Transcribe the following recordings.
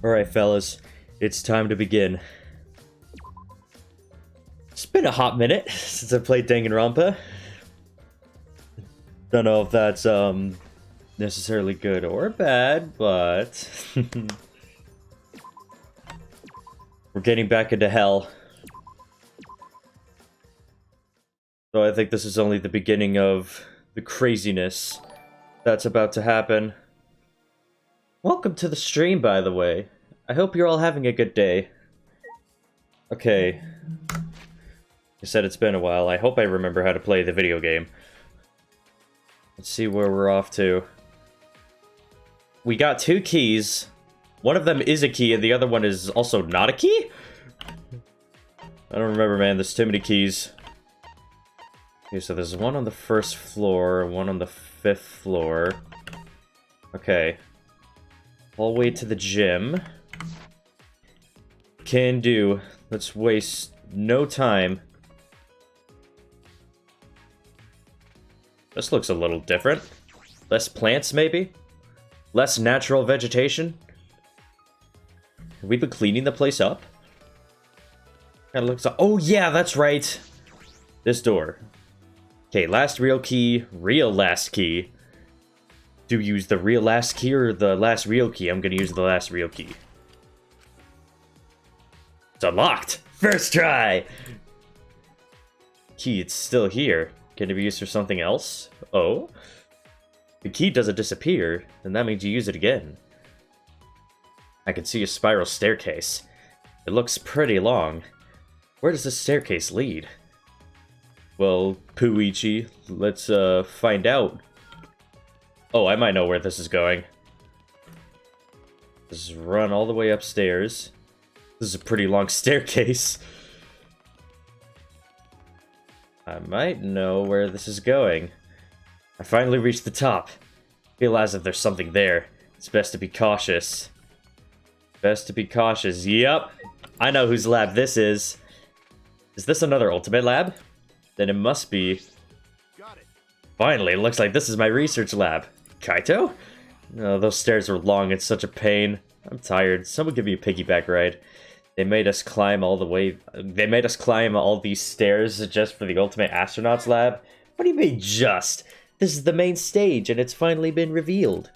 Alright, fellas. It's time to begin. It's been a hot minute since I played Danganronpa. Don't know if that's, necessarily good or bad, but... we're getting back into hell. So I think this is only the beginning of the craziness that's about to happen. Welcome to the stream, by the way. I hope you're all having a good day. Okay. I said it's been a while. I hope I remember how to play the video game. Let's see where we're off to. We got 2 keys. One of them is a key, and the other one is also not a key? I don't remember, man. There's too many keys. Okay, so there's one on the 1st floor, one on the 5th floor. Okay. All the way to the gym. Can do. Let's waste no time. This looks a little different. Less plants, maybe? Less natural vegetation? Have we been cleaning the place up? Kinda looks like... Oh, yeah, that's right! This door. Okay, last real key, real last key. Do you use the real last key or the last real key? I'm gonna use the last real key. It's unlocked! First try! Key, it's still here. Can it be used for something else? Oh? The key doesn't disappear, then that means you use it again. I can see a spiral staircase. It looks pretty long. Where does this staircase lead? Well, Puichi, let's find out. Oh, I might know where this is going. Just run all the way upstairs. This is a pretty long staircase. I might know where this is going. I finally reached the top. Feel as if there's something there. It's best to be cautious. Best to be cautious. Yup. I know whose lab this is. Is this another ultimate lab? Then it must be. Got it. Finally, it looks like this is my research lab. Kaito? Oh, those stairs were long. It's such a pain. I'm tired. Someone give me a piggyback ride. They made us climb all the way... They made us climb all these stairs just for the Ultimate Astronaut's Lab? What do you mean, just? This is the main stage, and it's finally been revealed.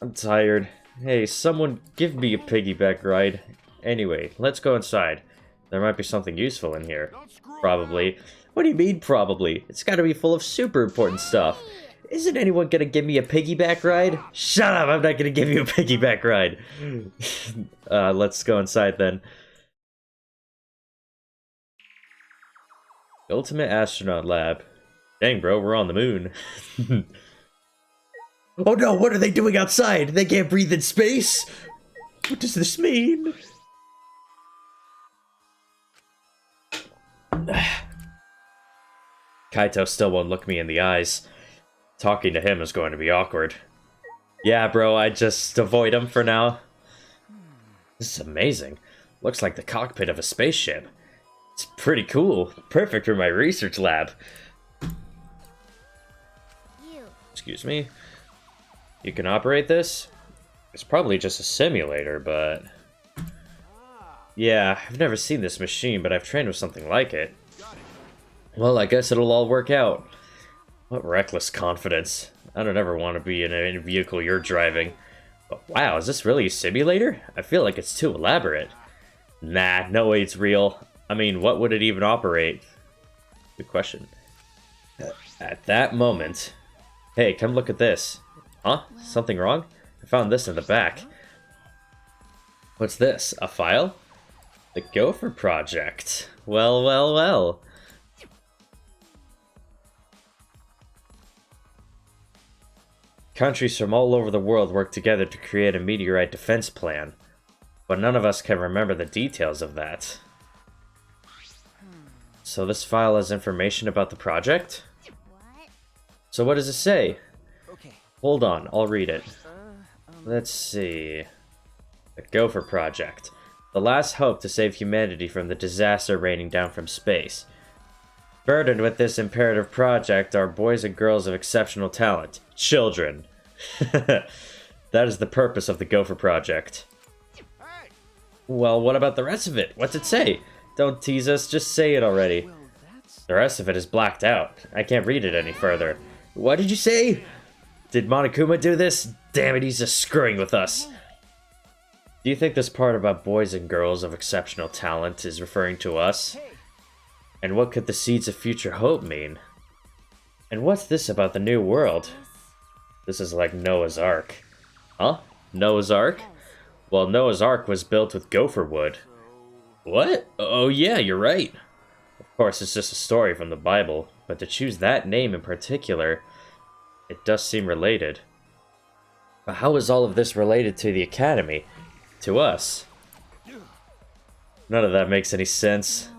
I'm tired. Hey, someone give me a piggyback ride. Anyway, let's go inside. There might be something useful in here. Probably. What do you mean, probably? It's gotta be full of super important stuff. Isn't anyone gonna give me a piggyback ride? Shut up! I'm not gonna give you a piggyback ride! Let's go inside then. Ultimate Astronaut Lab. Dang, bro, we're on the moon. Oh no, what are they doing outside? They can't breathe in space? What does this mean? Kaito still won't look me in the eyes. Talking to him is going to be awkward. Yeah, bro, I just avoid him for now. This is amazing. Looks like the cockpit of a spaceship. It's pretty cool. Perfect for my research lab. Excuse me. You can operate this? It's probably just a simulator, but... Yeah, I've never seen this machine, but I've trained with something like it. Well, I guess it'll all work out. What reckless confidence. I don't ever want to be in a vehicle you're driving. But wow, is this really a simulator? I feel like it's too elaborate. Nah, no way it's real. I mean, what would it even operate? Good question. At that moment... Hey, come look at this. Huh? Something wrong? I found this in the back. What's this? A file? The Gopher Project. Well, well, well. Countries from all over the world work together to create a meteorite defense plan, but none of us can remember the details of that. So this file has information about the project? So what does it say? Okay. Hold on, I'll read it. Let's see. The Gopher Project. The last hope to save humanity from the disaster raining down from space. Burdened with this imperative project are boys and girls of exceptional talent. Children. That is the purpose of the Gopher Project. Well, what about the rest of it? What's it say? Don't tease us, just say it already. The rest of it is blacked out. I can't read it any further. What did you say? Did Monokuma do this? Damn it, he's just screwing with us. Do you think this part about boys and girls of exceptional talent is referring to us? And what could the seeds of future hope mean? And what's this about the new world? This is like Noah's Ark. Huh? Noah's Ark? Well, Noah's Ark was built with gopher wood. What? Oh yeah, you're right. Of course, it's just a story from the Bible, but to choose that name in particular, it does seem related. But how is all of this related to the Academy? To us? None of that makes any sense.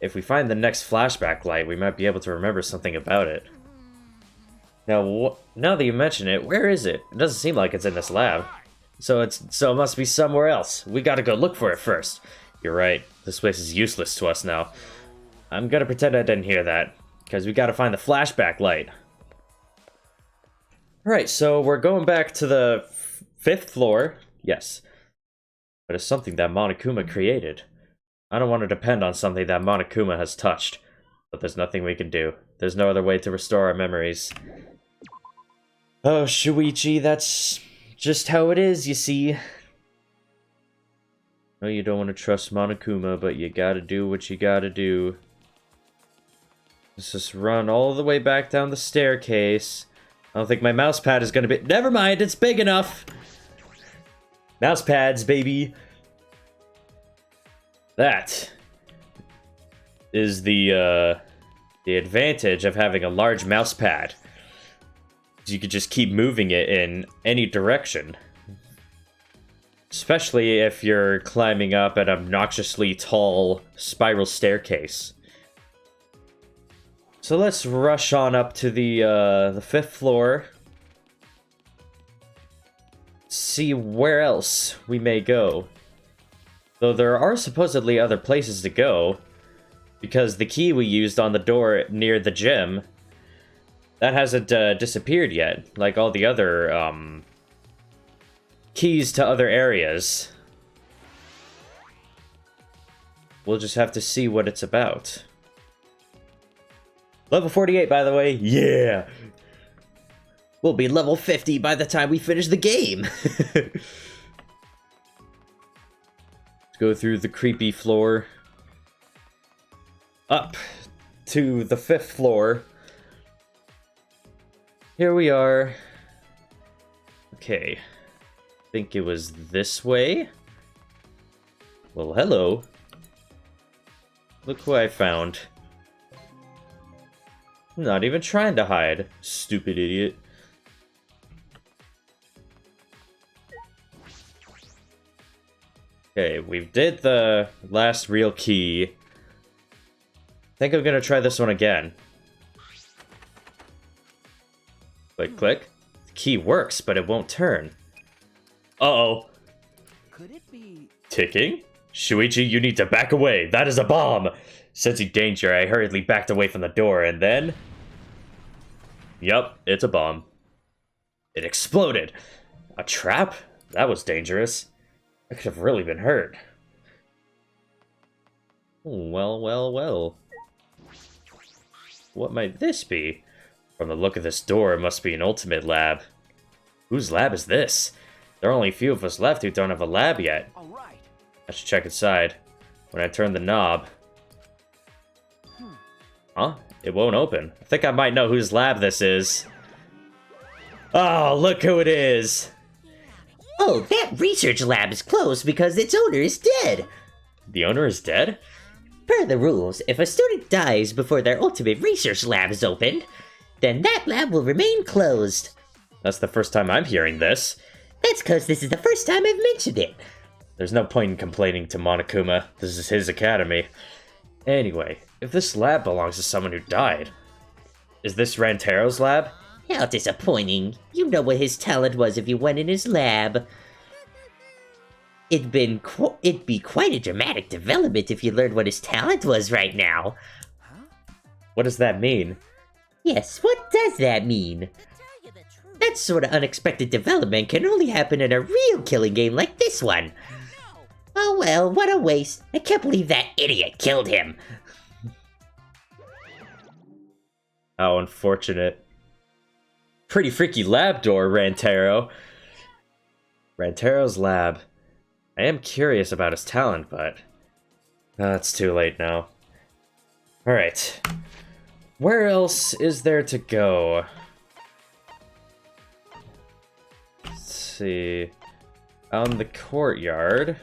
If we find the next flashback light, we might be able to remember something about it. Now that you mention it, where is it? It doesn't seem like it's in this lab. So it must be somewhere else. We gotta go look for it first. You're right. This place is useless to us now. I'm gonna pretend I didn't hear that, because we gotta find the flashback light. Alright, so we're going back to the 5th floor. Yes. But it's something that Monokuma created. I don't want to depend on something that Monokuma has touched. But there's nothing we can do. There's no other way to restore our memories. Oh, Shuichi, that's just how it is, you see. No, you don't want to trust Monokuma, but you gotta do what you gotta do. Let's just run all the way back down the staircase. I don't think my mouse pad is gonna be... Never mind, it's big enough! Mouse pads, baby! That is the advantage of having a large mouse pad. You could just keep moving it in any direction. Especially if you're climbing up an obnoxiously tall spiral staircase. So let's rush on up to the 5th floor. See where else we may go. Though there are supposedly other places to go. Because the key we used on the door near the gym, that hasn't disappeared yet. Like all the other keys to other areas. We'll just have to see what it's about. Level 48, by the way. Yeah! We'll be level 50 by the time we finish the game. Let's go through the creepy floor. Up to the 5th floor. Here we are. Okay. I think it was this way. Well, hello. Look who I found. Not even trying to hide, stupid idiot. Okay, we did the last real key. I think I'm gonna try this one again. Click, click. The key works, but it won't turn. Uh-oh. Could it be... Ticking? Shuichi, you need to back away. That is a bomb! Sensing danger, I hurriedly backed away from the door, and then... Yup, it's a bomb. It exploded! A trap? That was dangerous. I could have really been hurt. Well, well, well. What might this be? From the look of this door, it must be an ultimate lab. Whose lab is this? There are only a few of us left who don't have a lab yet. All right. I should check inside. When I turn the knob... Huh? It won't open. I think I might know whose lab this is. Oh, look who it is! Oh, that research lab is closed because its owner is dead. The owner is dead? Per the rules, if a student dies before their ultimate research lab is opened, then that lab will remain closed. That's the first time I'm hearing this. That's because this is the first time I've mentioned it. There's no point in complaining to Monokuma. This is his academy. Anyway, if this lab belongs to someone who died, is this Rantero's lab? How disappointing. You know what his talent was if you went in his lab. It'd be quite a dramatic development if you learned what his talent was right now. What does that mean? Yes, what does that mean? That sort of unexpected development can only happen in a real killing game like this one. Oh Oh well, what a waste. I can't believe that idiot killed him. How unfortunate. Pretty freaky lab door, Rantaro. Rantaro's lab. I am curious about his talent, but... it's too late now. Alright. Where else is there to go? Let's see... Out in the courtyard.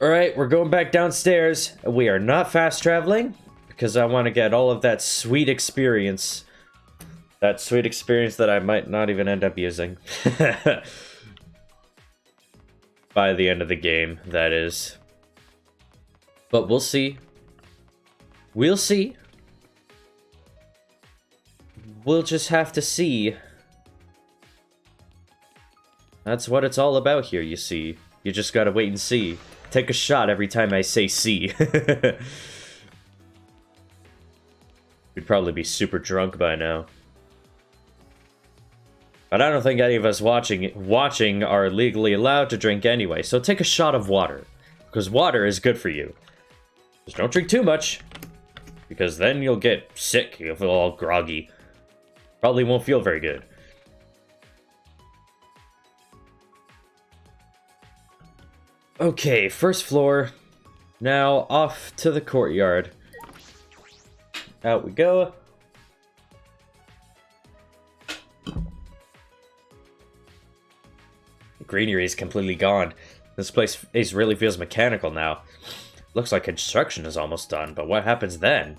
Alright, we're going back downstairs. We are not fast traveling, because I want to get all of that sweet experience. That sweet experience that I might not even end up using. By the end of the game, that is. But we'll see. We'll see. We'll just have to see. That's what it's all about here, you see. You just gotta wait and see. Take a shot every time I say see. We'd probably be super drunk by now. But I don't think any of us watching are legally allowed to drink anyway, so take a shot of water. Because water is good for you. Just don't drink too much. Because then you'll get sick, you'll feel all groggy. Probably won't feel very good. Okay, first floor. Now off to the courtyard. Out we go. The greenery is completely gone. This place really feels mechanical now. Looks like construction is almost done, but what happens then?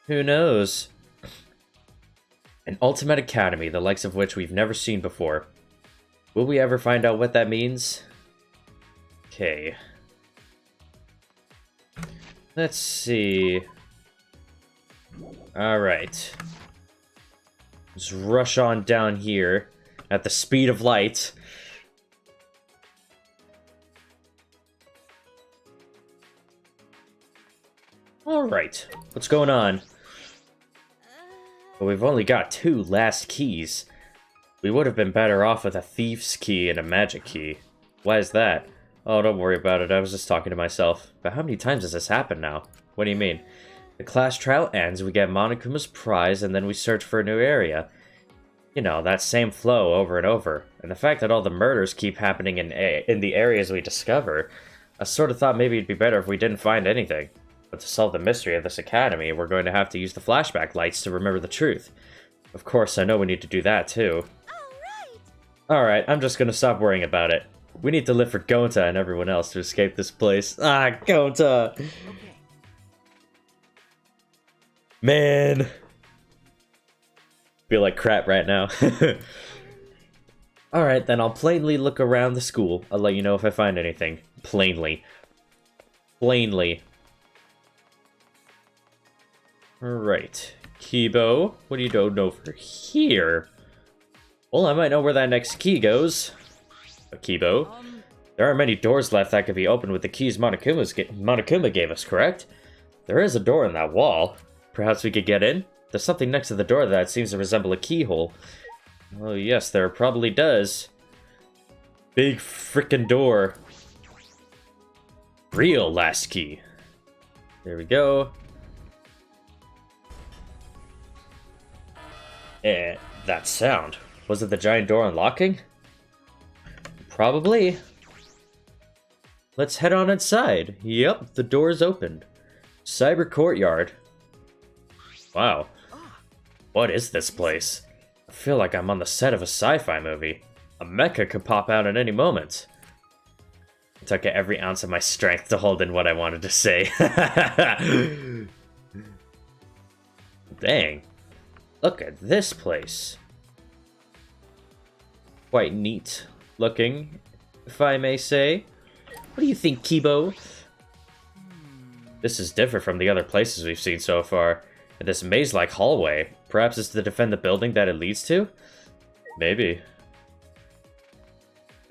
Who knows? An ultimate academy, the likes of which we've never seen before. Will we ever find out what that means? Okay. Let's see. Alright. Let's rush on down here at the speed of light. Alright. What's going on? Well, we've only got 2 last keys. We would have been better off with a thief's key and a magic key. Why is that? Oh, don't worry about it. I was just talking to myself. But how many times has this happened now? What do you mean? The class trial ends, we get Monokuma's prize, and then we search for a new area. You know, that same flow over and over. And the fact that all the murders keep happening in the areas we discover, I sort of thought maybe it'd be better if we didn't find anything. But to solve the mystery of this academy, we're going to have to use the flashback lights to remember the truth. Of course, I know we need to do that too. Alright, I'm just gonna stop worrying about it. We need to live for Gonta and everyone else to escape this place. Ah, Gonta! Okay. Man! Feel like crap right now. Alright, then I'll plainly look around the school. I'll let you know if I find anything. Plainly. Plainly. Alright. Kibo, what do you don't know over here? Well, I might know where that next key goes. Kibo, there aren't many doors left that could be opened with the keys Monokuma gave us, correct? There is a door in that wall. Perhaps we could get in? There's something next to the door that seems to resemble a keyhole. Oh yes, there probably does. Big frickin' door. Real last key. There we go. That sound. Was it the giant door unlocking? Probably. Let's head on inside. Yep, the door is opened. Cyber Courtyard. Wow. What is this place? I feel like I'm on the set of a sci-fi movie. A mecha could pop out at any moment. It took every ounce of my strength to hold in what I wanted to say. Dang. Look at this place. Quite neat looking, if I may say. What do you think, Kibo? This is different from the other places we've seen so far. And this maze-like hallway, perhaps it's to defend the building that it leads to? Maybe.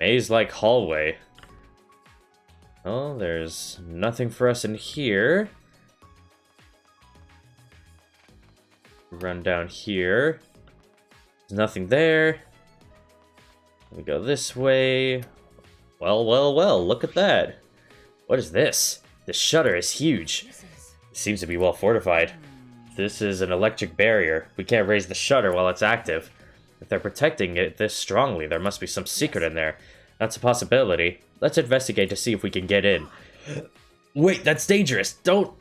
Maze-like hallway. Oh, there's nothing for us in here. Run down here. There's nothing there. We go this way. Well, well, well, look at that. What is this? This shutter is huge. It seems to be well fortified. This is an electric barrier. We can't raise the shutter while it's active. If they're protecting it this strongly, there must be some secret in there. That's a possibility. Let's investigate to see if we can get in. Wait, that's dangerous. Don't...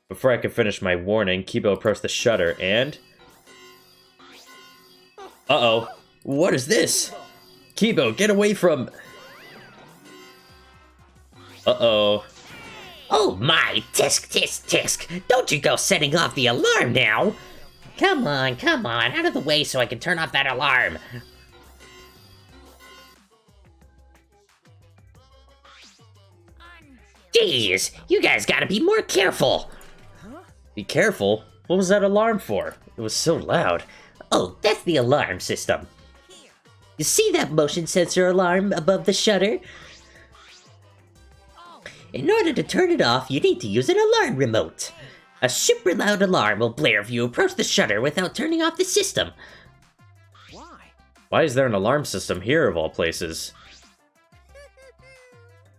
Before I can finish my warning, Kibo approached the shutter and... Uh-oh. What is this? Kibo, get away from... Uh-oh. Oh my, tisk, tisk, tisk! Don't you go setting off the alarm now! Come on, out of the way so I can turn off that alarm! Jeez, you guys gotta be more careful! Be careful? What was that alarm for? It was so loud. Oh, that's the alarm system. You see that motion sensor alarm above the shutter? In order to turn it off, you need to use an alarm remote. A super loud alarm will blare if you approach the shutter without turning off the system. Why is there an alarm system here of all places?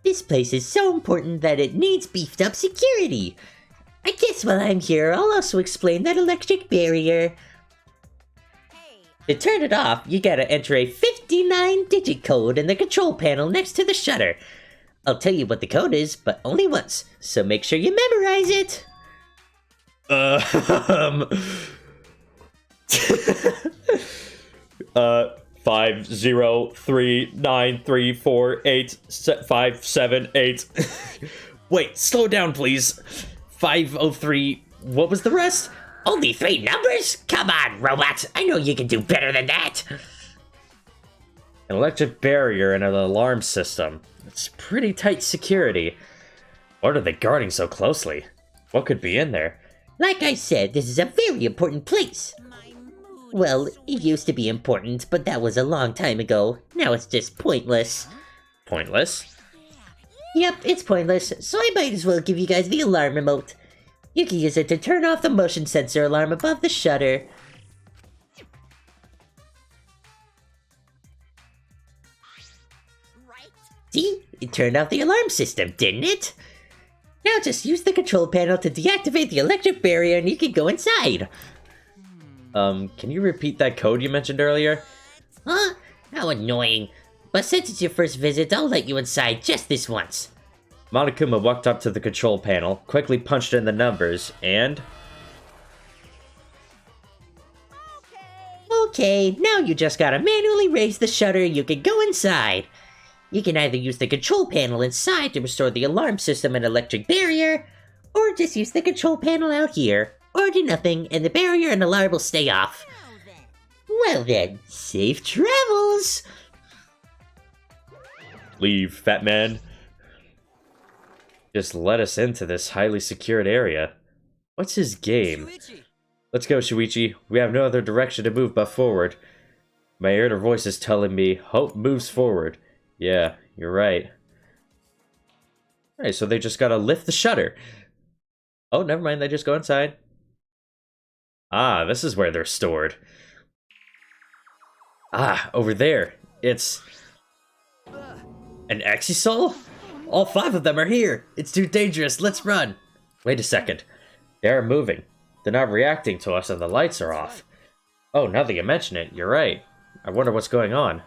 This place is so important that it needs beefed up security. I guess while I'm here, I'll also explain that electric barrier. To turn it off, you gotta enter a 59-digit code in the control panel next to the shutter. I'll tell you what the code is, but only once, so make sure you memorize it. 5039348 Wait, slow down, please. 503. What was the rest? Only 3 numbers? Come on, robot. I know you can do better than that. An electric barrier and an alarm system. It's pretty tight security. What are they guarding so closely? What could be in there? Like I said, this is a very important place. Well, it used to be important, but that was a long time ago. Now it's just pointless. Pointless? Yep, it's pointless, so I might as well give you guys the alarm remote. You can use it to turn off the motion sensor alarm above the shutter. See? It turned off the alarm system, didn't it? Now just use the control panel to deactivate the electric barrier and you can go inside. Can you repeat that code you mentioned earlier? Huh? How annoying. But since it's your first visit, I'll let you inside just this once. Monokuma walked up to the control panel, quickly punched in the numbers, and... Okay, now you just gotta manually raise the shutter, you can go inside. You can either use the control panel inside to restore the alarm system and electric barrier, or just use the control panel out here, or do nothing and the barrier and alarm will stay off. Well then, safe travels! Leave, fat man. Just let us into this highly secured area. What's his game? Let's go, Shuichi. We have no other direction to move but forward. My inner voice is telling me, hope moves forward. Yeah, you're right. Alright, so they just gotta lift the shutter. Oh, never mind, they just go inside. Ah, this is where they're stored. Ah, over there. It's... an Exisol? All 5 of them are here! It's too dangerous, let's run! Wait a second. They are moving. They're not reacting to us and the lights are off. Oh, now that you mention it, you're right. I wonder what's going on.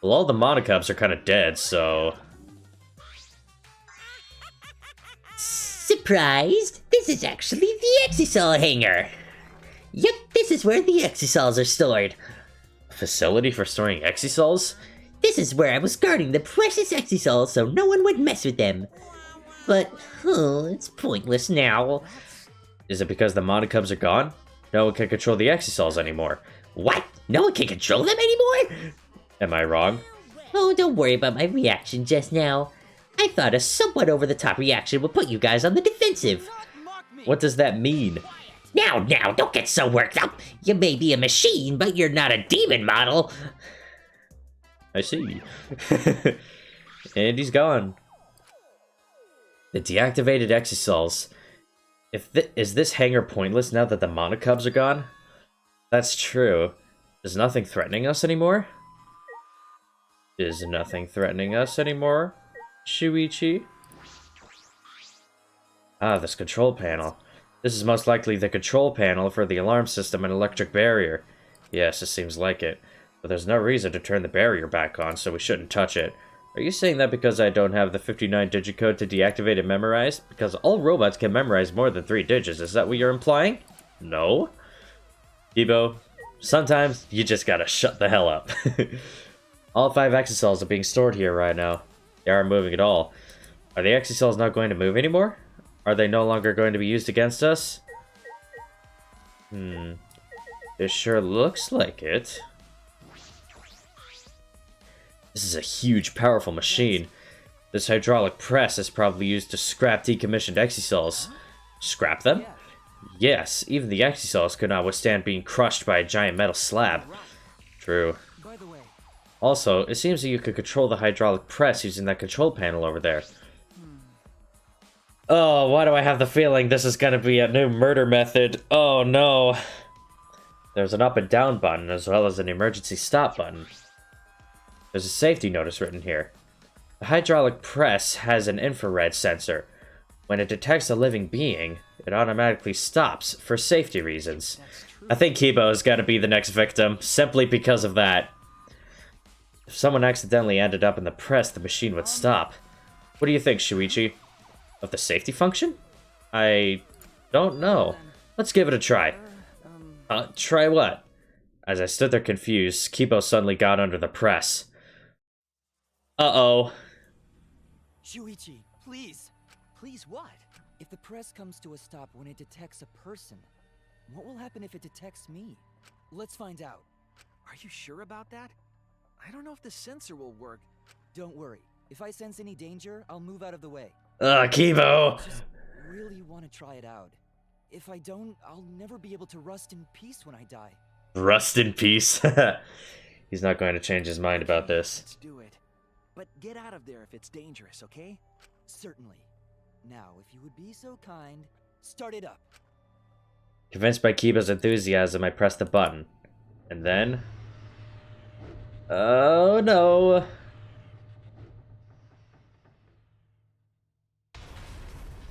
Well, all the Monokubs are kind of dead, so... Surprised? This is actually the Exisol hangar! Yep, this is where the Exisols are stored. A facility for storing Exisols? This is where I was guarding the precious Exisols so no one would mess with them. But, it's pointless now. Is it because the Monokubs are gone? No one can control the Exisols anymore. What? No one can control them anymore? Am I wrong? Oh, don't worry about my reaction just now. I thought a somewhat over-the-top reaction would put you guys on the defensive. What does that mean? Now, don't get so worked up. You may be a machine, but you're not a demon model. I see. And he's gone. The deactivated Exisols. Is this hangar pointless now that the Monokubs are gone? That's true. Is nothing threatening us anymore? Is nothing threatening us anymore, Shuichi? Ah, this control panel. This is most likely the control panel for the alarm system and electric barrier. Yes, it seems like it. But there's no reason to turn the barrier back on, so we shouldn't touch it. Are you saying that because I don't have the 59-digit code to deactivate it memorized? Because all robots can memorize more than 3 digits, is that what you're implying? No. Kibo, sometimes you just gotta shut the hell up. All 5 exocells are being stored here right now. They aren't moving at all. Are the exocells not going to move anymore? Are they no longer going to be used against us? It sure looks like it. This is a huge, powerful machine. This hydraulic press is probably used to scrap decommissioned exocells. Scrap them? Yes, even the exocells could not withstand being crushed by a giant metal slab. True. By the way, Also, it seems that you could control the hydraulic press using that control panel over there. Oh, why do I have the feeling this is gonna be a new murder method? Oh no. There's an up and down button as well as an emergency stop button. There's a safety notice written here. The hydraulic press has an infrared sensor. When it detects a living being, it automatically stops for safety reasons. I think Kibo is gonna be the next victim, simply because of that. If someone accidentally ended up in the press, the machine would stop. What do you think, Shuichi? Of the safety function? I don't know. Let's give it a try. Try what? As I stood there confused, Kibo suddenly got under the press. Uh-oh. Shuichi, please. Please what? If the press comes to a stop when it detects a person, what will happen if it detects me? Let's find out. Are you sure about that? I don't know if the sensor will work. Don't worry. If I sense any danger, I'll move out of the way. Kibo! Just really want to try it out. If I don't, I'll never be able to rust in peace when I die. Rust in peace. He's not going to change his mind about this. Let's do it. But get out of there if it's dangerous, okay? Certainly. Now, if you would be so kind, start it up. Convinced by Kibo's enthusiasm, I pressed the button. And then... oh no!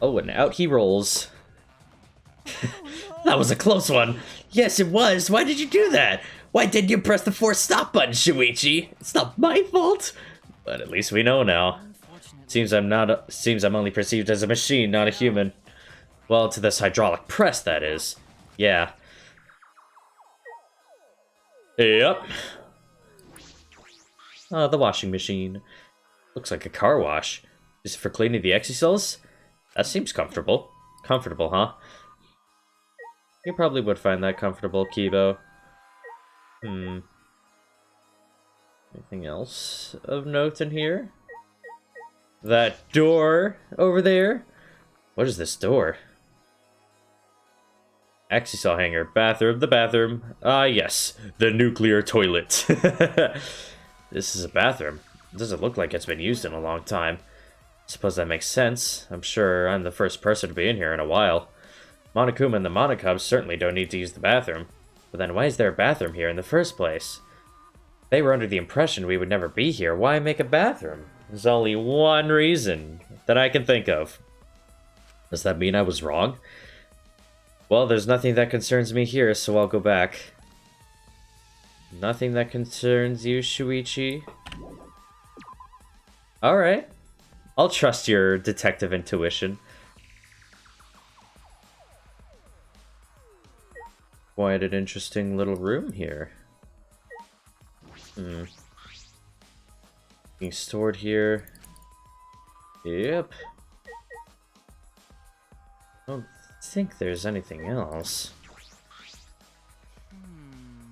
Oh, and out he rolls. That was a close one. Yes, it was. Why did you do that? Why didn't you press the force stop button, Shuichi? It's not my fault. But at least we know now. Unfortunately, Seems I'm only perceived as a machine, not a human. Well, to this hydraulic press, that is. Yeah. Yep. Oh, the washing machine. Looks like a car wash. Is it for cleaning the exocells? That seems comfortable. Comfortable, huh? You probably would find that comfortable, Kibo. Anything else of note in here? That door over there? What is this door? Exocell hanger. Bathroom. The bathroom. Ah, yes. The nuclear toilet. This is a bathroom. It doesn't look like it's been used in a long time. Suppose that makes sense. I'm sure I'm the first person to be in here in a while. Monokuma and the Monokubs certainly don't need to use the bathroom. But then why is there a bathroom here in the first place? If they were under the impression we would never be here, why make a bathroom? There's only one reason that I can think of. Does that mean I was wrong? Well, there's nothing that concerns me here, so I'll go back. Nothing that concerns you, Shuichi? Alright. I'll trust your detective intuition. Quite an interesting little room here. Being stored here. Yep. I don't think there's anything else.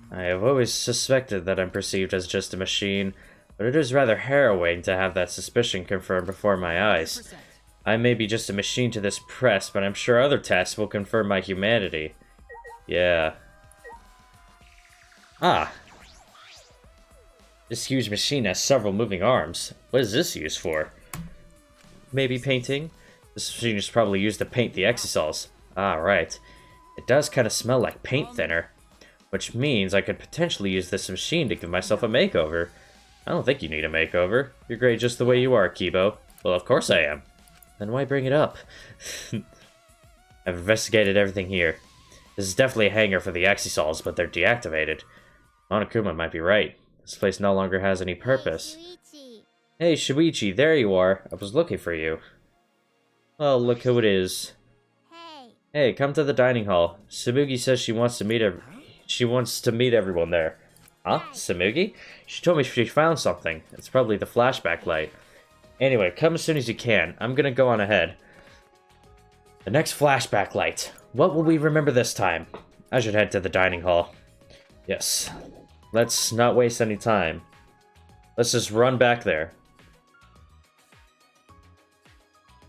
I have always suspected that I'm perceived as just a machine, but it is rather harrowing to have that suspicion confirmed before my eyes. 100%. I may be just a machine to this press, but I'm sure other tests will confirm my humanity. Yeah. Ah. This huge machine has several moving arms. What is this used for? Maybe painting? This machine is probably used to paint the exocells. Ah, right. It does kind of smell like paint thinner, which means I could potentially use this machine to give myself a makeover. I don't think you need a makeover. You're great just the way you are, Kibo. Well, of course I am. Then why bring it up? I've investigated everything here. This is definitely a hangar for the Axisols, but they're deactivated. Monokuma might be right. This place no longer has any purpose. Hey, Shuichi, there you are. I was looking for you. Oh, look who it is. Hey, come to the dining hall. Samugi says she wants to meet everyone there. Huh? Samugi? She told me she found something. It's probably the flashback light. Anyway, come as soon as you can. I'm gonna go on ahead. The next flashback light. What will we remember this time? I should head to the dining hall. Yes. Let's not waste any time. Let's just run back there.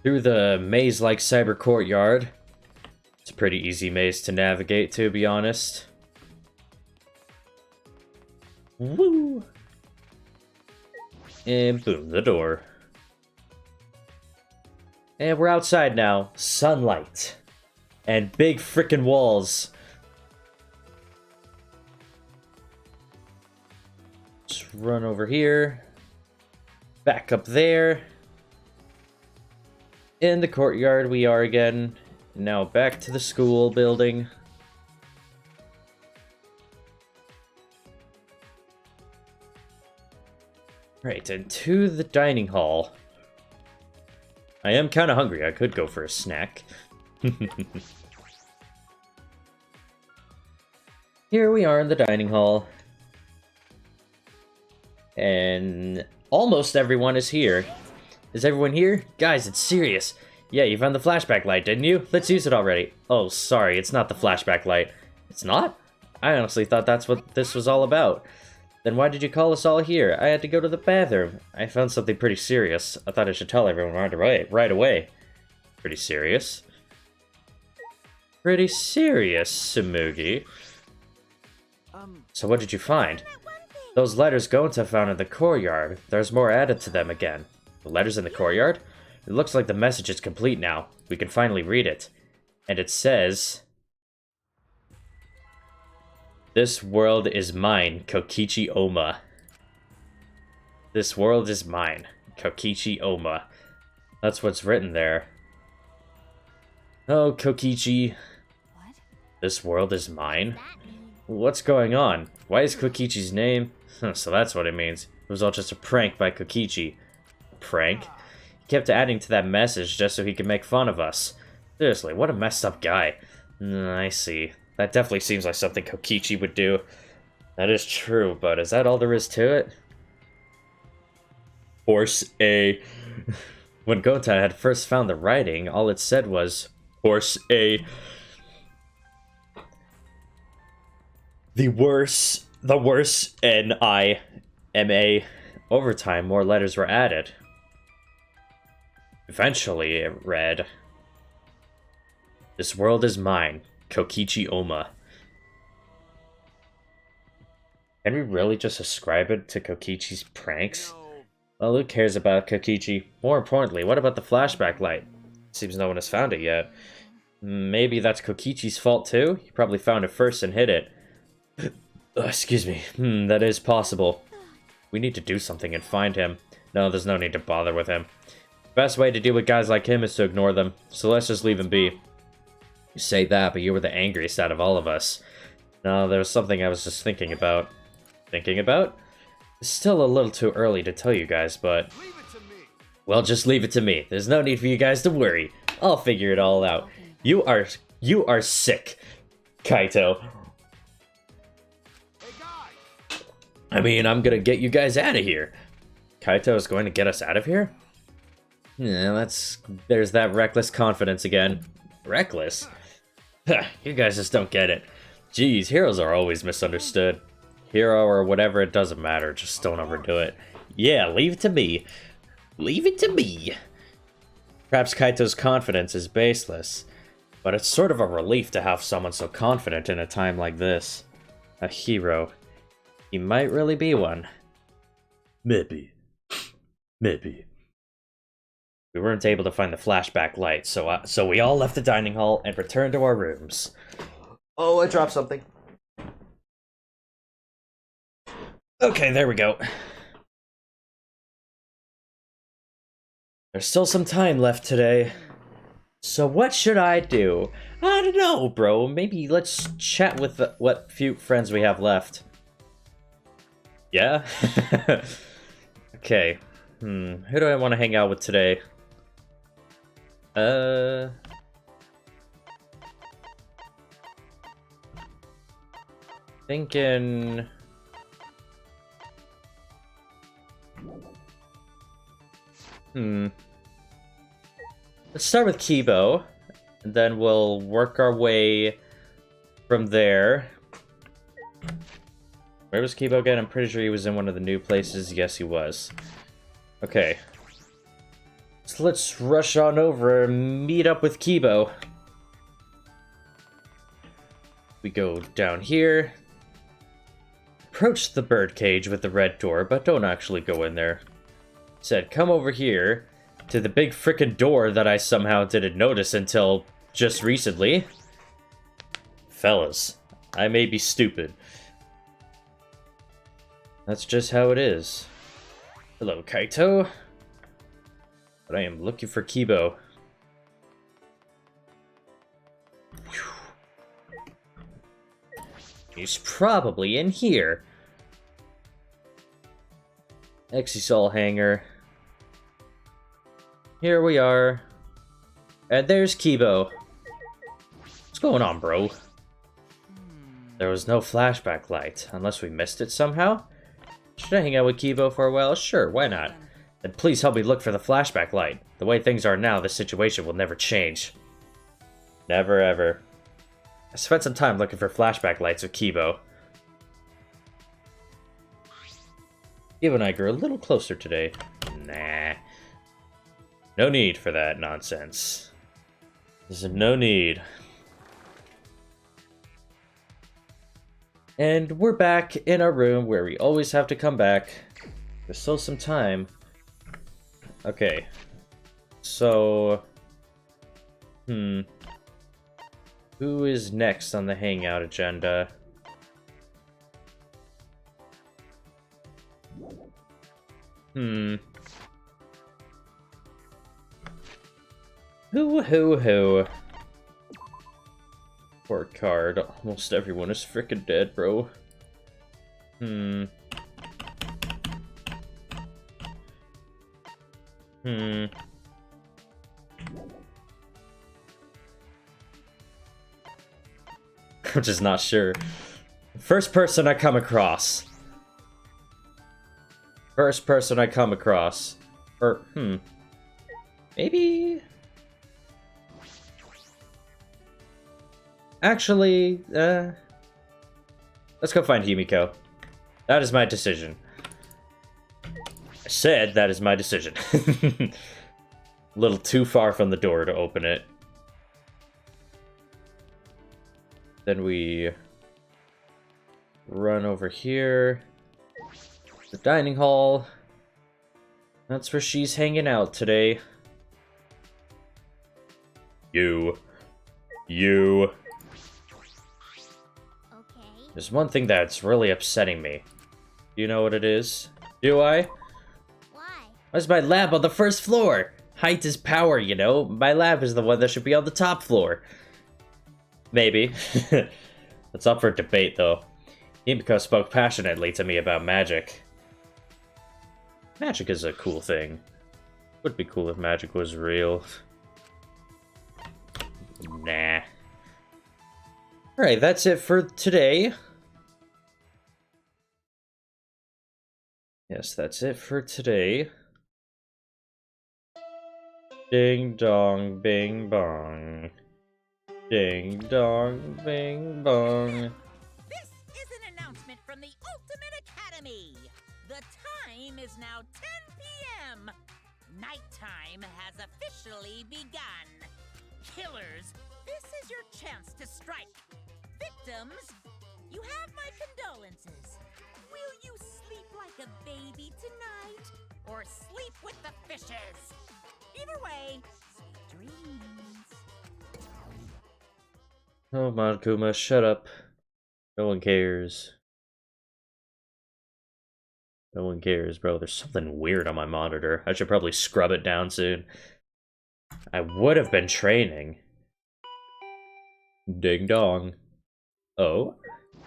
Through the maze-like cyber courtyard. It's a pretty easy maze to navigate, to be honest. Woo! And boom, the door. And we're outside now. Sunlight. And big frickin' walls. Just run over here. Back up there. In the courtyard we are again. Now back to the school building. Right, and to the dining hall. I am kind of hungry. I could go for a snack. Here we are in the dining hall. And almost everyone is here. Is everyone here? Guys, it's serious. Yeah, you found the flashback light, didn't you? Let's use it already. Oh, sorry, it's not the flashback light. It's not? I honestly thought that's what this was all about. Then why did you call us all here? I had to go to the bathroom. I found something pretty serious. I thought I should tell everyone right away. Pretty serious? Pretty serious, Samugi. So what did you find? Those letters Gonta found in the courtyard. There's more added to them again. The letters in the courtyard? It looks like the message is complete now. We can finally read it. And it says... This world is mine, Kokichi Oma. This world is mine, Kokichi Oma. That's what's written there. Oh, Kokichi. What? This world is mine? What's going on? Why is Kokichi's name? So that's what it means. It was all just a prank by Kokichi. A prank? He kept adding to that message just so he could make fun of us. Seriously, what a messed up guy. I see. That definitely seems like something Kokichi would do. That is true, but is that all there is to it? Horse A. When Gonta had first found the writing, all it said was, Horse A. The worse N-I-M-A. Over time, more letters were added. Eventually, it read, This world is mine, Kokichi Oma. Can we really just ascribe it to Kokichi's pranks? Well, who cares about Kokichi? More importantly, what about the flashback light? Seems no one has found it yet. Maybe that's Kokichi's fault too? He probably found it first and hid it. Excuse me. That is possible. We need to do something and find him. No, there's no need to bother with him. Best way to deal with guys like him is to ignore them, so let's just leave him be. You say that, but you were the angriest out of all of us. No, there was something I was just thinking about. Thinking about? It's still a little too early to tell you guys, but... Well, just leave it to me. There's no need for you guys to worry. I'll figure it all out. You are sick, Kaito. I mean, I'm gonna get you guys out of here. Kaito is going to get us out of here? Yeah, there's that reckless confidence again. Reckless? You guys just don't get it. Jeez, heroes are always misunderstood. Hero or whatever, it doesn't matter. Just don't overdo it. Yeah, leave it to me. Leave it to me. Perhaps Kaito's confidence is baseless, but it's sort of a relief to have someone so confident in a time like this. A hero. He might really be one. Maybe. Maybe. We weren't able to find the flashback light, so we all left the dining hall and returned to our rooms. Oh, I dropped something. Okay, there we go. There's still some time left today. So what should I do? I don't know, bro. Maybe let's chat with what few friends we have left. Yeah? Okay. Who do I want to hang out with today? Thinking... Let's start with Kibo, and then we'll work our way from there. Where was Kibo again? I'm pretty sure he was in one of the new places. Yes, he was. Okay. So let's rush on over and meet up with Kibo. We go down here. Approach the birdcage with the red door, but don't actually go in there. Said, come over here to the big frickin' door that I somehow didn't notice until just recently. Fellas, I may be stupid. That's just how it is. Hello, Kaito. But I am looking for Kibo. He's probably in here. Exisol hanger. Here we are. And there's Kibo. What's going on, bro? There was no flashback light, unless we missed it somehow. Should I hang out with Kibo for a while? Sure, why not? Then please help me look for the flashback light. The way things are now, this situation will never change. Never ever. I spent some time looking for flashback lights with Kibo. Kibo and I grew a little closer today. Nah. No need for that nonsense. There's no need. And we're back in our room where we always have to come back. There's still some time. Okay. So... Who is next on the hangout agenda? Who? Poor card. Almost everyone is frickin' dead, bro. I'm just not sure. First person I come across. First person I come across. Or, maybe... Actually, let's go find Himiko. That is my decision. I said that is my decision. A little too far from the door to open it. Then we run over here. The dining hall. That's where she's hanging out today. You. There's one thing that's really upsetting me. Do you know what it is? Do I? Why? Where's my lab on the first floor? Height is power, you know? My lab is the one that should be on the top floor. Maybe. It's up for debate, though. Himiko spoke passionately to me about magic. Magic is a cool thing. Would be cool if magic was real. Nah. Alright, that's it for today. Yes, that's it for today. Ding dong, bing bong. Ding dong, bing bong. This is an announcement from the Ultimate Academy. The time is now 10 p.m. Nighttime has officially begun. Killers, this is your chance to strike. Victims, you have my condolences. Will you sleep like a baby tonight, or sleep with the fishes? Either way, sweet dreams. Oh, Monkuma, shut up. No one cares. No one cares, bro. There's something weird on my monitor. I should probably scrub it down soon. I would have been training. Ding dong. Oh?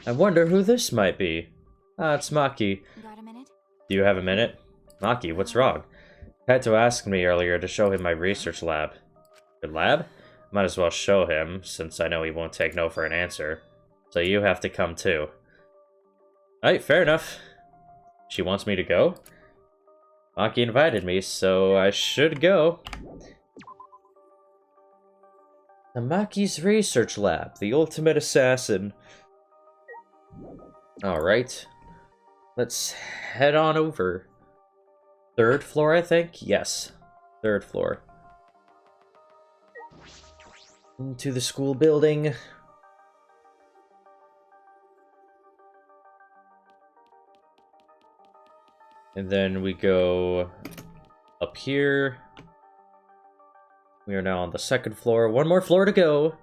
I wonder who this might be. Ah, it's Maki. Got a minute? Do you have a minute? Maki, what's wrong? Kaito asked me earlier to show him my research lab. Your lab? Might as well show him, since I know he won't take no for an answer. So you have to come too. Alright, fair enough. She wants me to go? Maki invited me, so I should go. Maki's research lab, the ultimate assassin. Alright. Let's head on over. 3rd floor, I think? Yes. 3rd floor. Into the school building. And then we go up here. We are now on the 2nd floor. 1 more floor to go.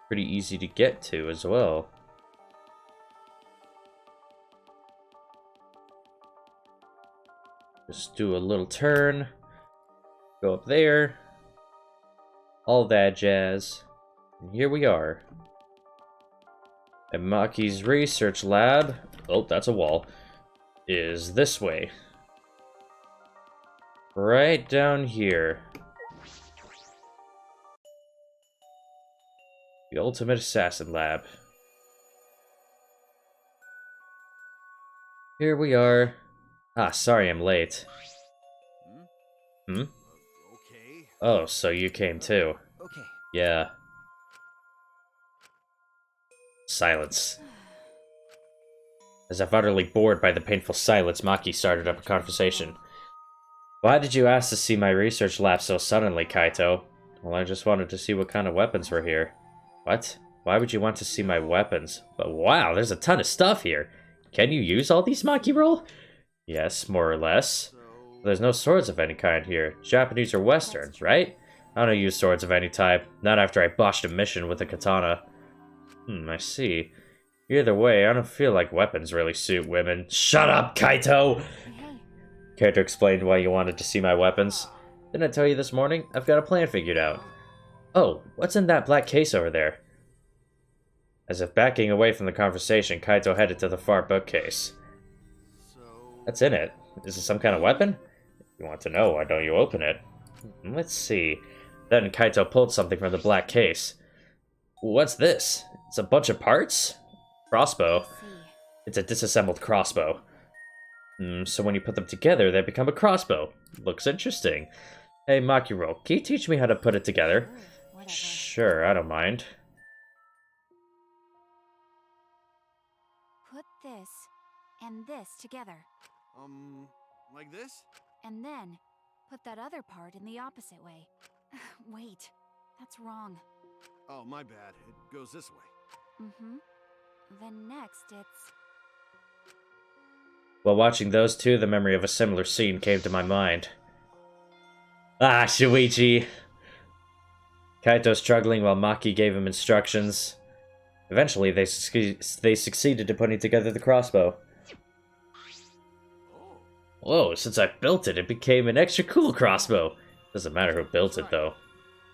Pretty easy to get to as well. Just do a little turn. Go up there. All that jazz. And here we are. At Maki's research lab. Oh, that's a wall. Is this way. Right down here. The ultimate assassin lab. Here we are. Ah, sorry I'm late. Hmm? Okay. Oh, so you came too. Okay. Yeah. Silence. As if utterly bored by the painful silence, Maki started up a conversation. Why did you ask to see my research lab so suddenly, Kaito? Well, I just wanted to see what kind of weapons were here. What? Why would you want to see my weapons? But wow, there's a ton of stuff here. Can you use all these, Maki-roll? Yes, more or less. There's no swords of any kind here. Japanese or Western, right? I don't use swords of any type. Not after I botched a mission with a katana. I see. Either way, I don't feel like weapons really suit women. Shut up, Kaito! Kaito explained why you wanted to see my weapons. Didn't I tell you this morning? I've got a plan figured out. Oh, what's in that black case over there? As if backing away from the conversation, Kaito headed to the far bookcase. What's in it? Is it some kind of weapon? If you want to know, why don't you open it? Let's see. Then Kaito pulled something from the black case. What's this? It's a bunch of parts? Crossbow. It's a disassembled crossbow. So when you put them together, they become a crossbow. Looks interesting. Hey, Makiro, can you teach me how to put it together? Sure, I don't mind. Put this and this together. Like this? And then put that other part in the opposite way. Wait, that's wrong. Oh, my bad. It goes this way. Then next it's... While watching those two, the memory of a similar scene came to my mind. Ah, Shuichi! Kaito struggling while Maki gave him instructions. Eventually, they succeeded in putting together the crossbow. Whoa, since I built it, it became an extra cool crossbow. Doesn't matter who built it, though.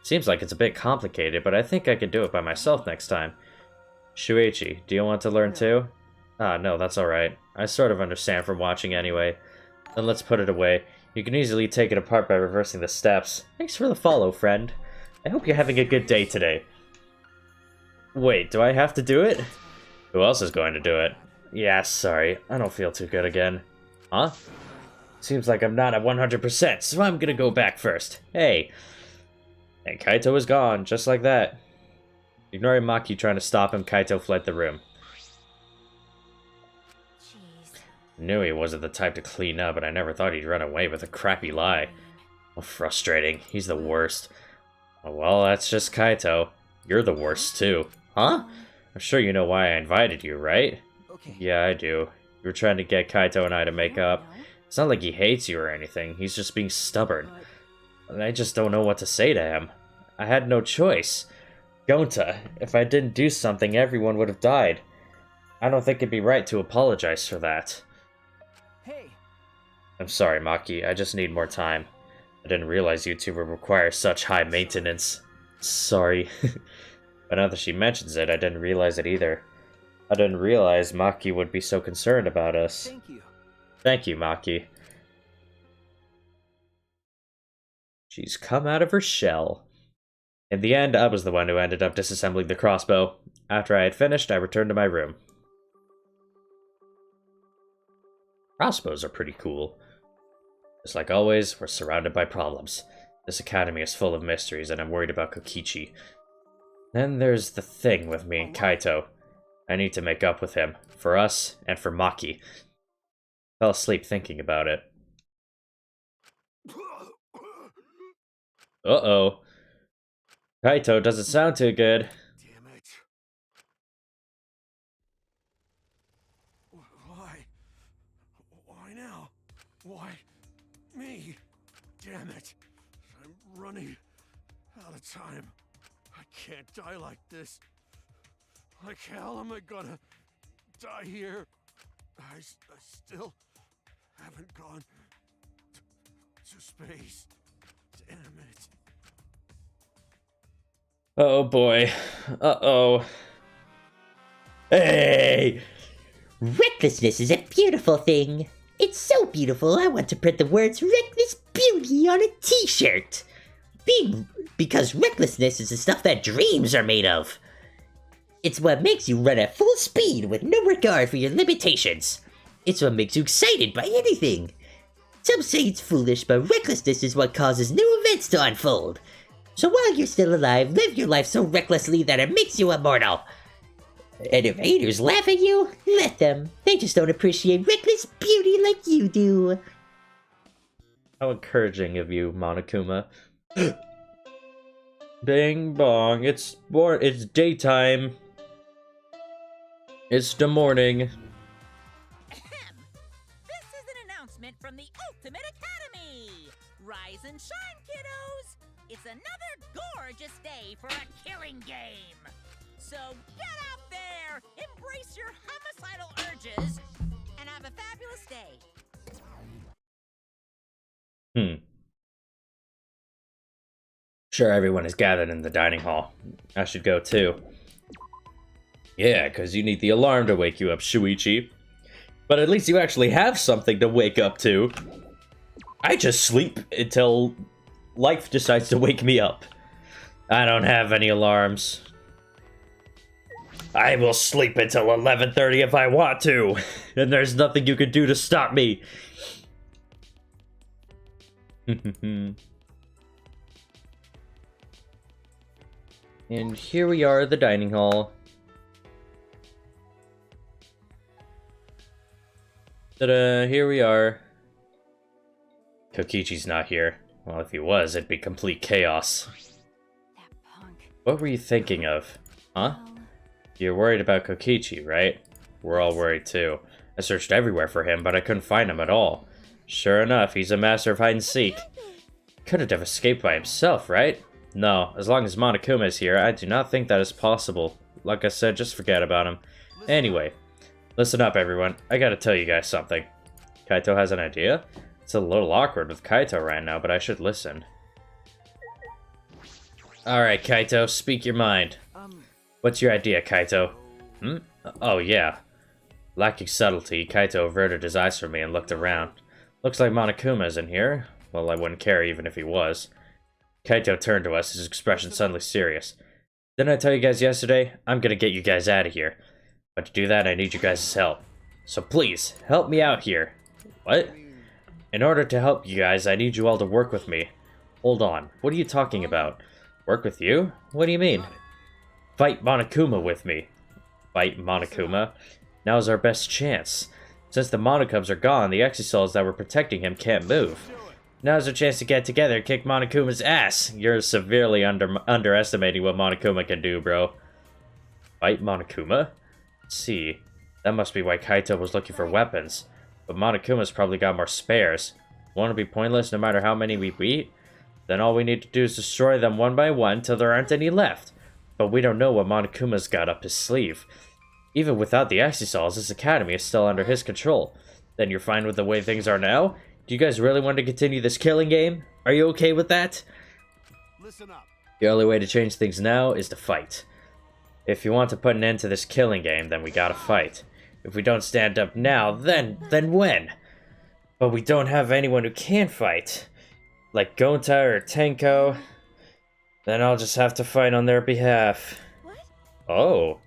Seems like it's a bit complicated, but I think I could do it by myself next time. Shuichi, do you want to learn too? Ah, no, that's alright. I sort of understand from watching anyway. Then let's put it away. You can easily take it apart by reversing the steps. Thanks for the follow, friend. I hope you're having a good day today. Wait, do I have to do it? Who else is going to do it? Yeah, sorry. I don't feel too good again. Huh? Seems like I'm not at 100%, so I'm gonna go back first. Hey. And Kaito is gone, just like that. Ignoring Maki trying to stop him, Kaito fled the room. Jeez. Knew he wasn't the type to clean up, but I never thought he'd run away with a crappy lie. Oh, frustrating. He's the worst. Oh, well, that's just Kaito. You're the worst, too. Huh? I'm sure you know why I invited you, right? Okay. Yeah, I do. You were trying to get Kaito and I to make up. It's not like he hates you or anything. He's just being stubborn. And I just don't know what to say to him. I had no choice. Gonta, if I didn't do something, everyone would have died. I don't think it'd be right to apologize for that. Hey, I'm sorry, Maki. I just need more time. I didn't realize you two would require such high maintenance. Sorry. But now that she mentions it, I didn't realize it either. I didn't realize Maki would be so concerned about us. thank you. Thank you, Maki. She's come out of her shell. In the end, I was the one who ended up disassembling the crossbow. After I had finished, I returned to my room. Crossbows are pretty cool. Just like always, we're surrounded by problems. This academy is full of mysteries, and I'm worried about Kokichi. Then there's the thing with me and Kaito. I need to make up with him, for us, and for Maki. Fell asleep thinking about it. Uh-oh. Kaito doesn't sound too good. Damn it. Why? Why now? Why me? Damn it. I'm running out of time. I can't die like this. Like hell am I gonna die here? I still haven't gone to space. Damn it. Oh boy. Uh-oh. Hey! Recklessness is a beautiful thing. It's so beautiful, I want to print the words Reckless Beauty on a t-shirt. Because recklessness is the stuff that dreams are made of. It's what makes you run at full speed with no regard for your limitations. It's what makes you excited by anything. Some say it's foolish, but recklessness is what causes new events to unfold. So while you're still alive, live your life so recklessly that it makes you immortal. And if haters laugh at you, let them. They just don't appreciate reckless beauty like you do. How encouraging of you, Monokuma. Bing bong, it's daytime. It's the morning. Ahem. This is an announcement from the Ultimate Academy. Rise and shine, kiddos. It's another gorgeous day for a killing game. So get out there, embrace your homicidal urges, and have a fabulous day. Sure, everyone is gathered in the dining hall. I should go too. Yeah, because you need the alarm to wake you up, Shuichi. But at least you actually have something to wake up to. I just sleep until life decides to wake me up. I don't have any alarms. I will sleep until 11:30 if I want to, and there's nothing you can do to stop me. And here we are at the dining hall. Ta-da, here we are. Kokichi's not here. Well, if he was, it'd be complete chaos. That punk. What were you thinking of? Huh? Well, You're worried about Kokichi, right? We're all worried too. I searched everywhere for him, but I couldn't find him at all. Sure enough, he's a master of hide and seek. Couldn't have escaped by himself, right? No, as long as Monokuma is here, I do not think that is possible. Like I said, just forget about him. Anyway, listen up everyone, I gotta tell you guys something. Kaito has an idea? It's a little awkward with Kaito right now, but I should listen. Alright, Kaito, speak your mind. What's your idea, Kaito? Oh, yeah. Lacking subtlety, Kaito averted his eyes from me and looked around. Looks like Monokuma's in here. Well, I wouldn't care even if he was. Kaito turned to us, his expression suddenly serious. Didn't I tell you guys yesterday? I'm gonna get you guys out of here. But to do that, I need you guys' help. So please, help me out here. What? In order to help you guys, I need you all to work with me. Hold on, what are you talking about? Work with you? What do you mean? Fight Monokuma with me. Fight Monokuma? Now's our best chance. Since the Monokubs are gone, the Exisouls that were protecting him can't move. Now's our chance to get together and kick Monokuma's ass. You're severely underestimating what Monokuma can do, bro. Fight Monokuma? Let's see. That must be why Kaito was looking for weapons. But Monokuma's probably got more spares. Won't it be pointless no matter how many we beat? Then all we need to do is destroy them one by one till there aren't any left. But we don't know what Monokuma's got up his sleeve. Even without the Icysols, this academy is still under his control. Then you're fine with the way things are now? Do you guys really want to continue this killing game? Are you okay with that? Listen up. The only way to change things now is to fight. If you want to put an end to this killing game, then we gotta fight. If we don't stand up now, then when? But we don't have anyone who can fight. Like Gonta or Tenko. Then I'll just have to fight on their behalf. What? Oh.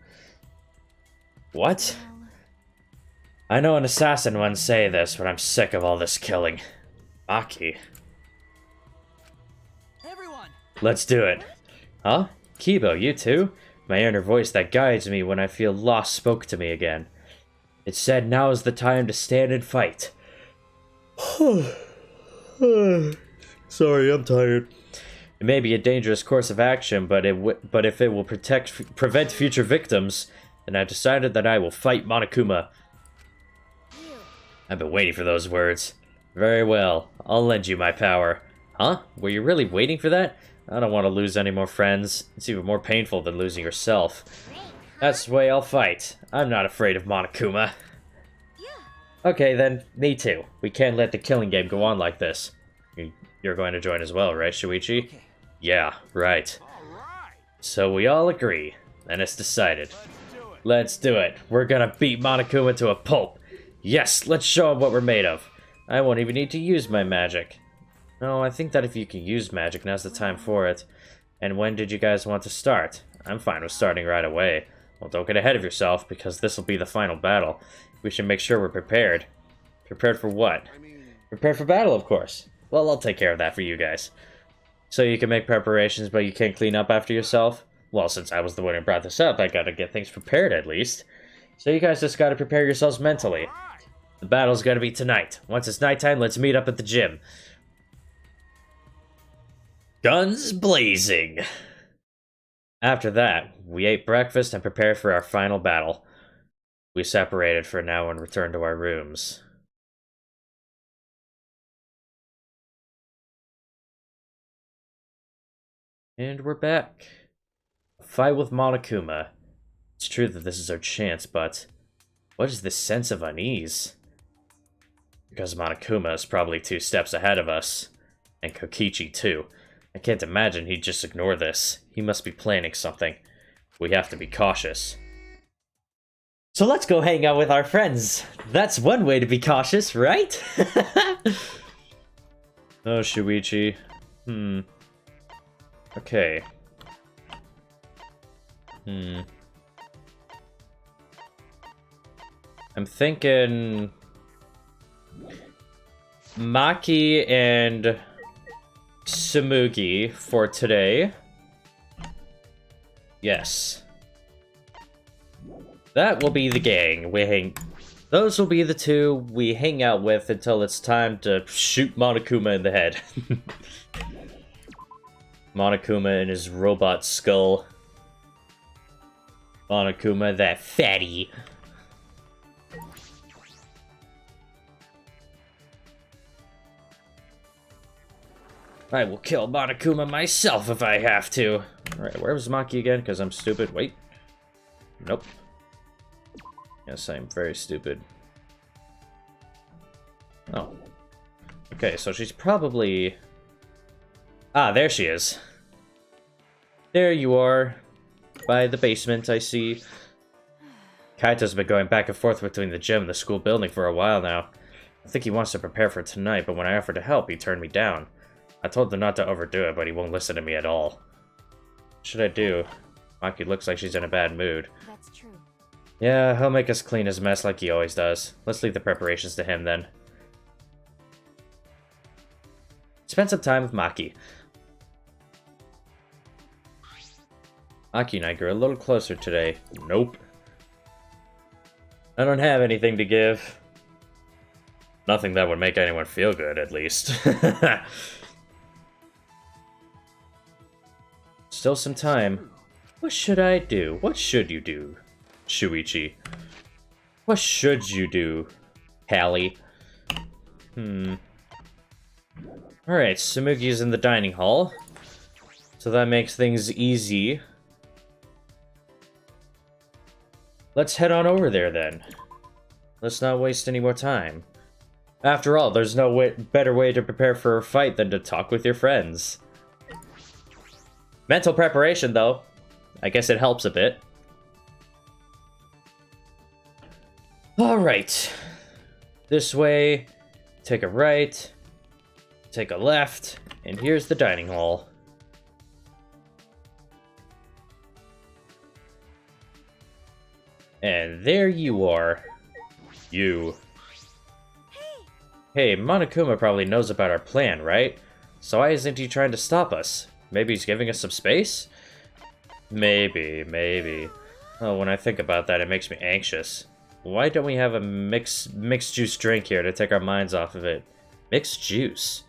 What? I know an assassin once say this, but I'm sick of all this killing. Maki. Everyone! Let's do it. Huh? Kibo, you too? My inner voice that guides me when I feel lost spoke to me again. It said now is the time to stand and fight. Sorry, I'm tired. It may be a dangerous course of action, but if it will prevent future victims, then I decided that I will fight Monokuma. I've been waiting for those words. Very well, I'll lend you my power. Huh? Were you really waiting for that? I don't want to lose any more friends. It's even more painful than losing yourself. That's the way I'll fight. I'm not afraid of Monokuma. Okay, then, me too. We can't let the killing game go on like this. You're going to join as well, right, Shuichi? Okay. Yeah, right. All right. So we all agree. Then it's decided. Let's do it. Let's do it. We're gonna beat Monokuma to a pulp. Yes, let's show him what we're made of. I won't even need to use my magic. No, I think that if you can use magic, now's the time for it. And when did you guys want to start? I'm fine with starting right away. Well, don't get ahead of yourself, because this will be the final battle. We should make sure we're prepared. Prepared for what? Prepared for battle, of course. Well, I'll take care of that for you guys. So you can make preparations, but you can't clean up after yourself? Well, since I was the one who brought this up, I gotta get things prepared at least. So you guys just gotta prepare yourselves mentally. The battle's gonna be tonight. Once it's nighttime, let's meet up at the gym. Guns blazing! After that, we ate breakfast and prepared for our final battle. We separated for now and returned to our rooms. And we're back. A fight with Monokuma. It's true that this is our chance, but what is this sense of unease? Because Monokuma is probably 2 steps ahead of us. And Kokichi too. I can't imagine he'd just ignore this. He must be planning something. We have to be cautious. So let's go hang out with our friends. That's one way to be cautious, right? Oh, Shuichi. Okay. I'm thinking Maki and Tsumugi for today. Yes. That will be the gang. Those will be the 2 we hang out with until it's time to shoot Monokuma in the head. Monokuma and his robot skull. Monokuma, that fatty. I will kill Monokuma myself if I have to. Alright, where was Maki again? Because I'm stupid. Wait. Nope. Yes, I'm very stupid. Oh. Okay, so she's probably... Ah, there she is. There you are. By the basement, I see. Kaito's been going back and forth between the gym and the school building for a while now. I think he wants to prepare for tonight, but when I offered to help, he turned me down. I told him not to overdo it, but he won't listen to me at all. What should I do? Maki looks like she's in a bad mood. That's true. Yeah, he'll make us clean his mess like he always does. Let's leave the preparations to him then. Spend some time with Maki. Maki and I grew a little closer today. Nope. I don't have anything to give. Nothing that would make anyone feel good, at least. Still some time. What should I do? What should you do, Shuichi? What should you do, Hallie? Alright, Tsumugi's in the dining hall. So that makes things easy. let's head on over there then. Let's not waste any more time. After all, there's no better way to prepare for a fight than to talk with your friends. Mental preparation, though. I guess it helps a bit. Alright. This way, take a right, take a left, and here's the dining hall. And there you are. You. Hey, Monokuma probably knows about our plan, right? So why isn't he trying to stop us? Maybe he's giving us some space? Maybe. Oh, when I think about that, it makes me anxious. Why don't we have a mixed juice drink here to take our minds off of it? Mixed juice?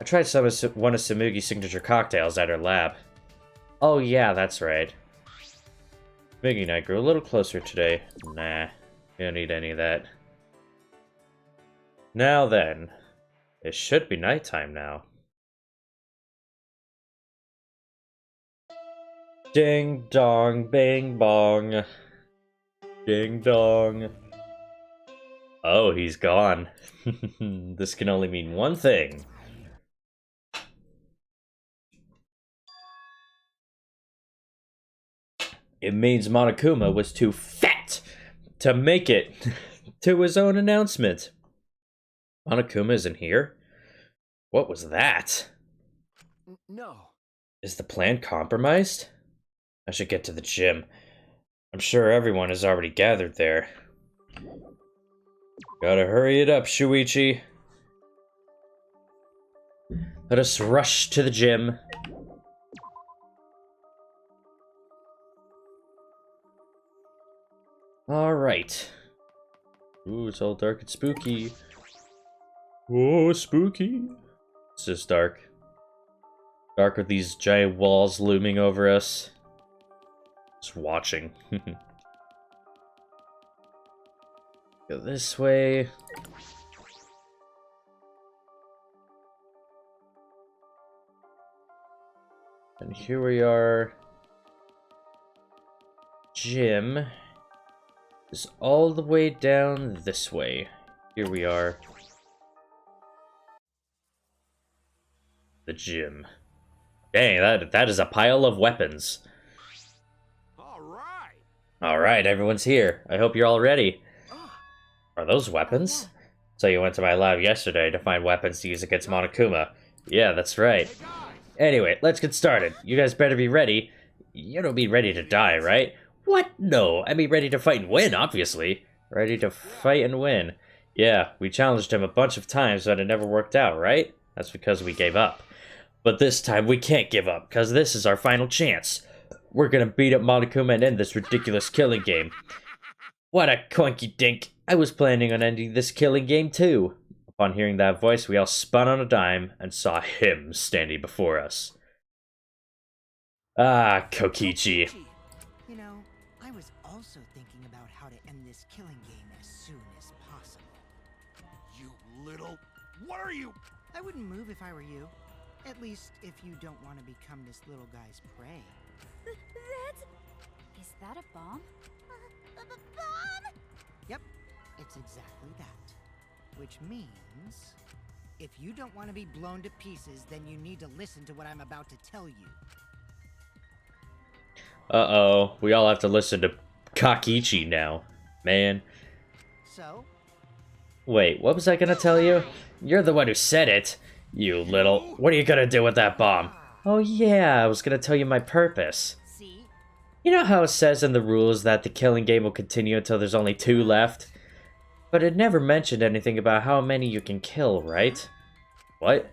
I tried one of Samugi's signature cocktails at her lab. Oh yeah, that's right. Miggy and I grew a little closer today. Nah, we don't need any of that. Now then, it should be nighttime now. Ding dong, bing bong. Ding dong. Oh, he's gone. This can only mean one thing. It means Monokuma was too fat to make it to his own announcement. Monokuma isn't here? What was that? No. Is the plan compromised? I should get to the gym. I'm sure everyone has already gathered there. Gotta hurry it up, Shuichi. Let us rush to the gym. Alright. Ooh, it's all dark and spooky. Whoa, spooky. It's just dark. Dark with these giant walls looming over us. Just watching. Go this way. And here we are. Gym is all the way down this way. Here we are. The gym. Dang, that is a pile of weapons. Alright, everyone's here. I hope you're all ready. Are those weapons? So you went to my lab yesterday to find weapons to use against Monokuma. Yeah, that's right. Anyway, let's get started. You guys better be ready. You don't mean ready to die, right? What? No, I mean ready to fight and win, obviously. Ready to fight and win. Yeah, we challenged him a bunch of times, but it never worked out, right? That's because we gave up. But this time we can't give up, because this is our final chance. We're gonna beat up Monokuma and end this ridiculous killing game. What a coinky dink. I was planning on ending this killing game too. Upon hearing that voice, we all spun on a dime and saw him standing before us. Ah, Kokichi. You know, I was also thinking about how to end this killing game as soon as possible. You little... What are you? I wouldn't move if I were you. At least if you don't want to become this little guy's prey. Is that a bomb? Bomb? Yep, it's exactly that. Which means, if you don't want to be blown to pieces, then you need to listen to what I'm about to tell you. Uh-oh, we all have to listen to Kokichi now. Man. So? Wait, what was I gonna tell you? You're the one who said it. You little... What are you gonna do with that bomb? Oh yeah, I was gonna tell you my purpose. See? You know how it says in the rules that the killing game will continue until there's only 2 left? But it never mentioned anything about how many you can kill, right? What?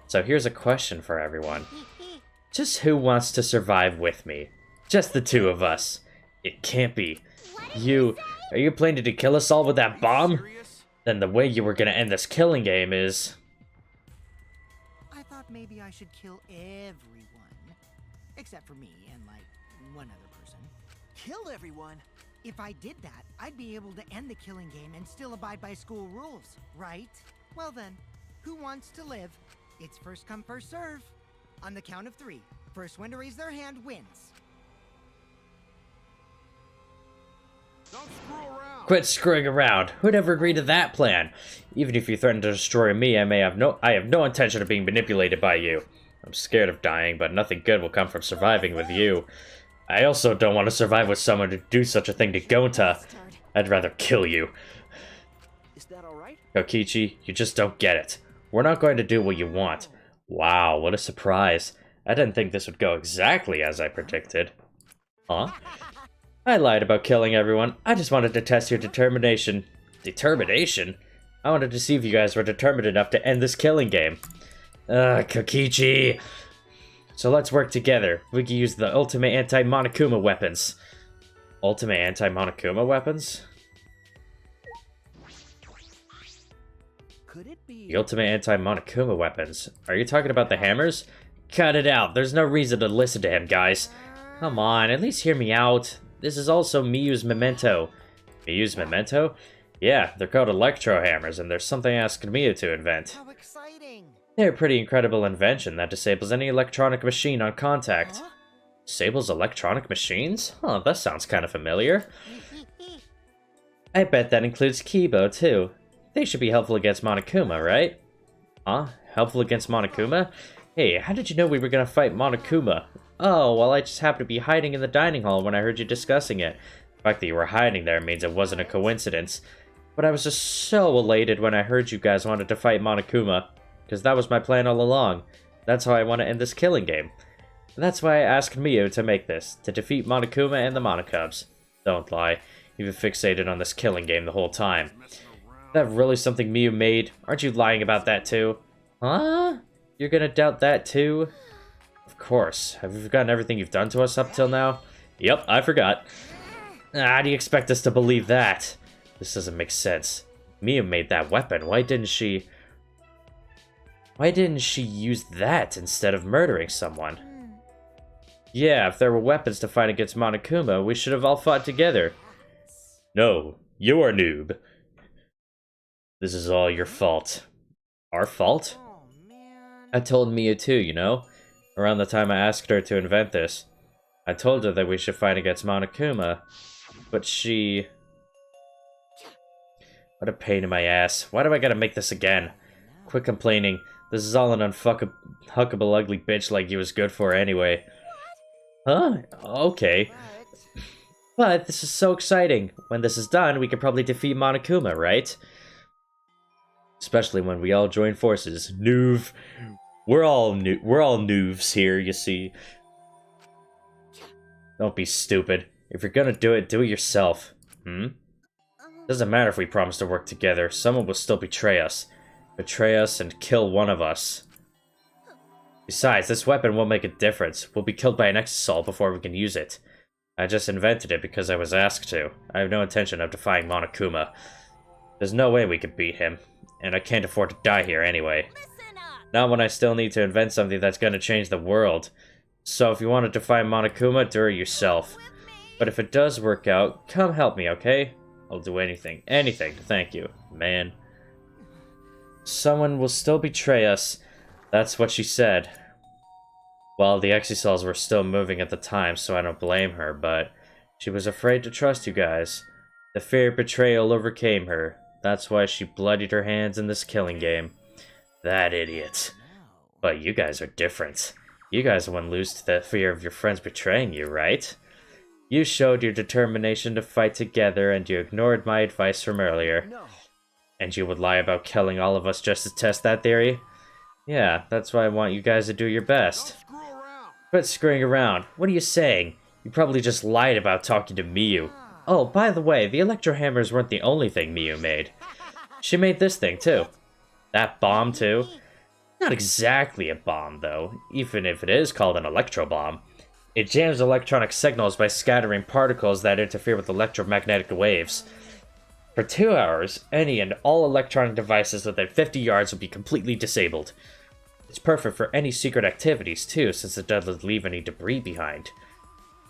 So here's a question for everyone. Just who wants to survive with me? Just the 2 of us. It can't be. You... Are you planning to kill us all with that bomb? Then the way you were gonna end this killing game is... I thought maybe I should kill everyone. Except for me and, like, one other person. Kill everyone? If I did that, I'd be able to end the killing game and still abide by school rules, right? Well then, who wants to live? It's first come, first serve. On the count of 3, first one to raise their hand wins. Quit screwing around. Who'd ever agree to that plan? Even if you threaten to destroy me, I have no intention of being manipulated by you. I'm scared of dying, but nothing good will come from surviving with you. I also don't want to survive with someone to do such a thing to Gonta. I'd rather kill you. Is that alright? Kokichi, you just don't get it. We're not going to do what you want. Wow, what a surprise. I didn't think this would go exactly as I predicted. Huh? I lied about killing everyone. I just wanted to test your determination. Determination? I wanted to see if you guys were determined enough to end this killing game. Kokichi! So let's work together. We can use the ultimate anti-Monokuma weapons. Ultimate anti-Monokuma weapons? Could it be? The ultimate anti-Monokuma weapons. Are you talking about the hammers? Cut it out. There's no reason to listen to him, guys. Come on, at least hear me out. This is also Miyu's memento. Miyu's memento? Yeah, they're called electro hammers, and there's something I asked Miyu to invent. How exciting! They're a pretty incredible invention that disables any electronic machine on contact. Huh? Disables electronic machines? Huh, that sounds kind of familiar. I bet that includes Kibo, too. They should be helpful against Monokuma, right? Huh? Helpful against Monokuma? Hey, how did you know we were gonna fight Monokuma? Oh, well, I just happened to be hiding in the dining hall when I heard you discussing it. The fact that you were hiding there means it wasn't a coincidence. But I was just so elated when I heard you guys wanted to fight Monokuma, because that was my plan all along. That's how I want to end this killing game. And that's why I asked Miyu to make this, to defeat Monokuma and the Monokubs. Don't lie, you've been fixated on this killing game the whole time. Is that really something Miyu made? Aren't you lying about that too? Huh? You're gonna doubt that too? Of course. Have you forgotten everything you've done to us up till now? Yep, I forgot. How do you expect us to believe that? This doesn't make sense. Miyu made that weapon. Why didn't she use that instead of murdering someone? Yeah, if there were weapons to fight against Monokuma, we should have all fought together. No, you're a noob. This is all your fault. Our fault? Oh, man. I told Miyu too, you know? Around the time I asked her to invent this. I told her that we should fight against Monokuma, but she... What a pain in my ass. Why do I gotta make this again? Quit complaining. This is all an unfuckable ugly bitch like you was good for anyway. Huh? Okay. But this is so exciting. When this is done, we can probably defeat Monokuma, right? Especially when we all join forces. Noov. We're all noobs here, you see. Don't be stupid. If you're gonna do it yourself. Doesn't matter if we promise to work together. Someone will still betray us. Betray us and kill one of us. Besides, this weapon won't make a difference. We'll be killed by an Exisal before we can use it. I just invented it because I was asked to. I have no intention of defying Monokuma. There's no way we could beat him. And I can't afford to die here anyway. Listen up! Not when I still need to invent something that's gonna change the world. So if you want to defy Monokuma, do it yourself. But if it does work out, come help me, okay? I'll do anything. Anything to thank you, man. Someone will still betray us. That's what she said. Well, the Exisals were still moving at the time, so I don't blame her, but she was afraid to trust you guys. The fear of betrayal overcame her. That's why she bloodied her hands in this killing game. That idiot. But you guys are different. You guys wouldn't lose to the fear of your friends betraying you, right? You showed your determination to fight together, and you ignored my advice from earlier. No. And you would lie about killing all of us just to test that theory? Yeah, that's why I want you guys to do your best. Screw around. Quit screwing around. What are you saying? You probably just lied about talking to Miyu. Oh, by the way, the electro hammers weren't the only thing Miyu made. She made this thing, too. That bomb, too. Not exactly a bomb, though, even if it is called an electro bomb. It jams electronic signals by scattering particles that interfere with electromagnetic waves. For 2 hours, any and all electronic devices within 50 yards will be completely disabled. It's perfect for any secret activities, too, since it doesn't leave any debris behind.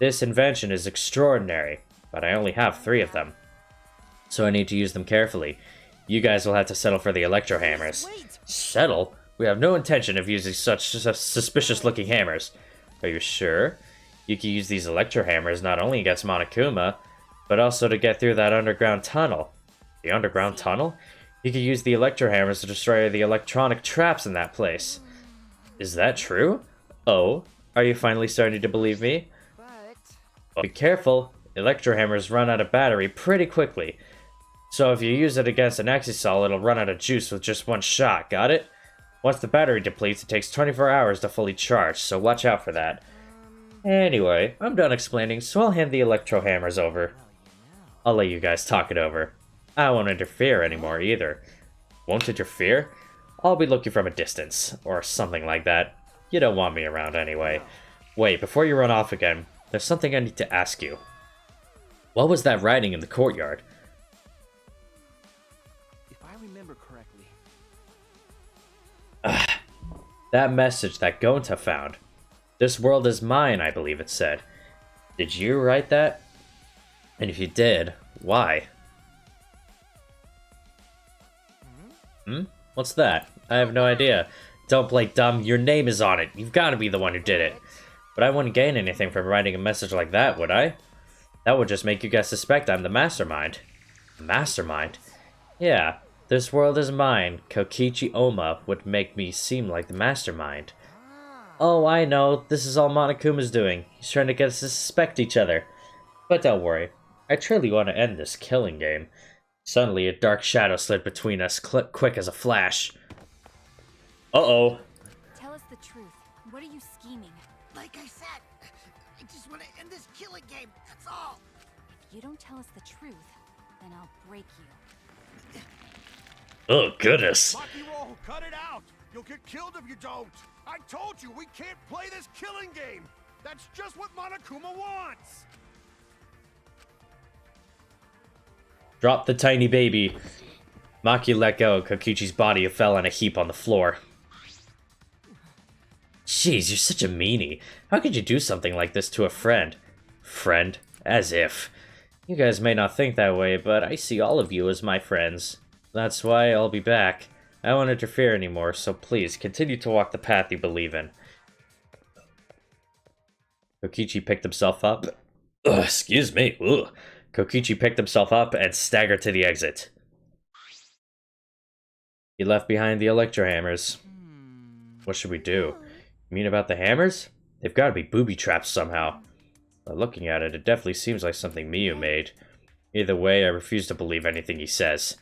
This invention is extraordinary, but I only have 3 of them. So I need to use them carefully. You guys will have to settle for the electro hammers. Settle? We have no intention of using such suspicious-looking hammers. Are you sure? You can use these electro hammers not only against Monokuma, but also to get through that underground tunnel. The underground tunnel? You could use the electro hammers to destroy the electronic traps in that place. Is that true? Oh, are you finally starting to believe me? But be careful, electro hammers run out of battery pretty quickly. So if you use it against an Exisol, it'll run out of juice with just one shot, got it? Once the battery depletes, it takes 24 hours to fully charge, so watch out for that. Anyway, I'm done explaining, so I'll hand the electro hammers over. I'll let you guys talk it over. I won't interfere anymore either. Won't interfere? I'll be looking from a distance, or something like that. You don't want me around anyway. Wait, before you run off again, there's something I need to ask you. What was that writing in the courtyard? If I remember correctly. That message that Gonta found. This world is mine, I believe it said. Did you write that? And if you did, why? What's that? I have no idea. Don't play dumb, your name is on it. You've got to be the one who did it. But I wouldn't gain anything from writing a message like that, would I? That would just make you guys suspect I'm the mastermind. Mastermind? Yeah, this world is mine. Kokichi Oma would make me seem like the mastermind. Oh, I know. This is all Monokuma's doing. He's trying to get us to suspect each other. But don't worry. I truly want to end this killing game. Suddenly, a dark shadow slid between us, quick as a flash. Uh-oh. Tell us the truth. What are you scheming? Like I said, I just want to end this killing game, that's all. If you don't tell us the truth, then I'll break you. Oh, goodness. Maki Roll, cut it out! You'll get killed if you don't! I told you, we can't play this killing game! That's just what Monokuma wants! Drop the tiny baby. Maki let go. Kokichi's body fell in a heap on the floor. Jeez, you're such a meanie. How could you do something like this to a friend? Friend? As if. You guys may not think that way, but I see all of you as my friends. That's why I'll be back. I won't interfere anymore, so please, continue to walk the path you believe in. Kokichi picked himself up. Ugh, excuse me. Ugh. Kokichi picked himself up and staggered to the exit. He left behind the electro hammers. What should we do? You mean about the hammers? They've got to be booby traps somehow. By looking at it, it definitely seems like something Miyu made. Either way, I refuse to believe anything he says.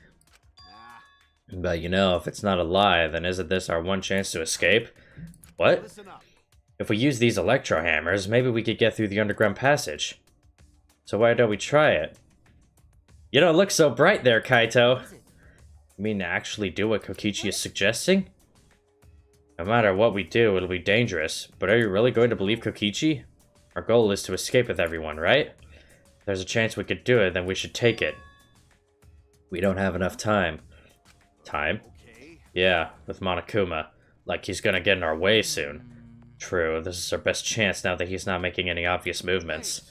But you know, if it's not a lie, then isn't this our one chance to escape? What? If we use these electro hammers, maybe we could get through the underground passage. So why don't we try it? You don't look so bright there, Kaito. You mean to actually do what Kokichi is suggesting? No matter what we do, it'll be dangerous. But are you really going to believe Kokichi? Our goal is to escape with everyone, right? If there's a chance we could do it, then we should take it. We don't have enough time. Time? Yeah, with Monokuma. Like he's gonna get in our way soon. True, this is our best chance now that he's not making any obvious movements.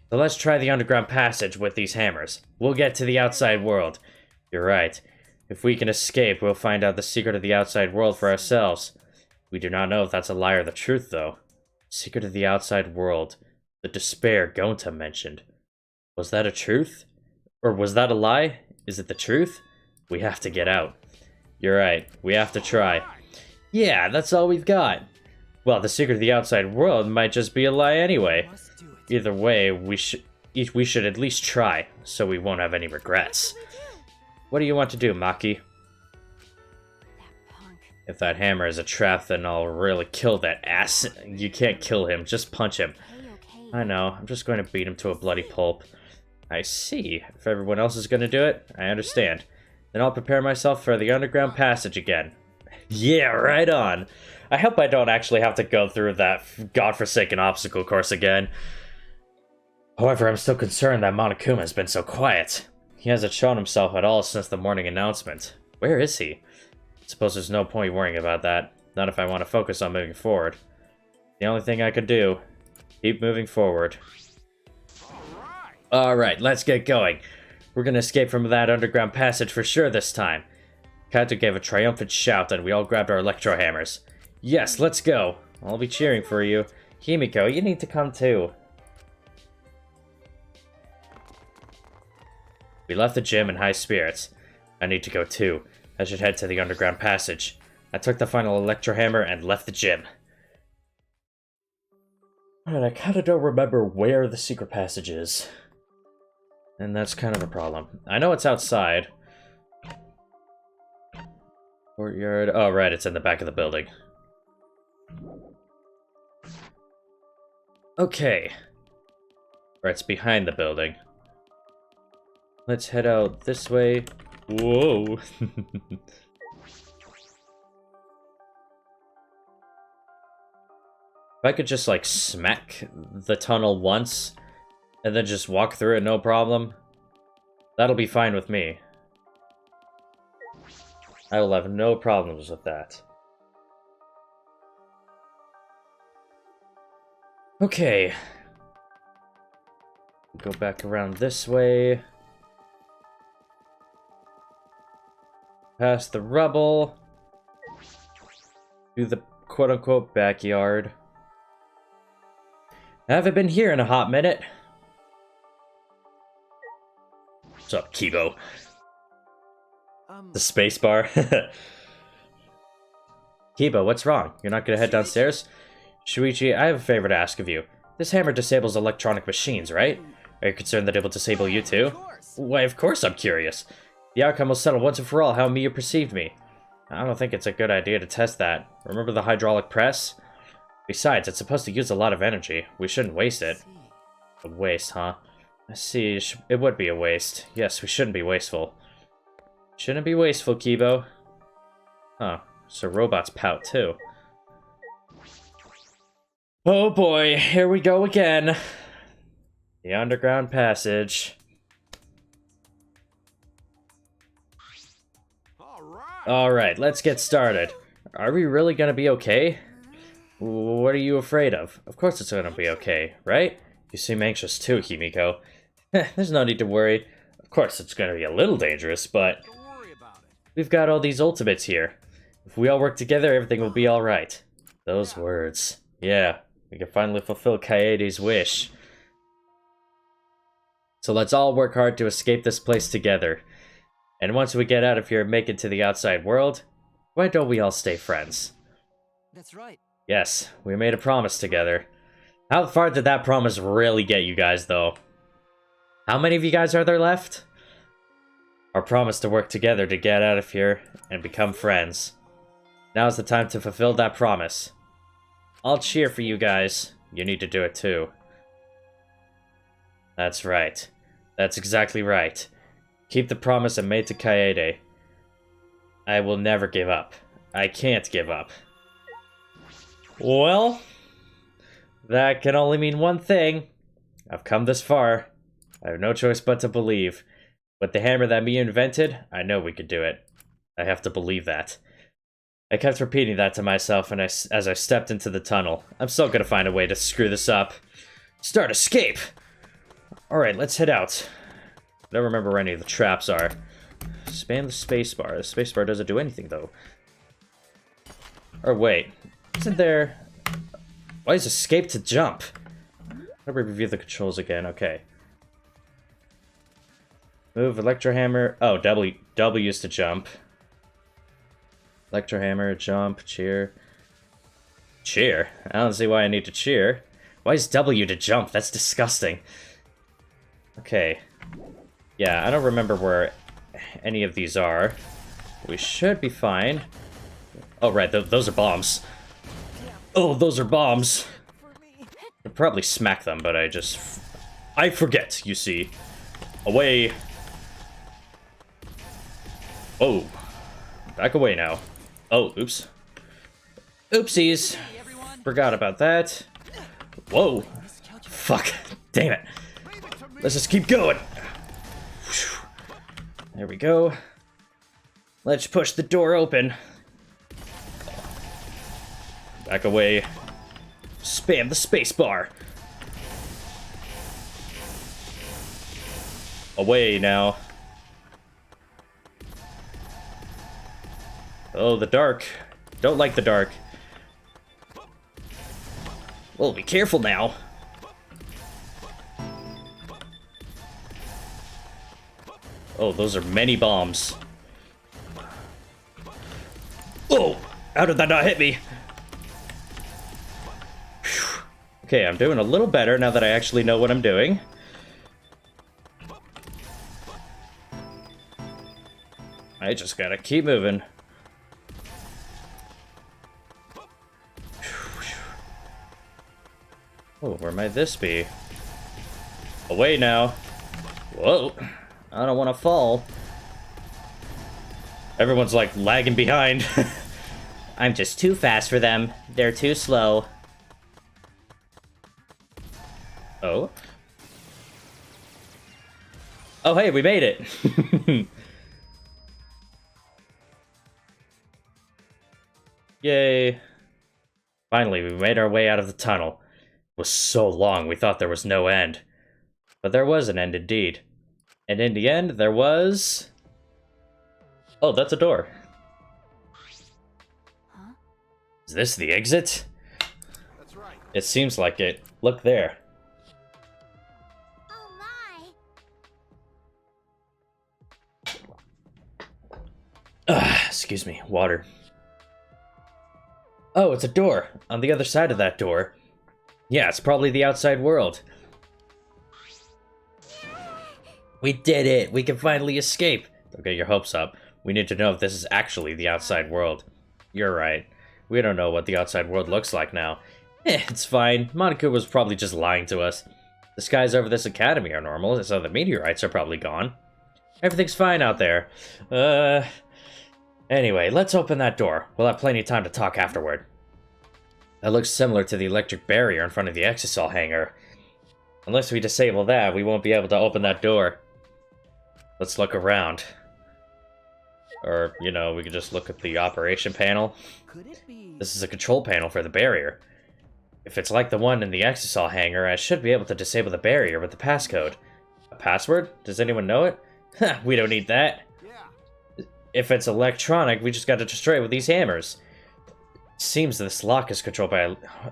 So let's try the underground passage with these hammers. We'll get to the outside world. You're right. If we can escape, we'll find out the secret of the outside world for ourselves. We do not know if that's a lie or the truth, though. Secret of the outside world. The despair Gonta mentioned. Was that a truth? Or was that a lie? Is it the truth? We have to get out. You're right. We have to try. Yeah, that's all we've got. Well, the secret of the outside world might just be a lie anyway. Either way, we should at least try, so we won't have any regrets. What do you want to do, Maki? If that hammer is a trap, then I'll really kill that ass. You can't kill him, just punch him. I know, I'm just going to beat him to a bloody pulp. I see. If everyone else is going to do it, I understand. Then I'll prepare myself for the underground passage again. Yeah, right on. I hope I don't actually have to go through that godforsaken obstacle course again. However, I'm still concerned that Monokuma has been so quiet. He hasn't shown himself at all since the morning announcement. Where is he? I suppose there's no point worrying about that. Not if I want to focus on moving forward. The only thing I could do, keep moving forward. Alright, let's get going. We're gonna escape from that underground passage for sure this time. Kaito gave a triumphant shout and we all grabbed our electro hammers. Yes, let's go. I'll be cheering for you. Himiko, you need to come too. We left the gym in high spirits. I need to go too. I should head to the underground passage. I took the final electro hammer and left the gym. Alright, I kinda don't remember where the secret passage is. And that's kind of a problem. I know it's outside. Courtyard. Oh, right, it's in the back of the building. Okay. Or it's behind the building. Let's head out this way. Whoa. If I could just, like, smack the tunnel once, and then just walk through it, no problem, that'll be fine with me. I will have no problems with that. Okay. Go back around this way. Past the rubble. To the quote-unquote backyard. I haven't been here in a hot minute. What's up, Kibo? The space bar. Kibo, what's wrong? You're not gonna head downstairs? Shuichi, I have a favor to ask of you. This hammer disables electronic machines, right? Are you concerned that it will disable you too? Why, of course I'm curious. The outcome will settle once and for all how Miyu perceived me. I don't think it's a good idea to test that. Remember the hydraulic press? Besides, it's supposed to use a lot of energy. We shouldn't waste it. A waste, huh? I see. It would be a waste. Yes, we shouldn't be wasteful. Shouldn't be wasteful, Kibo. Huh. So robots pout, too. Oh boy, here we go again. The underground passage. Alright, let's get started. Are we really gonna be okay? What are you afraid of? Of course it's gonna be okay, right? You seem anxious too, Himiko. There's no need to worry. Of course it's gonna be a little dangerous, but we've got all these ultimates here. If we all work together, everything will be alright. Those words. Yeah, we can finally fulfill Kaede's wish. So let's all work hard to escape this place together. And once we get out of here and make it to the outside world, why don't we all stay friends? That's right. Yes, we made a promise together. How far did that promise really get you guys, though? How many of you guys are there left? Our promise to work together to get out of here and become friends. Now's the time to fulfill that promise. I'll cheer for you guys. You need to do it too. That's right. That's exactly right. Keep the promise I made to Kaede. I will never give up. I can't give up. Well, that can only mean one thing. I've come this far. I have no choice but to believe. With the hammer that Miyu invented, I know we could do it. I have to believe that. I kept repeating that to myself as I stepped into the tunnel. I'm still gonna find a way to screw this up. Start escape! Alright, let's head out. I don't remember where any of the traps are. Spam the spacebar. The spacebar doesn't do anything, though. Or wait. Isn't there... Why is escape to jump? Let me review the controls again. Okay. Move, electro hammer. Oh, W is to jump. Electro hammer, jump, cheer. Cheer? I don't see why I need to cheer. Why is W to jump? That's disgusting. Okay. Yeah, I don't remember where any of these are. We should be fine. Oh, right, those are bombs. Oh, those are bombs. I'd probably smack them, but I forget, you see. Away. Oh. Back away now. Oh, oops. Oopsies. Forgot about that. Whoa. Fuck. Damn it. Let's just keep going. There we go. Let's push the door open. Back away. Spam the spacebar. Away now. Oh, the dark. Don't like the dark. Well, be careful now. Oh, those are many bombs. Oh! How did that not hit me? Phew. Okay, I'm doing a little better now that I actually know what I'm doing. I just gotta keep moving. Oh, where might this be? Away now. Whoa. I don't want to fall. Everyone's like lagging behind. I'm just too fast for them. They're too slow. Oh. Oh, hey, we made it. Yay. Finally, we made our way out of the tunnel. It was so long, we thought there was no end. But there was an end indeed. And in the end, there was... Oh, that's a door. Huh? Is this the exit? That's right. It seems like it. Look there. Oh my! Excuse me, water. Oh, it's a door. On the other side of that door. Yeah, it's probably the outside world. We did it! We can finally escape! Don't get your hopes up. We need to know if this is actually the outside world. You're right. We don't know what the outside world looks like now. It's fine. Monaco was probably just lying to us. The skies over this academy are normal, so the meteorites are probably gone. Everything's fine out there. Anyway, let's open that door. We'll have plenty of time to talk afterward. That looks similar to the electric barrier in front of the Exisol hangar. Unless we disable that, we won't be able to open that door. Let's look around. Or, you know, we could just look at the operation panel. Could it be? This is a control panel for the barrier. If it's like the one in the Exisol hangar, I should be able to disable the barrier with the passcode. A password? Does anyone know it? Ha, we don't need that. Yeah. If it's electronic, we just gotta destroy it with these hammers. Seems this lock is controlled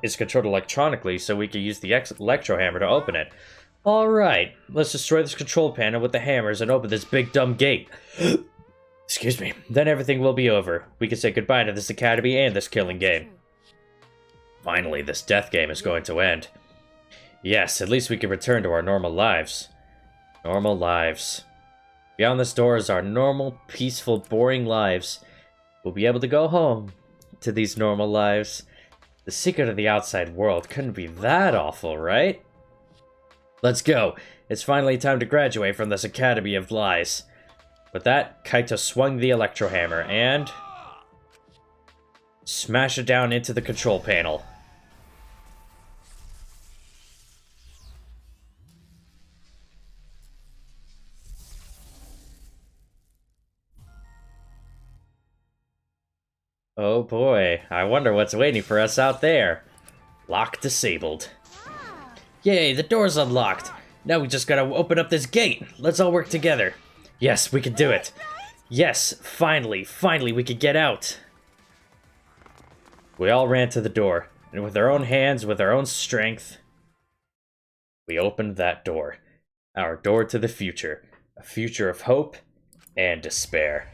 electronically, so we can use the electro hammer to open it. Alright, let's destroy this control panel with the hammers and open this big dumb gate. Excuse me. Then everything will be over. We can say goodbye to this academy and this killing game. Finally, this death game is going to end. Yes, at least we can return to our normal lives. Normal lives. Beyond this door is our normal, peaceful, boring lives. We'll be able to go home to these normal lives. The secret of the outside world couldn't be that awful, right? Let's go. It's finally time to graduate from this academy of lies. With that, Kaito swung the electro hammer and smashed it down into the control panel. Oh boy, I wonder what's waiting for us out there. Lock disabled. Yay, the door's unlocked. Now we just gotta open up this gate. Let's all work together. Yes, we can do it. Yes, finally we can get out. We all ran to the door, and with our own hands, with our own strength, we opened that door. Our door to the future. A future of hope and despair.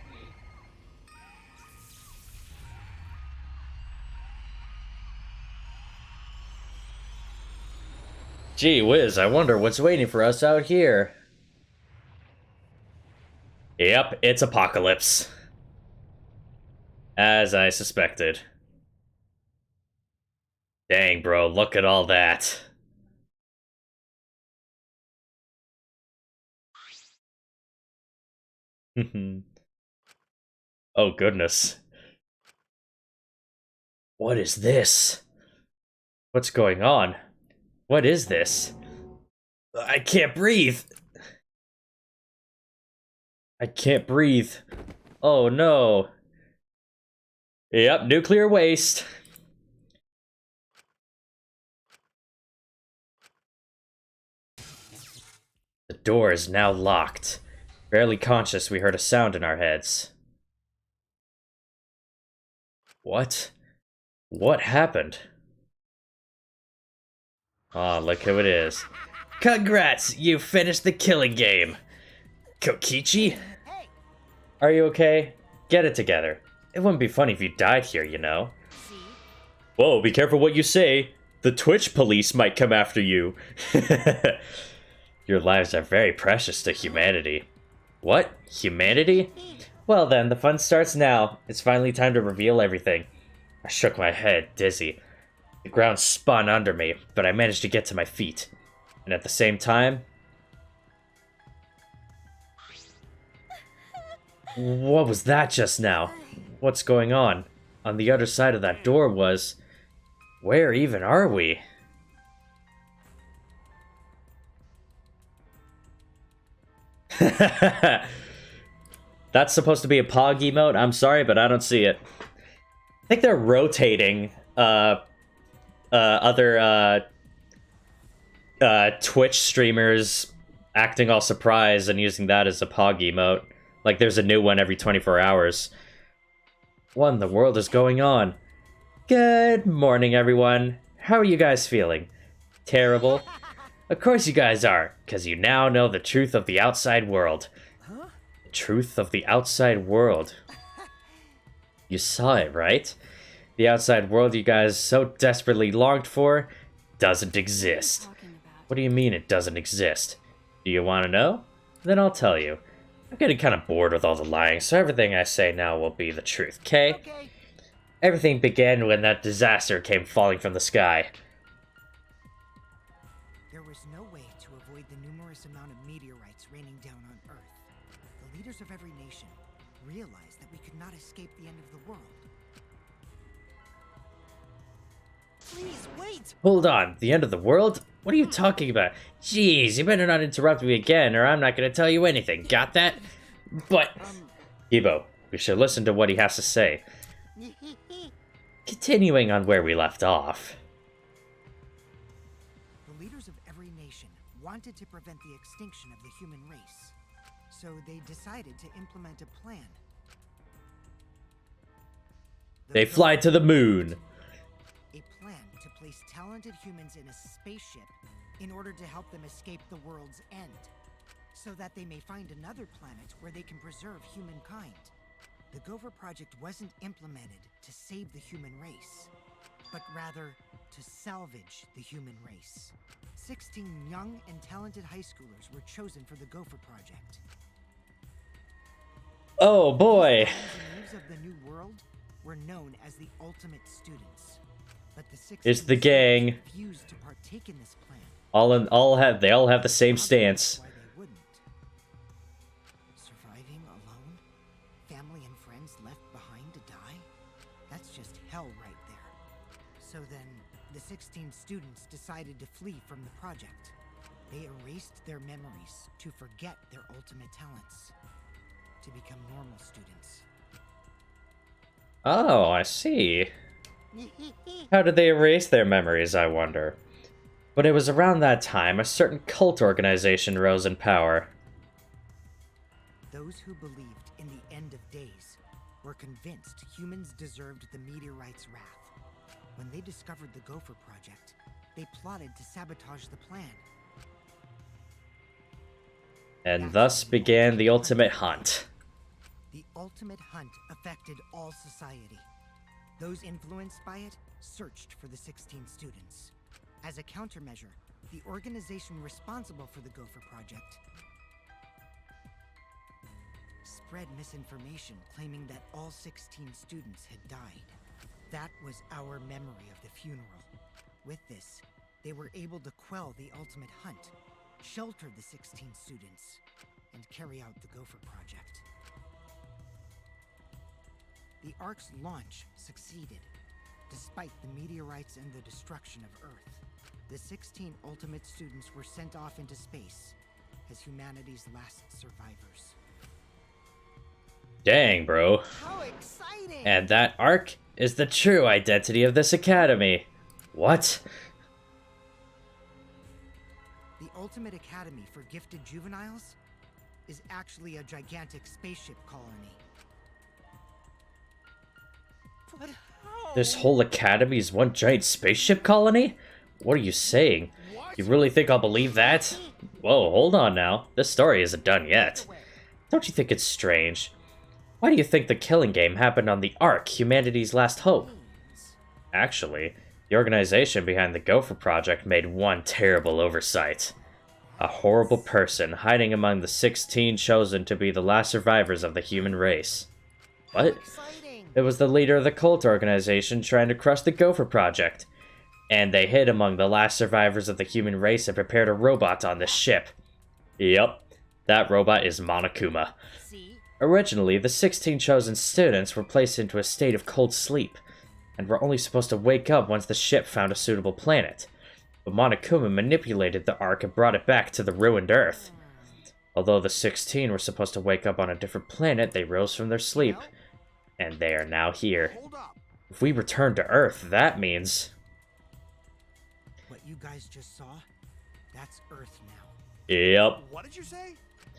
Gee whiz, I wonder what's waiting for us out here. Yep, it's Apocalypse. As I suspected. Dang, bro, look at all that. Oh, goodness. What is this? What's going on? What is this? I can't breathe! I can't breathe. Oh no. Yep, nuclear waste. The door is now locked. Barely conscious, we heard a sound in our heads. What? What happened? Ah, look who it is. Congrats! You finished the killing game! Kokichi? Hey, Are you okay? Get it together. It wouldn't be funny if you died here, you know? see? Whoa, be careful what you say. The Twitch police might come after you. Your lives are very precious to humanity. What? Humanity? Well then, the fun starts now. It's finally time to reveal everything. I shook my head, dizzy. The ground spun under me, but I managed to get to my feet. And at the same time... What was that just now? What's going on? On the other side of that door was... Where even are we? That's supposed to be a Pog emote? I'm sorry, but I don't see it. I think they're rotating other Twitch streamers acting all surprised and using that as a Pog emote. Like there's a new one every 24 hours. What in the world is going on? Good morning, everyone. How are you guys feeling? Terrible? Of course you guys are, because you now know the truth of the outside world. Huh? The truth of the outside world. You saw it, right? The outside world you guys so desperately longed for doesn't exist. What do you mean it doesn't exist? Do you want to know? Then I'll tell you. I'm getting kind of bored with all the lying, so everything I say now will be the truth, okay? Okay. Everything began when that disaster came falling from the sky. There was no way to avoid the numerous amount of meteorites raining down on Earth. The leaders of every nation realized that we could not escape the end of the world. Please, wait! Hold on, the end of the world? What are you talking about? Jeez, you better not interrupt me again, or I'm not gonna tell you anything, got that? But... Ibo, we should listen to what he has to say. Continuing on where we left off. The leaders of every nation wanted to prevent the extinction of the human race, so they decided to implement a plan. They fly to the moon. A plan to place talented humans in a spaceship in order to help them escape the world's end, so that they may find another planet where they can preserve humankind. The Gopher Project wasn't implemented to save the human race, but rather to salvage the human race. 16 young and talented high schoolers were chosen for the Gopher Project. Oh boy. The engineers of the new world were known as the ultimate students. But the 16 It's the gang. students refused to partake in this plan. They all have the same stance. Why they wouldn't. Surviving alone? Family and friends left behind to die? That's just hell right there. So then, the 16 students decided to flee from the project. They erased their memories to forget their ultimate talents, to become normal students. Oh, I see. How did they erase their memories, I wonder? But it was around that time a certain cult organization rose in power. Those who believed in the end of days were convinced humans deserved the meteorite's wrath. When they discovered the Gopher Project, they plotted to sabotage the plan. And thus began the ultimate hunt. The ultimate hunt affected all society. Those influenced by it searched for the 16 students. As a countermeasure, the organization responsible for the Gopher Project spread misinformation claiming that all 16 students had died. That was our memory of the funeral. With this, they were able to quell the ultimate hunt, shelter the 16 students, and carry out the Gopher Project. The Ark's launch succeeded, despite the meteorites and the destruction of Earth. The 16 ultimate students were sent off into space as humanity's last survivors. Dang, bro. How exciting! And that Ark is the true identity of this academy. What? The Ultimate Academy for Gifted Juveniles is actually a gigantic spaceship colony. But how? This whole academy is one giant spaceship colony? What are you saying? You really think I'll believe that? Whoa, hold on now. This story isn't done yet. Don't you think it's strange? Why do you think the killing game happened on the Ark, humanity's last hope? Actually, the organization behind the Gopher Project made one terrible oversight. A horrible person hiding among the 16 chosen to be the last survivors of the human race. What? It was the leader of the cult organization trying to crush the Gopher Project. And they hid among the last survivors of the human race and prepared a robot on the ship. Yep, that robot is Monokuma. Originally, the 16 chosen students were placed into a state of cold sleep, and were only supposed to wake up once the ship found a suitable planet. But Monokuma manipulated the Ark and brought it back to the ruined Earth. Although the 16 were supposed to wake up on a different planet, they rose from their sleep. And they are now here. If we return to Earth, that means... What you guys just saw, that's Earth now. Yep. What did you say?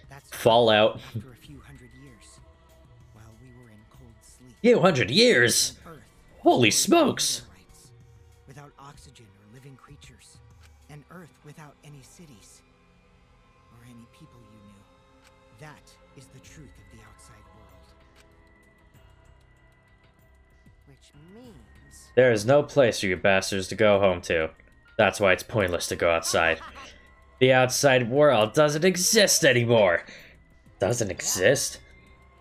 That's Fallout. After a few hundred years, while we were in cold sleep. Few hundred years? Earth, Holy smokes! without oxygen or living creatures, an Earth without any cities or any people you knew. That is the truth of the outside world. Which means There is no place for you bastards to go home to. That's why it's pointless to go outside. The outside world doesn't exist anymore. Doesn't exist?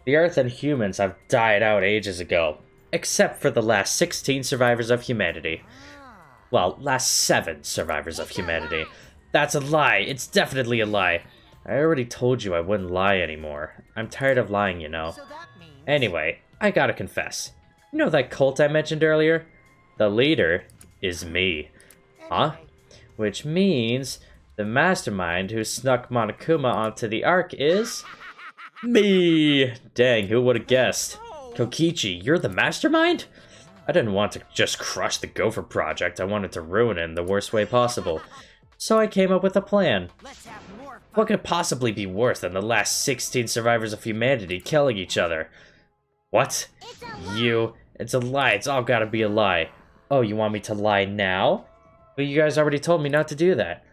The Earth and humans have died out ages ago. Except for the last 16 survivors of humanity. Well, last 7 survivors of humanity. That's a lie. It's definitely a lie. I already told you I wouldn't lie anymore. I'm tired of lying, you know. so that means Anyway, I gotta confess. You know that cult I mentioned earlier? The leader is me. Huh? Which means the mastermind who snuck Monokuma onto the Ark is... me! Dang, who would've guessed? Kokichi, you're the mastermind? I didn't want to just crush the Gopher Project, I wanted to ruin it in the worst way possible. So I came up with a plan. let's have more fun. What could possibly be worse than the last 16 survivors of humanity killing each other? What? You? It's a lie, it's all gotta be a lie. Oh, you want me to lie now? But you guys already told me not to do that.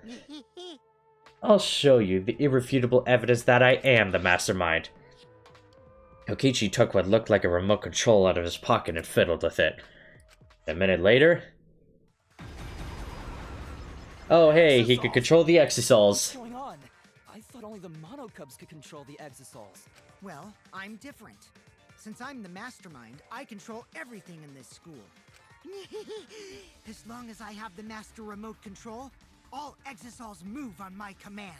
I'll show you the irrefutable evidence that I am the mastermind. Kokichi took what looked like a remote control out of his pocket and fiddled with it. A minute later... oh hey, he could control the What's Exosols. going on? I thought only the Monocubs could control the Exosols. Well, I'm different. Since I'm the mastermind, I control everything in this school. As long as I have the master remote control, all Exosols move on my command.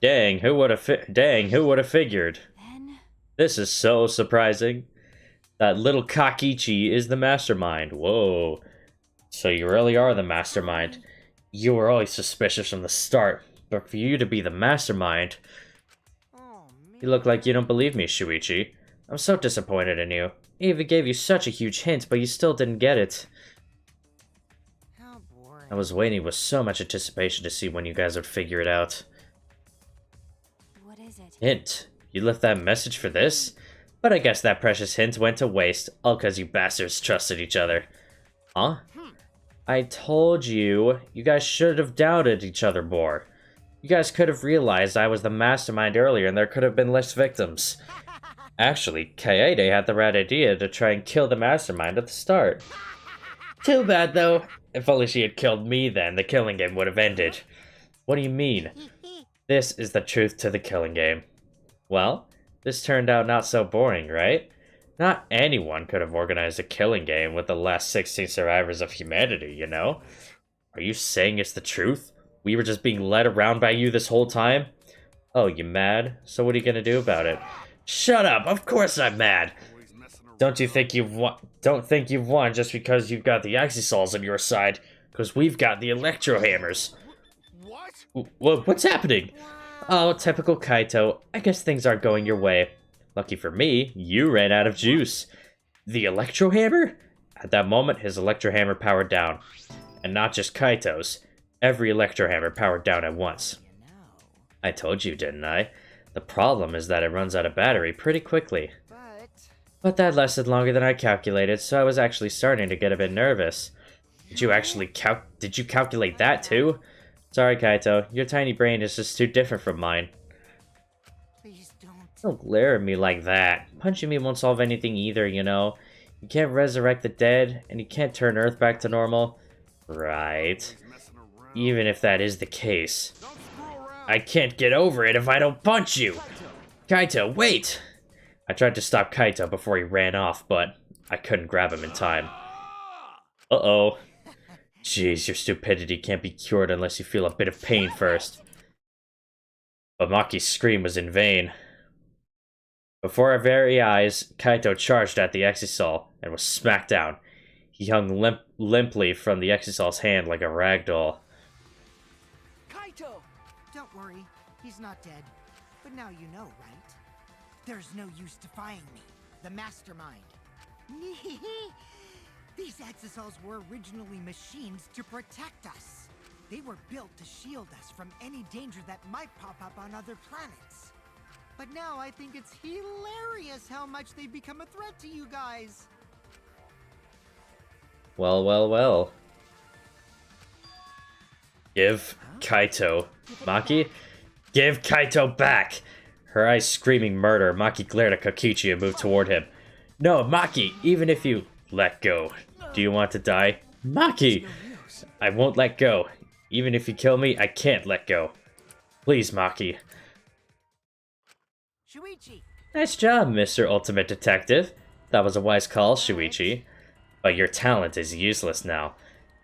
Dang, who would have figured? Then, This is so surprising. That little Kakichi is the mastermind. Whoa. So you really are the mastermind. You were always suspicious from the start, but for you to be the mastermind... Oh, man. You look like you don't believe me, Shuichi. I'm so disappointed in you. I even gave you such a huge hint, but you still didn't get it. How boring. I was waiting with so much anticipation to see when you guys would figure it out. what is it? Hint. You left that message for this? But I guess that precious hint went to waste, all because you bastards trusted each other. Huh? I told you, you guys should have doubted each other more. You guys could have realized I was the mastermind earlier and there could have been less victims. Actually, Kaede had the right idea to try and kill the mastermind at the start. Too bad though. If only she had killed me then, the killing game would have ended. What do you mean? This is the truth to the killing game. Well, this turned out not so boring, right? Not anyone could have organized a killing game with the last 16 survivors of humanity, you know? Are you saying it's the truth? We were just being led around by you this whole time? Oh, you mad? So what are you gonna do about it? Shut up! Of course I'm mad! Don't think you've won just because you've got the Exosols on your side, because we've got the Electro Hammers. What? What's happening? Oh, typical Kaito. I guess things aren't going your way. Lucky for me, you ran out of juice. The Electro Hammer? At that moment, his Electro Hammer powered down. And not just Kaito's. Every Electro Hammer powered down at once. I told you, didn't I? The problem is that it runs out of battery pretty quickly. But that lasted longer than I calculated, so I was actually starting to get a bit nervous. Did you calculate that too? Sorry, Kaito. Your tiny brain is just too different from mine. Don't glare at me like that. Punching me won't solve anything either, you know. You can't resurrect the dead, and you can't turn Earth back to normal. Right. Even if that is the case. I can't get over it if I don't punch you! Kaito, wait! I tried to stop Kaito before he ran off, but I couldn't grab him in time. Uh-oh. Jeez, your stupidity can't be cured unless you feel a bit of pain first. But Maki's scream was in vain. Before our very eyes, Kaito charged at the Exisal and was smacked down. He hung limply from the Exisal's hand like a rag doll. Kaito! Don't worry, he's not dead. But now you know, right? There's no use defying me, the mastermind. These Exisals were originally machines to protect us. They were built to shield us from any danger that might pop up on other planets. But now I think it's hilarious how much they've become a threat to you guys. Well, well, well. Give Kaito. Maki? Give Kaito back! Her eyes screaming murder, Maki glared at Kokichi and moved toward him. No, Maki, even if you let go. Do you want to die? Maki! I won't let go. Even if you kill me, I can't let go. Please, Maki. Shuichi! Nice job, Mr. Ultimate Detective. That was a wise call, Shuichi. But your talent is useless now.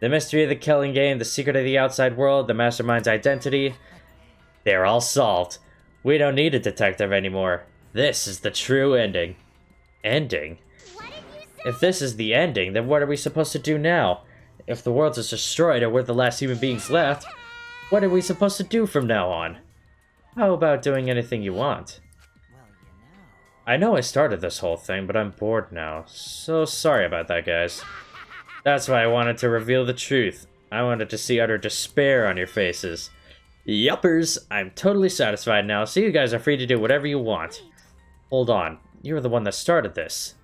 The mystery of the killing game, the secret of the outside world, the mastermind's identity, they're all solved. We don't need a detective anymore. This is the true ending. Ending? If this is the ending, then what are we supposed to do now? If the world is destroyed and we're the last human beings left, what are we supposed to do from now on? How about doing anything you want? I know I started this whole thing, but I'm bored now. So sorry about that, guys. That's why I wanted to reveal the truth. I wanted to see utter despair on your faces. Yuppers, I'm totally satisfied now, so you guys are free to do whatever you want. Hold on, you were the one that started this.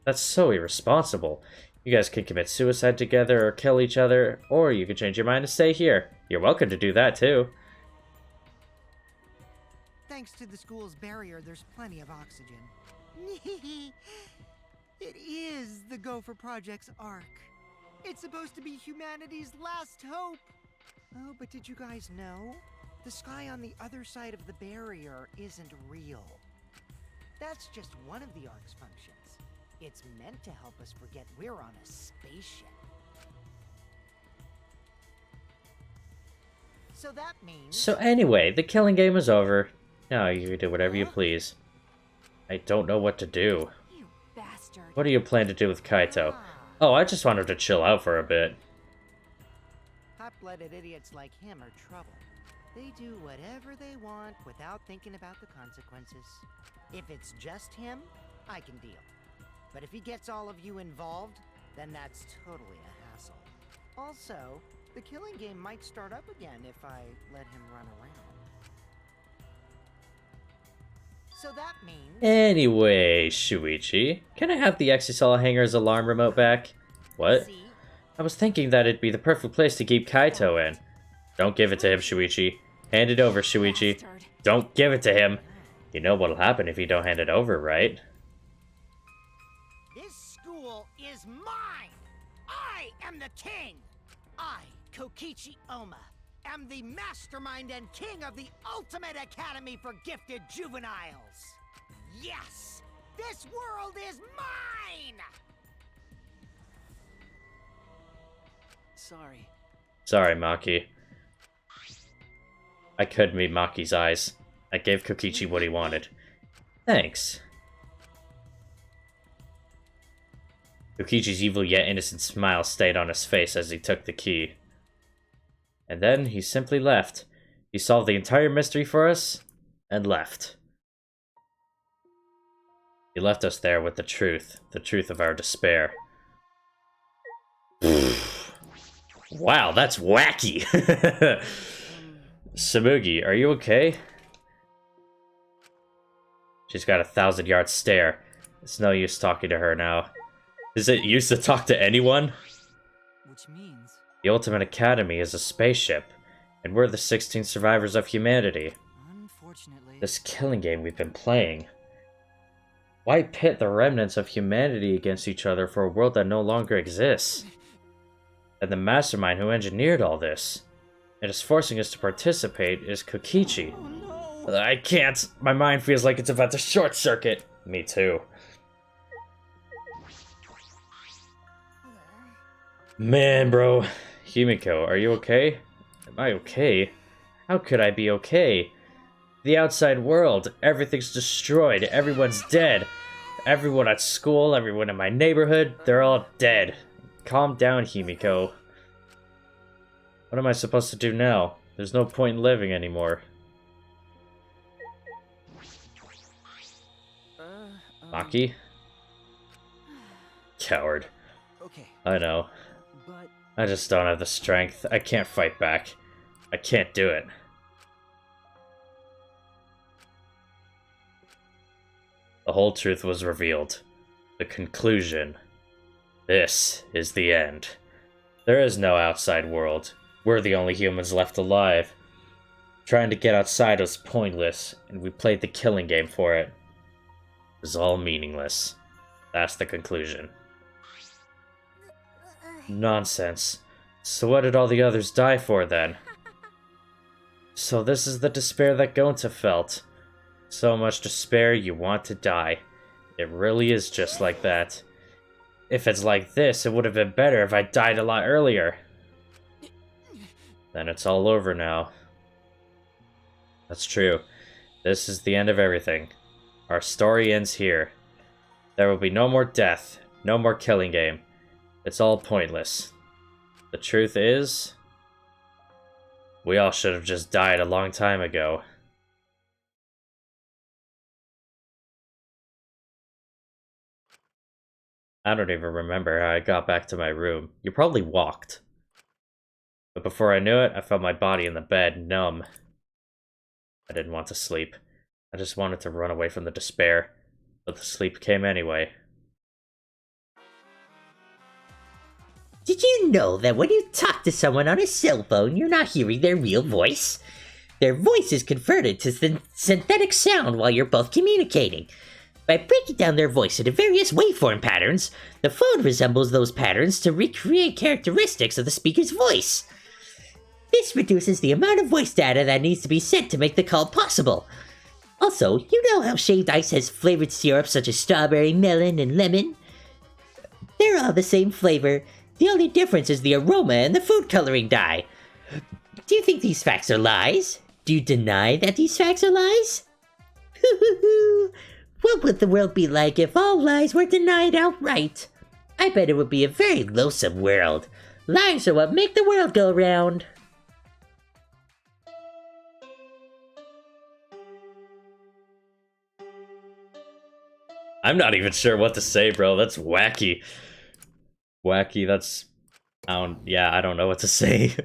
That's so irresponsible. You guys can commit suicide together or kill each other, or you can change your mind and stay here. You're welcome to do that too. Thanks to the school's barrier, there's plenty of oxygen. It is the Gopher Project's arc. It's supposed to be humanity's last hope. Oh, but did you guys know? The sky on the other side of the barrier isn't real. That's just one of the arc's functions. It's meant to help us forget we're on a spaceship. So that means... So anyway, the killing game is over. Now you can do whatever you please. I don't know what to do. You bastard. What do you plan to do with Kaito? Oh, I just want him to chill out for a bit. Hot-blooded idiots like him are trouble. They do whatever they want without thinking about the consequences. If it's just him, I can deal. But if he gets all of you involved, then that's totally a hassle. Also, the killing game might start up again if I let him run around. So that means... Anyway, Shuichi, can I have the Exisal Hanger's alarm remote back? What? See? I was thinking that it'd be the perfect place to keep Kaito in. Don't give it to him, Shuichi. Hand it over, Shuichi. Bastard. Don't give it to him. You know what'll happen if you don't hand it over, right? This school is mine! I am the king! I, Kokichi Oma, am the mastermind and king of the Ultimate Academy for Gifted Juveniles! Yes! This world is mine! Sorry. Sorry, Maki. I couldn't read Maki's eyes. I gave Kokichi what he wanted. Thanks. Kokichi's evil yet innocent smile stayed on his face as he took the key. And then he simply left. He solved the entire mystery for us, and left. He left us there with the truth of our despair. Wow, that's wacky! Samugi, are you okay? She's got a 1,000-yard stare. It's no use talking to her now. Is it use to talk to anyone? Which means... The Ultimate Academy is a spaceship, and we're the 16 survivors of humanity. Unfortunately... This killing game we've been playing, Why pit the remnants of humanity against each other for a world that no longer exists? And the mastermind who engineered all this, and is forcing us to participate, is Kokichi. Oh no! I can't! My mind feels like it's about to short circuit! Me too. Man, bro. Himiko, are you okay? Am I okay? How could I be okay? The outside world, everything's destroyed, everyone's dead. Everyone at school, everyone in my neighborhood, they're all dead. Calm down, Himiko. What am I supposed to do now? There's no point in living anymore. Maki? Coward. Okay, I know. but I just don't have the strength. I can't fight back. I can't do it. The whole truth was revealed. The conclusion. This is the end. There is no outside world. We're the only humans left alive. Trying to get outside was pointless, and we played the killing game for it. It was all meaningless. That's the conclusion. Nonsense. So what did all the others die for, then? So this is the despair that Gonta felt. So much despair you want to die. It really is just like that. If it's like this, it would have been better if I died a lot earlier. Then it's all over now. That's true. This is the end of everything. Our story ends here. There will be no more death, no more killing game. It's all pointless. The truth is, we all should have just died a long time ago. I don't even remember how I got back to my room. You probably walked. But before I knew it, I felt my body in the bed, numb. I didn't want to sleep. I just wanted to run away from the despair. But the sleep came anyway. Did you know that when you talk to someone on a cell phone, you're not hearing their real voice? Their voice is converted to synthetic sound while you're both communicating. By breaking down their voice into various waveform patterns, the phone resembles those patterns to recreate characteristics of the speaker's voice. This reduces the amount of voice data that needs to be sent to make the call possible. Also, you know how shaved ice has flavored syrups such as strawberry, melon, and lemon? They're all the same flavor. The only difference is the aroma and the food coloring dye. Do you think these facts are lies? Do you deny that these facts are lies? What would the world be like if all lies were denied outright? I bet it would be a very loathsome world. Lies are what make the world go round. I'm not even sure what to say, bro. That's wacky. Wacky, that's... I don't know what to say.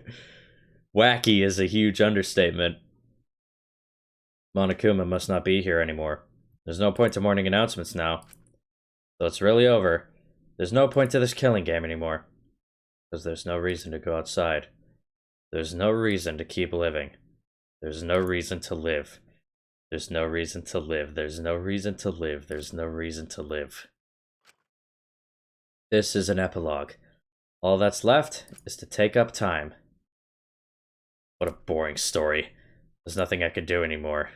Wacky is a huge understatement. Monokuma must not be here anymore. There's no point to morning announcements now. So it's really over. There's no point to this killing game anymore. Because there's no reason to go outside. There's no reason to keep living. There's no reason to live. There's no reason to live. There's no reason to live. There's no reason to live. This is an epilogue. All that's left is to take up time. What a boring story. There's nothing I could do anymore.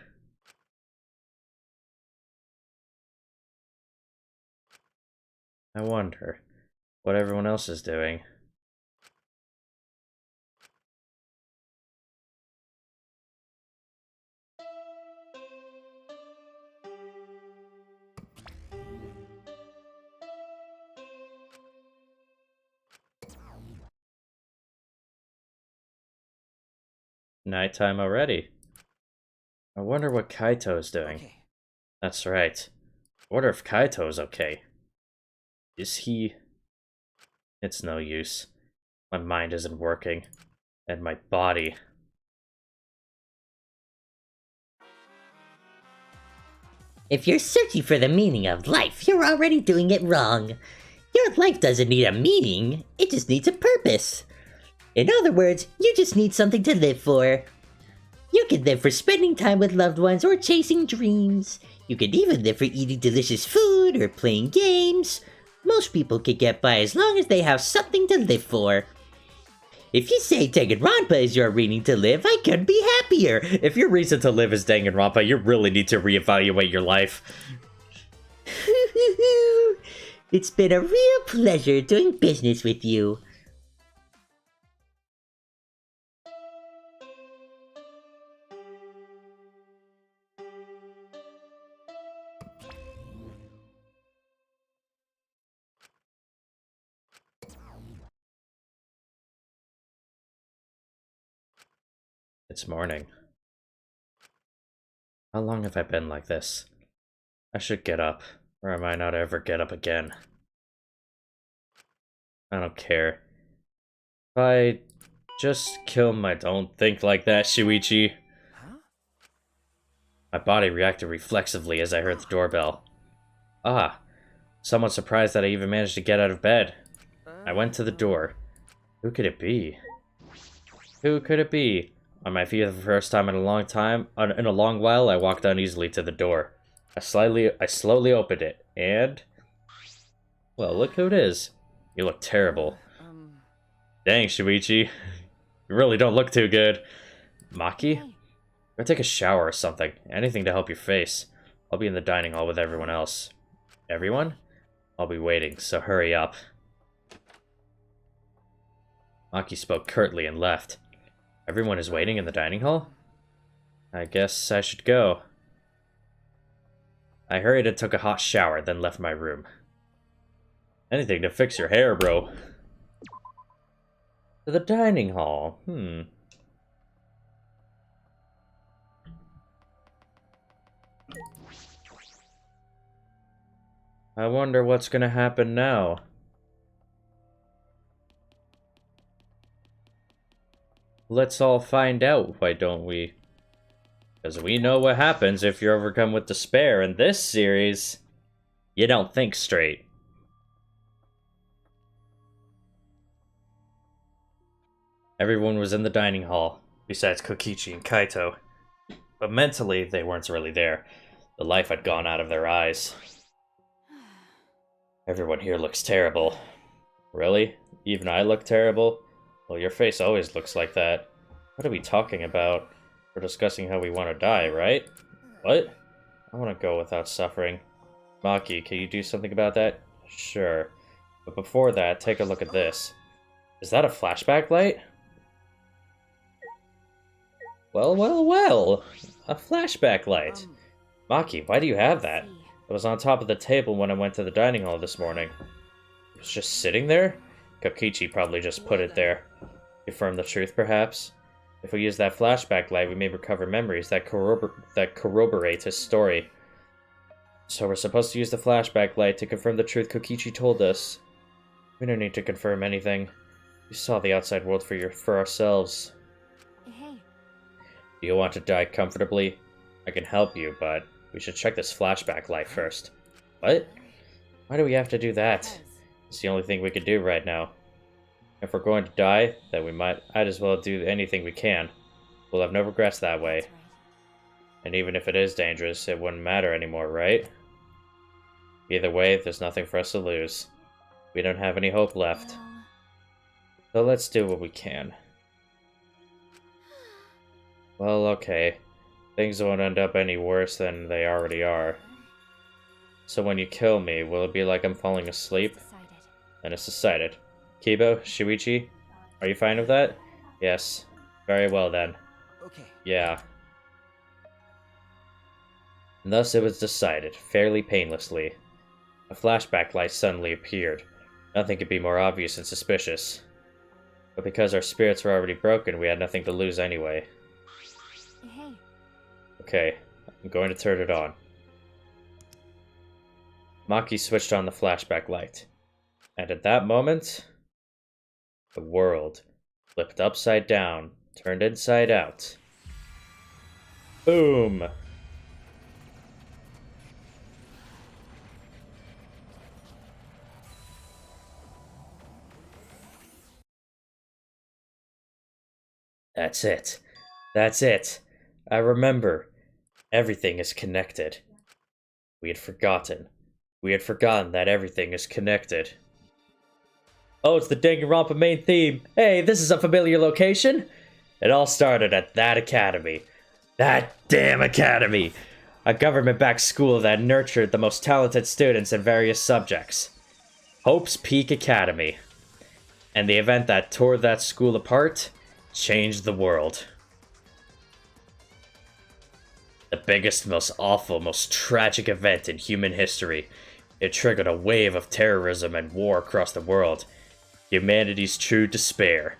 I wonder what everyone else is doing. Nighttime already. I wonder what Kaito's doing. okay. That's right. I wonder if Kaito's okay. Is he... It's no use. My mind isn't working. And my body... If you're searching for the meaning of life, you're already doing it wrong. Your life doesn't need a meaning, it just needs a purpose. In other words, you just need something to live for. You can live for spending time with loved ones or chasing dreams. You can even live for eating delicious food or playing games. Most people can get by as long as they have something to live for. If you say Danganronpa is your reason to live, I couldn't be happier. If your reason to live is Danganronpa, you really need to reevaluate your life. It's been a real pleasure doing business with you. It's morning. How long have I been like this? I should get up, or I might not ever get up again. I don't care. If I just kill my— Don't think like that, Shuichi. Huh? My body reacted reflexively as I heard the doorbell. Ah, somewhat surprised that I even managed to get out of bed. I went to the door. Who could it be? Who could it be? On my feet for the first time in a long while, I walked uneasily to the door. I slowly opened it, and... well, look who it is. You look terrible. Dang, Shuichi. You really don't look too good. Maki? Go take a shower or something. Anything to help your face. I'll be in the dining hall with everyone else. Everyone? I'll be waiting, so hurry up. Maki spoke curtly and left. Everyone is waiting in the dining hall? I guess I should go. I hurried and took a hot shower, then left my room. Anything to fix your hair, bro. To the dining hall. I wonder what's gonna happen now. Let's all find out, why don't we? Because we know what happens if you're overcome with despair in this series. You don't think straight. Everyone was in the dining hall, besides Kokichi and Kaito. But mentally, they weren't really there. The life had gone out of their eyes. Everyone here looks terrible. Really? Even I look terrible? Well, your face always looks like that. What are we talking about? We're discussing how we want to die, right? What? I want to go without suffering. Maki, can you do something about that? Sure. But before that, take a look at this. Is that a flashback light? Well, well, well! A flashback light! Maki, why do you have that? It was on top of the table when I went to the dining hall this morning. It was just sitting there? Kokichi probably just put it there. Confirm the truth, perhaps? If we use that flashback light, we may recover memories that corroborate his story. So we're supposed to use the flashback light to confirm the truth Kokichi told us. We don't need to confirm anything. We saw the outside world for ourselves. Hey. Do you want to die comfortably? I can help you, but we should check this flashback light first. What? Why do we have to do that? It's the only thing we can do right now. If we're going to die, then we might as well do anything we can. We'll have no regrets that way. That's right. And even if it is dangerous, it wouldn't matter anymore, right? Either way, there's nothing for us to lose. We don't have any hope left. So let's do what we can. Well, okay. Things won't end up any worse than they already are. So when you kill me, will it be like I'm falling asleep? Decided. Then it's decided. Kibo, Shuichi, are you fine with that? Yes. Very well then. Okay. Yeah. And thus it was decided, fairly painlessly. A flashback light suddenly appeared. Nothing could be more obvious and suspicious. But because our spirits were already broken, we had nothing to lose anyway. Hey. Okay, I'm going to turn it on. Maki switched on the flashback light. And at that moment, the world flipped upside down, turned inside out. Boom! That's it. That's it. I remember. Everything is connected. We had forgotten. We had forgotten that everything is connected. Oh, it's the Danganronpa main theme. Hey, this is a familiar location. It all started at that academy. That damn academy! A government-backed school that nurtured the most talented students in various subjects. Hope's Peak Academy. And the event that tore that school apart changed the world. The biggest, most awful, most tragic event in human history. It triggered a wave of terrorism and war across the world. Humanity's true despair.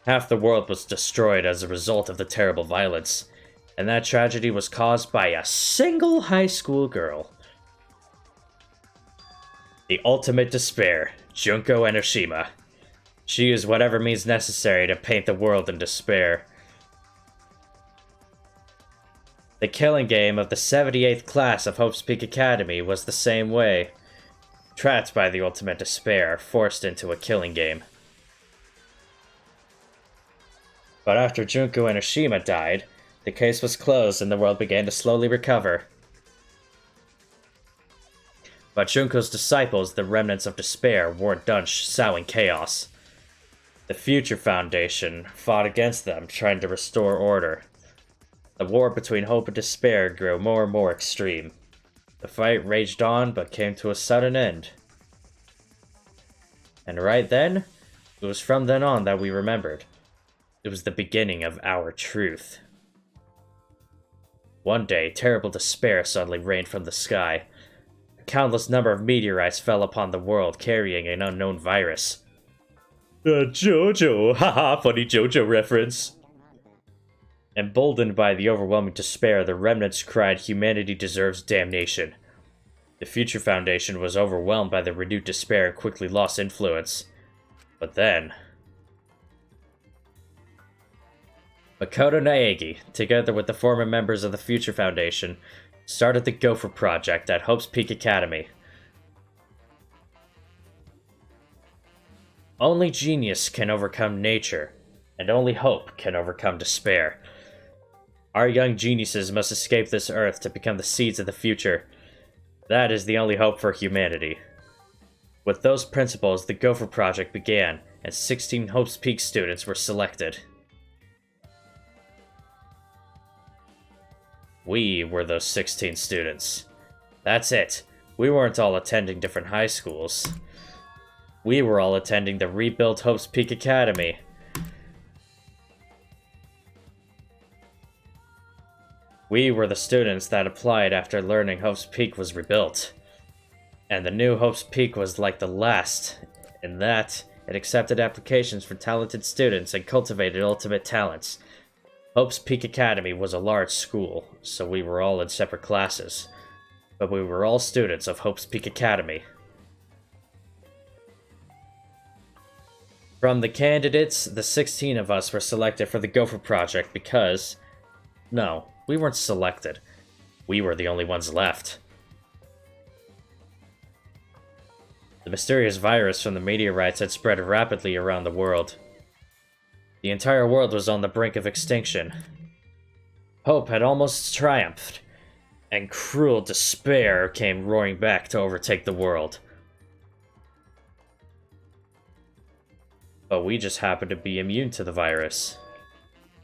Half the world was destroyed as a result of the terrible violence, and that tragedy was caused by a single high school girl. The ultimate despair, Junko Enoshima. She used whatever means necessary to paint the world in despair. The killing game of the 78th class of Hope's Peak Academy was the same way. Trapped by the ultimate despair, forced into a killing game. But after Junko Enoshima died, the case was closed and the world began to slowly recover. But Junko's disciples, the remnants of despair, weren't done sowing chaos. The Future Foundation fought against them, trying to restore order. The war between hope and despair grew more and more extreme. The fight raged on, but came to a sudden end. And right then, it was from then on that we remembered. It was the beginning of our truth. One day, terrible despair suddenly rained from the sky. A countless number of meteorites fell upon the world, carrying an unknown virus. JoJo, haha, funny JoJo reference. Emboldened by the overwhelming despair, the remnants cried, "Humanity deserves damnation." The Future Foundation was overwhelmed by the renewed despair and quickly lost influence. But then... Makoto Naegi, together with the former members of the Future Foundation, started the Gopher Project at Hope's Peak Academy. Only genius can overcome nature, and only hope can overcome despair. Our young geniuses must escape this earth to become the seeds of the future. That is the only hope for humanity. With those principles, the Gopher Project began, and 16 Hope's Peak students were selected. We were those 16 students. That's it. We weren't all attending different high schools. We were all attending the rebuilt Hope's Peak Academy. We were the students that applied after learning Hope's Peak was rebuilt. And the new Hope's Peak was like the last, in that it accepted applications for talented students and cultivated ultimate talents. Hope's Peak Academy was a large school, so we were all in separate classes. But we were all students of Hope's Peak Academy. From the candidates, the 16 of us were selected for the Gopher Project because... No, we weren't selected. We were the only ones left. The mysterious virus from the meteorites had spread rapidly around the world. The entire world was on the brink of extinction. Hope had almost triumphed, and cruel despair came roaring back to overtake the world. But we just happened to be immune to the virus.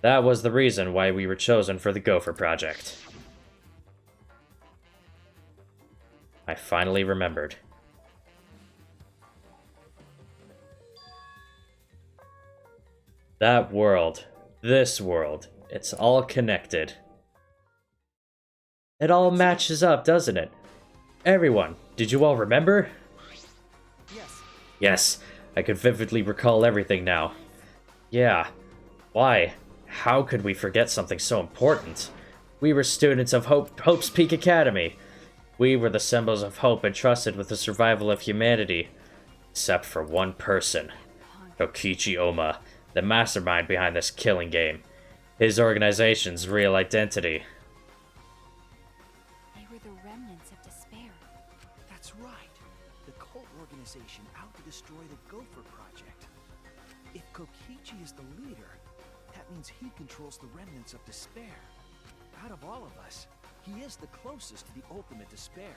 That was the reason why we were chosen for the Gopher Project. I finally remembered. That world, this world, it's all connected. It all matches up, doesn't it? Everyone, did you all remember? Yes. Yes, I could vividly recall everything now. Yeah. Why? How could we forget something so important? We were students of Hope's Peak Academy. We were the symbols of hope entrusted with the survival of humanity. Except for one person. Kokichi Oma, the mastermind behind this killing game. His organization's real identity. They were the remnants of despair. That's right. The cult organization out to destroy the Gopher Project. If Kokichi is the leader, that means he controls the remnants of despair. Out of all of us, he is the closest to the ultimate despair.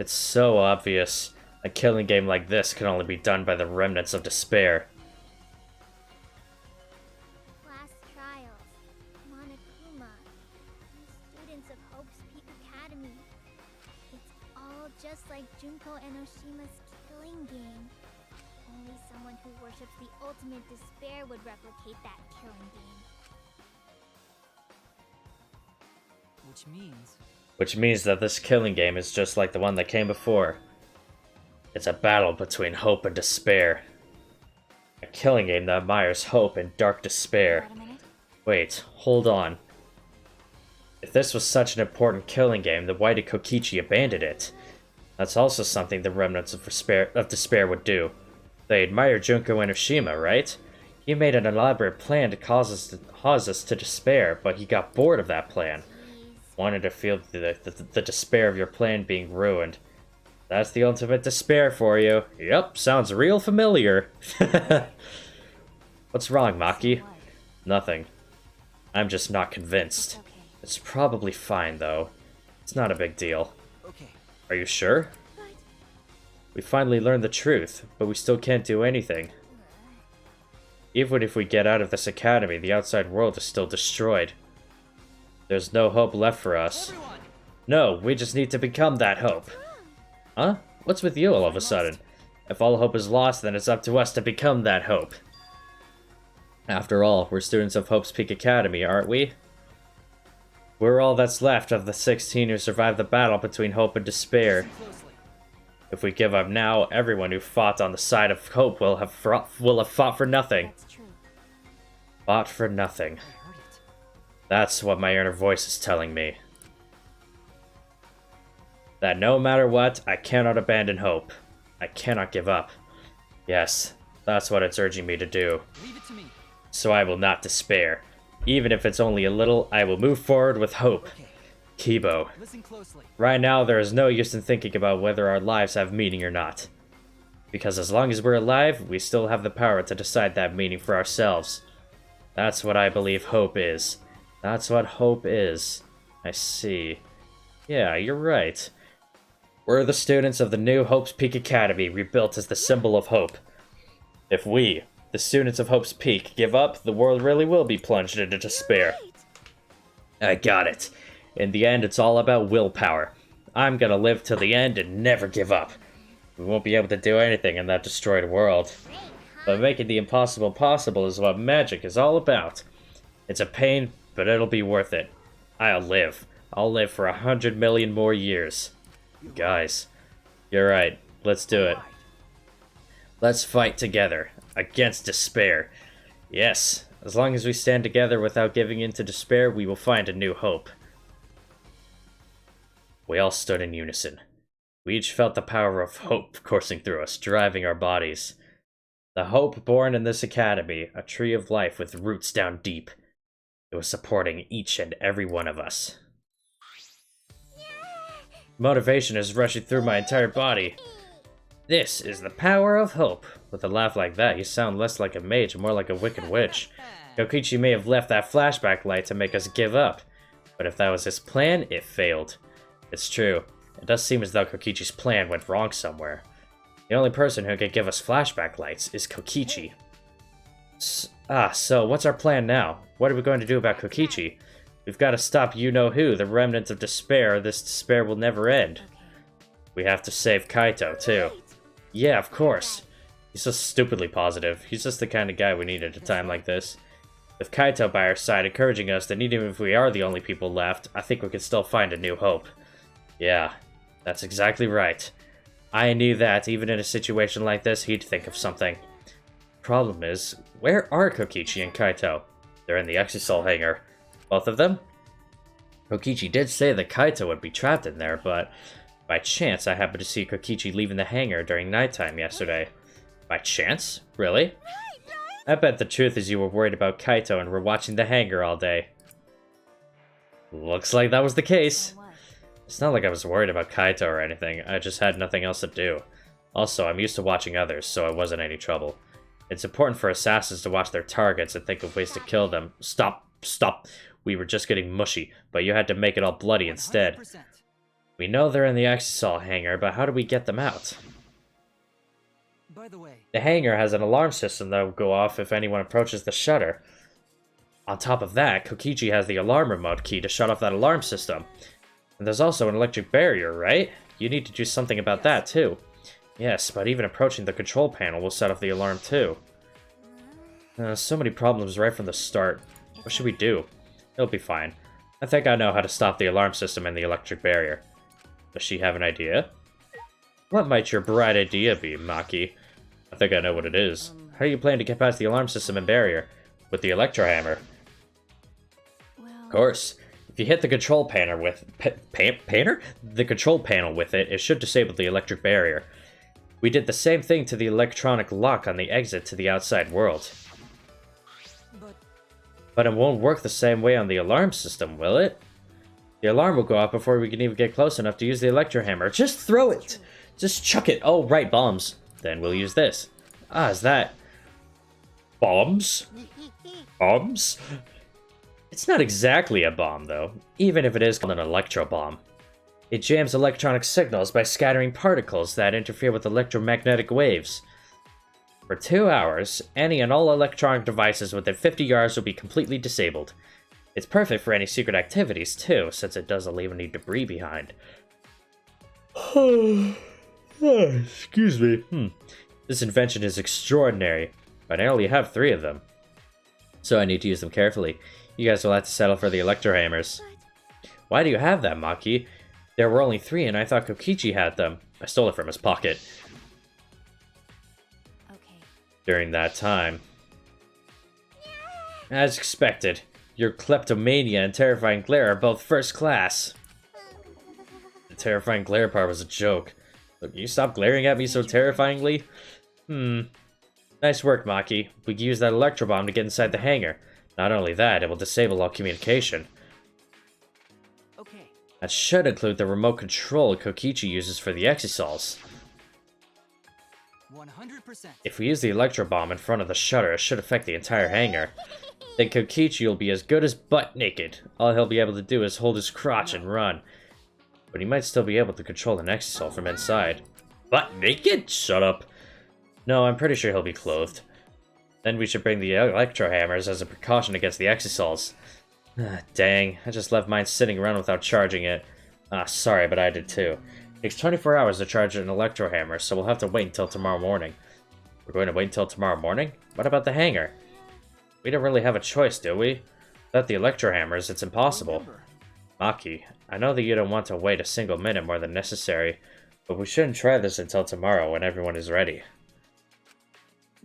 It's so obvious. A killing game like this can only be done by the remnants of despair. Last trials, Monokuma, students of Hope's Peak Academy. It's all just like Junko Enoshima's killing game. Only someone who worships the ultimate despair would replicate that killing game. Which means That this killing game is just like the one that came before. It's a battle between hope and despair. A killing game that admires hope and dark despair. Wait a minute. Wait, hold on. If this was such an important killing game, then why did Kokichi abandon it? That's also something the remnants of despair would do. They admire Junko Enoshima, right? He made an elaborate plan to cause us to despair, but he got bored of that plan. Wanted to feel the despair of your plan being ruined. That's the ultimate despair for you. Yep, sounds real familiar. What's wrong, Maki? What? Nothing. I'm just not convinced. Okay. It's probably fine, though. It's not a big deal. okay. Are you sure? But We finally learned the truth, but we still can't do anything. Even if we get out of this academy, the outside world is still destroyed. There's no hope left for us. Everyone, No, we just need to become that hope. Huh? What's with you all of a sudden? If all hope is lost, then it's up to us to become that hope. After all, we're students of Hope's Peak Academy, aren't we? We're all that's left of the 16 who survived the battle between hope and despair. listen closely. If we give up now, everyone who fought on the side of hope will have fought for nothing. that's true. Fought for nothing. I heard it. That's what my inner voice is telling me. That no matter what, I cannot abandon hope. I cannot give up. Yes, that's what it's urging me to do. Leave it to me. So I will not despair. Even if it's only a little, I will move forward with hope. Okay, Kibo. listen closely. Right now, there is no use in thinking about whether our lives have meaning or not. Because as long as we're alive, we still have the power to decide that meaning for ourselves. That's what I believe hope is. That's what hope is. I see. Yeah, you're right. We're the students of the new Hope's Peak Academy, rebuilt as the symbol of hope. If we, the students of Hope's Peak, give up, the world really will be plunged into despair. I got it. In the end, it's all about willpower. I'm gonna live till the end and never give up. We won't be able to do anything in that destroyed world. But making the impossible possible is what magic is all about. It's a pain, but it'll be worth it. I'll live. I'll live for 100 million more years. Guys, you're right. Let's do it. Let's fight together, against despair. Yes, as long as we stand together without giving in to despair, we will find a new hope. We all stood in unison. We each felt the power of hope coursing through us, driving our bodies. The hope born in this academy, a tree of life with roots down deep. It was supporting each and every one of us. Motivation is rushing through my entire body. This is the power of hope. With a laugh like that, you sound less like a mage and more like a wicked witch. Kokichi may have left that flashback light to make us give up, but if that was his plan, it failed. It's true. It does seem as though Kokichi's plan went wrong somewhere. The only person who could give us flashback lights is Kokichi. So what's our plan now? What are we going to do about Kokichi? We've got to stop you-know-who, the remnants of despair, or this despair will never end. We have to save Kaito, too. Yeah, of course. He's so stupidly positive. He's just the kind of guy we need at a time like this. With Kaito by our side encouraging us, then even if we are the only people left, I think we can still find a new hope. Yeah, that's exactly right. I knew that, even in a situation like this, he'd think of something. Problem is, where are Kokichi and Kaito? They're in the Exisol hangar. Both of them? Kokichi did say that Kaito would be trapped in there, but by chance I happened to see Kokichi leaving the hangar during nighttime yesterday. By chance? Really? I bet the truth is you were worried about Kaito and were watching the hangar all day. Looks like that was the case. What? It's not like I was worried about Kaito or anything, I just had nothing else to do. Also, I'm used to watching others, so it wasn't any trouble. It's important for assassins to watch their targets and think of ways to kill them. Stop. We were just getting mushy, but you had to make it all bloody instead. 100%. We know they're in the Exisal hangar, but how do we get them out? By the way, The hangar has an alarm system that will go off if anyone approaches the shutter. On top of that, Kokichi has the alarm remote key to shut off that alarm system. And there's also an electric barrier, right? You need to do something about that, too. Yes, but even approaching the control panel will set off the alarm, too. So many problems right from the start. What should we do? It'll be fine. I think I know how to stop the alarm system and the electric barrier. Does she have an idea? What might your bright idea be, Maki? I think I know what it is. How do you plan to get past the alarm system and barrier? With the electro hammer. Well, Of course. If you hit the control panel with... The control panel with it, it should disable the electric barrier. We did the same thing to the electronic lock on the exit to the outside world. But it won't work the same way on the alarm system, will it? The alarm will go off before we can even get close enough to use the electro hammer. Just throw it! Just chuck it! Oh, right, bombs. Then we'll use this. Ah, is that... bombs? Bombs? It's not exactly a bomb, though, even if it is called an electro bomb. It jams electronic signals by scattering particles that interfere with electromagnetic waves. For 2 hours, any and all electronic devices within 50 yards will be completely disabled. It's perfect for any secret activities, too, since it doesn't leave any debris behind. Excuse me. This invention is extraordinary, but I only have 3 of them. So I need to use them carefully. You guys will have to settle for the electro hammers. Why do you have that, Maki? There were only 3 and I thought Kokichi had them. I stole it from his pocket. okay. During that time. As expected, your kleptomania and terrifying glare are both first class. The terrifying glare part was a joke. Look, you stop glaring at me so terrifyingly? Nice work, Maki. We can use that electro bomb to get inside the hangar. Not only that, it will disable all communication. okay. That should include the remote control Kokichi uses for the Exisals. 100%. If we use the electro bomb in front of the shutter, it should affect the entire hangar. Then Kokichi will be as good as butt naked. All he'll be able to do is hold his crotch and run. But he might still be able to control an Exisal from inside. Butt naked? Shut up. No, I'm pretty sure he'll be clothed. Then we should bring the electro hammers as a precaution against the Exisals. Dang, I just left mine sitting around without charging it. Sorry, but I did too. It takes 24 hours to charge an electro hammer, so we'll have to wait until tomorrow morning. We're going to wait until tomorrow morning? What about the hangar? We don't really have a choice, do we? Without the electro hammers, it's impossible. Maki, I know that you don't want to wait a single minute more than necessary, but we shouldn't try this until tomorrow when everyone is ready.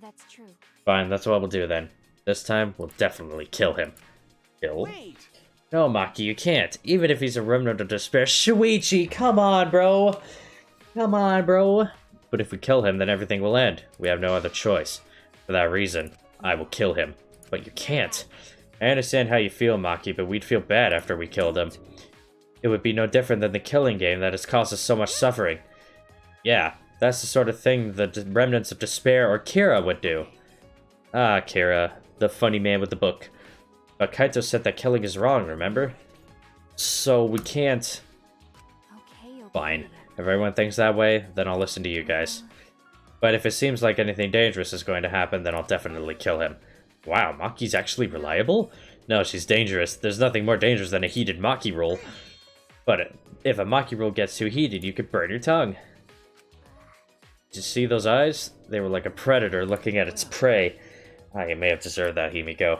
That's true. Fine, that's what we'll do then. This time, we'll definitely kill him. Kill? Wait! No, Maki, you can't. Even if he's a remnant of despair. Shuichi, come on, bro! Come on, bro! But if we kill him, then everything will end. We have no other choice. For that reason, I will kill him. But you can't. I understand how you feel, Maki, but we'd feel bad after we killed him. It would be no different than the killing game that has caused us so much suffering. Yeah, that's the sort of thing the remnants of despair or Kira would do. Ah, Kira, the funny man with the book. But Kaito said that killing is wrong, remember? So we can't... Okay. Fine. If everyone thinks that way, then I'll listen to you guys. But if it seems like anything dangerous is going to happen, then I'll definitely kill him. Wow, Maki's actually reliable? No, she's dangerous. There's nothing more dangerous than a heated Maki roll. But if a Maki roll gets too heated, you could burn your tongue. Did you see those eyes? They were like a predator looking at its prey. You may have deserved that, Himiko.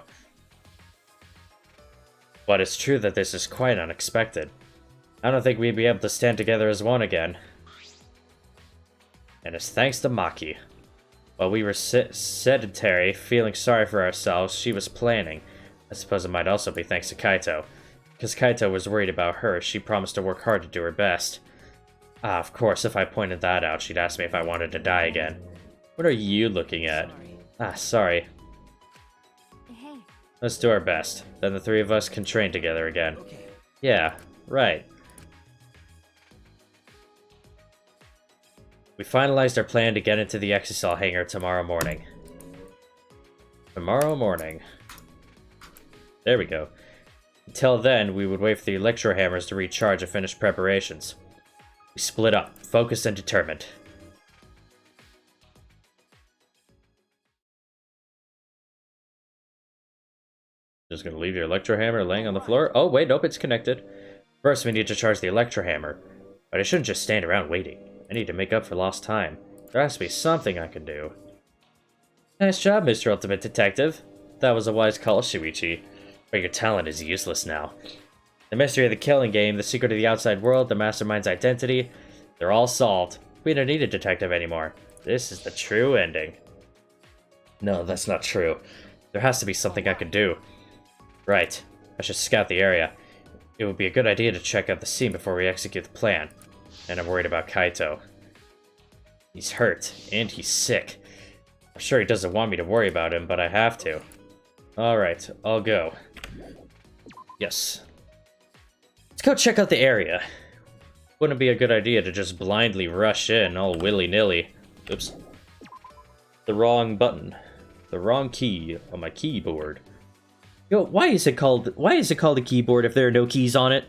But it's true that this is quite unexpected. I don't think we'd be able to stand together as one again. And it's thanks to Maki. While we were sedentary, feeling sorry for ourselves, she was planning. I suppose it might also be thanks to Kaito. Because Kaito was worried about her, she promised to work hard to do her best. Of course, if I pointed that out, she'd ask me if I wanted to die again. What are you looking at? Sorry. Hey. Let's do our best. Then the 3 of us can train together again. Yeah, right. We finalized our plan to get into the Exisal hangar tomorrow morning. Tomorrow morning. There we go. Until then, we would wait for the electro hammers to recharge and finish preparations. We split up, focused and determined. Just gonna leave your electro hammer laying on the floor? Oh, wait, nope, it's connected. First, we need to charge the electro hammer. But I shouldn't just stand around waiting. I need to make up for lost time. There has to be something I can do. Nice job, Mr. Ultimate Detective. That was a wise call, Shuichi. But your talent is useless now. The mystery of the killing game, the secret of the outside world, the mastermind's identity, they're all solved. We don't need a detective anymore. This is the true ending. No, that's not true. There has to be something I can do. Right. I should scout the area. It would be a good idea to check out the scene before we execute the plan. And I'm worried about Kaito. He's hurt, and he's sick. I'm sure he doesn't want me to worry about him, but I have to. Alright, I'll go. Yes. Let's go check out the area. Wouldn't it be a good idea to just blindly rush in, all willy-nilly. Oops. The wrong button. The wrong key on my keyboard. Yo, why is it called a keyboard if there are no keys on it?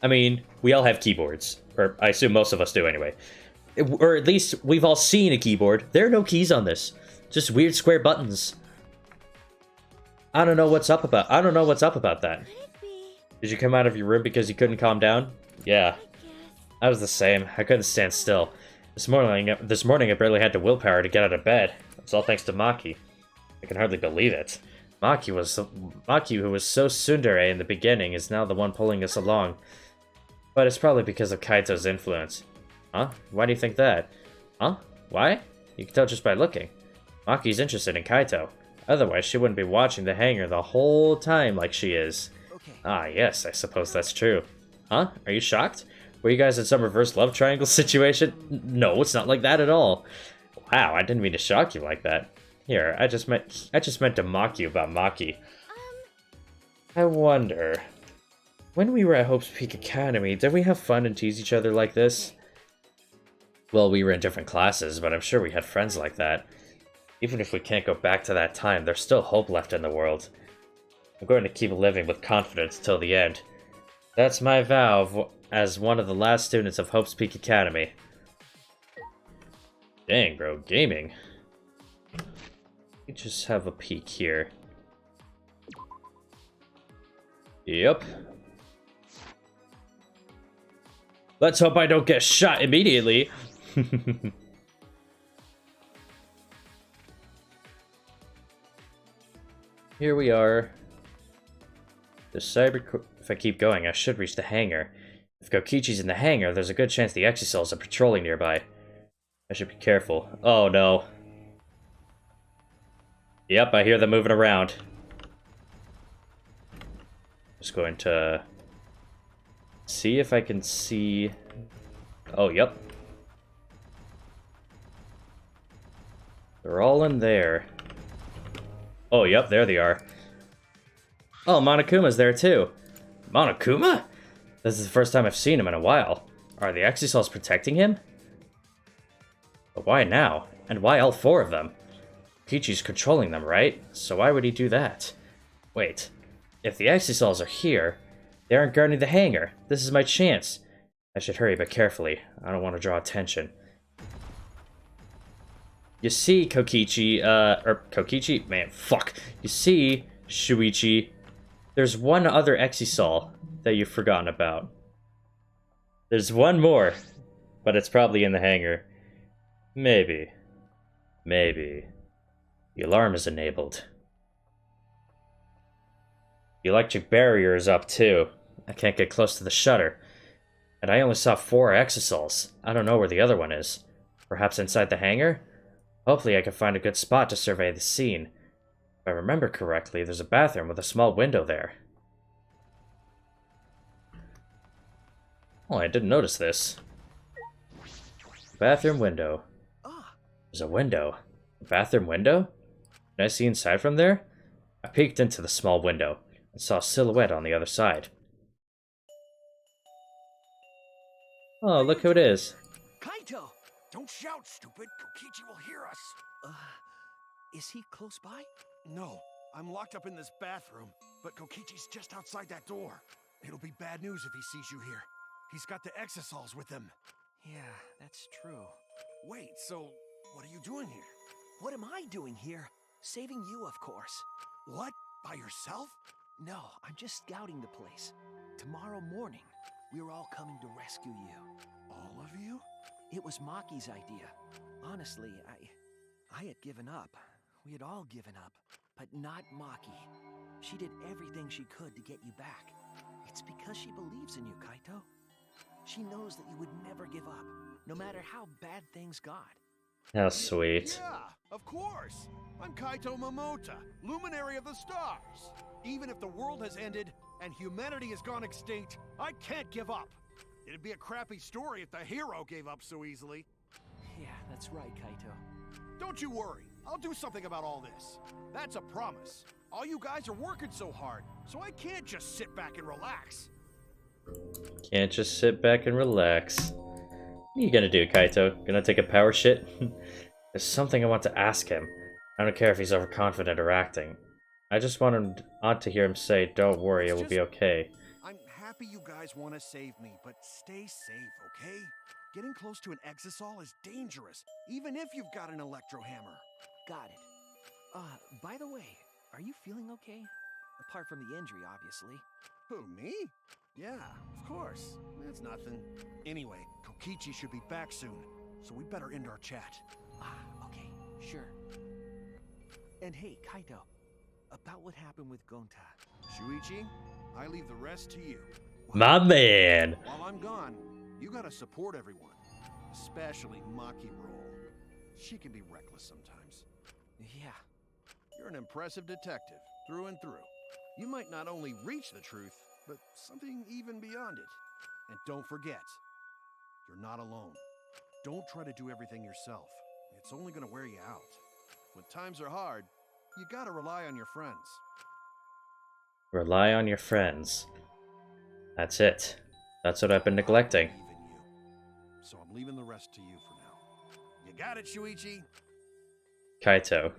I mean, we all have keyboards. Or I assume most of us do anyway. Or at least we've all seen a keyboard. There are no keys on this. Just weird square buttons. I don't know what's up about that. Did you come out of your room because you couldn't calm down? Yeah. I was the same. I couldn't stand still. This morning I barely had the willpower to get out of bed. It's all thanks to Maki. I can hardly believe it. Maki, who was so tsundere in the beginning, is now the one pulling us along. But it's probably because of Kaito's influence. Huh? Why do you think that? Huh? Why? You can tell just by looking. Maki's interested in Kaito. Otherwise, she wouldn't be watching the hangar the whole time like she is. Okay. Ah, yes, I suppose that's true. Huh? Are you shocked? Were you guys in some reverse love triangle situation? No, it's not like that at all. Wow, I didn't mean to shock you like that. Here, I just meant to mock you about Maki. I wonder, when we were at Hope's Peak Academy, did we have fun and tease each other like this? Well, we were in different classes, but I'm sure we had friends like that. Even if we can't go back to that time, there's still hope left in the world. I'm going to keep living with confidence till the end. That's my vow as one of the last students of Hope's Peak Academy. Dang, bro, gaming. Let me just have a peek here. Yep. Let's hope I don't get shot immediately. Here we are. If I keep going, I should reach the hangar. If Kokichi's in the hangar, there's a good chance the Exisals are patrolling nearby. I should be careful. Oh no. Yep, I hear them moving around. Just going to see if I can see... Oh, yep. They're all in there. Oh, yep, there they are. Oh, Monokuma's there too. Monokuma? This is the first time I've seen him in a while. Are the Exisals protecting him? But why now? And why all four of them? Peachy's controlling them, right? So why would he do that? Wait. If the Exisals are here, they aren't guarding the hangar. This is my chance. I should hurry but carefully. I don't want to draw attention. You see, Kokichi, Kokichi? Man, fuck. You see, Shuichi, there's one other Exisal that you've forgotten about. There's one more, but it's probably in the hangar. Maybe. Maybe. The alarm is enabled. The electric barrier is up too. I can't get close to the shutter. And I only saw 4 Exisals. I don't know where the other one is. Perhaps inside the hangar? Hopefully I can find a good spot to survey the scene. If I remember correctly, there's a bathroom with a small window there. Oh, I didn't notice this. Bathroom window. There's a window. A bathroom window? Can I see inside from there? I peeked into the small window and saw a silhouette on the other side. Oh, look who it is. Kaito! Don't shout, stupid. Kokichi will hear us. Is he close by? No, I'm locked up in this bathroom, but Kokichi's just outside that door. It'll be bad news if he sees you here. He's got the exosols with him. Yeah, that's true. Wait, so what are you doing here? What am I doing here? Saving you, of course. What? By yourself? No, I'm just scouting the place. Tomorrow morning, we're all coming to rescue you. All of you? It was Maki's idea. Honestly, I had given up. We had all given up. But not Maki. She did everything she could to get you back. It's because she believes in you, Kaito. She knows that you would never give up, no matter how bad things got. How sweet. Yeah, of course. I'm Kaito Momota, luminary of the stars. Even if the world has ended and humanity has gone extinct, I can't give up. It'd be a crappy story if the hero gave up so easily. Yeah, that's right, Kaito. Don't you worry. I'll do something about all this. That's a promise. All you guys are working so hard, so I can't just sit back and relax. Can't just sit back and relax. What are you gonna do, Kaito? Gonna take a power shit? There's something I want to ask him. I don't care if he's overconfident or acting. I just want to hear him say, "Don't worry, it will be okay." I'm happy you guys want to save me, but stay safe, okay? Getting close to an exisol is dangerous, even if you've got an electro hammer. Got it. By the way, are you feeling okay? Apart from the injury, obviously. Who, me? Yeah, of course. It's nothing. Anyway, Kokichi should be back soon, so we better end our chat. Okay, sure. And hey, Kaito, about what happened with Gonta. Shuichi, I leave the rest to you. My man! While I'm gone, you gotta support everyone. Especially Maki Roll. She can be reckless sometimes. Yeah. You're an impressive detective, through and through. You might not only reach the truth, but something even beyond it. And don't forget, you're not alone. Don't try to do everything yourself. It's only gonna wear you out. When times are hard, you gotta rely on your friends. Rely on your friends. That's it. That's what I've been neglecting. I believe in you. So I'm leaving the rest to you for now. You got it, Shuichi? Kaito,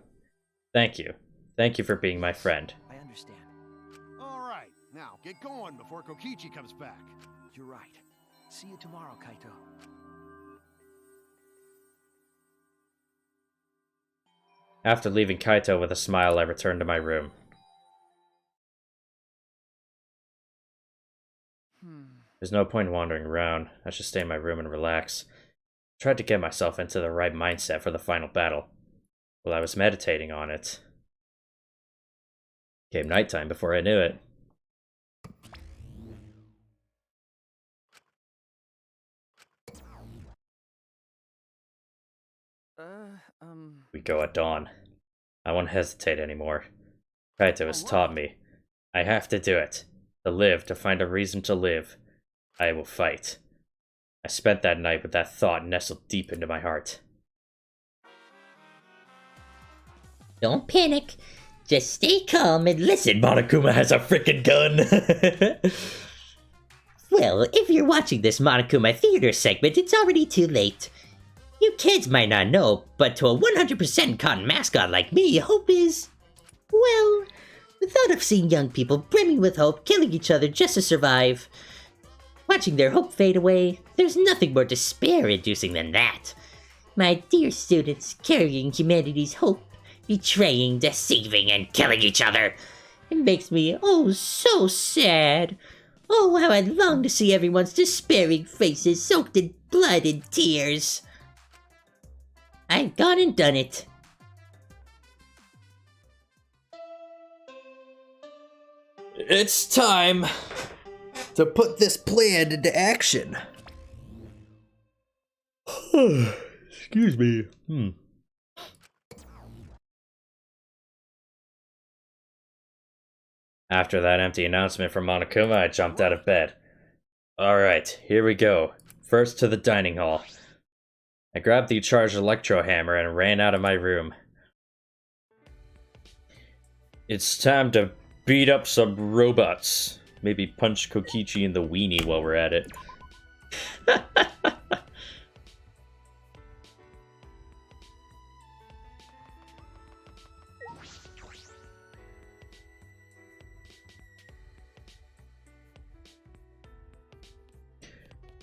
thank you. Thank you for being my friend. I understand. All right, now get going before Kokichi comes back. You're right. See you tomorrow, Kaito. After leaving Kaito with a smile, I returned to my room. There's no point in wandering around. I should stay in my room and relax. I tried to get myself into the right mindset for the final battle. While I was meditating on it, came nighttime before I knew it. We go at dawn. I won't hesitate anymore. Kaito has taught me. I have to do it. To live, to find a reason to live. I will fight. I spent that night with that thought nestled deep into my heart. Don't panic. Just stay calm and listen. Monokuma has a freaking gun! Well, if you're watching this Monokuma theater segment, it's already too late. You kids might not know, but to a 100% cotton mascot like me, hope is... well, the thought of seeing young people brimming with hope killing each other just to survive. Watching their hope fade away, there's nothing more despair-inducing than that. My dear students, carrying humanity's hope, betraying, deceiving, and killing each other. It makes me, oh, so sad. Oh, how I long to see everyone's despairing faces soaked in blood and tears. I've gone and done it. It's time to put this plan into action. Excuse me. After that empty announcement from Monokuma, I jumped out of bed. Alright, here we go. First to the dining hall. I grabbed the charged electro hammer and ran out of my room. It's time to beat up some robots. Maybe punch Kokichi in the weenie while we're at it.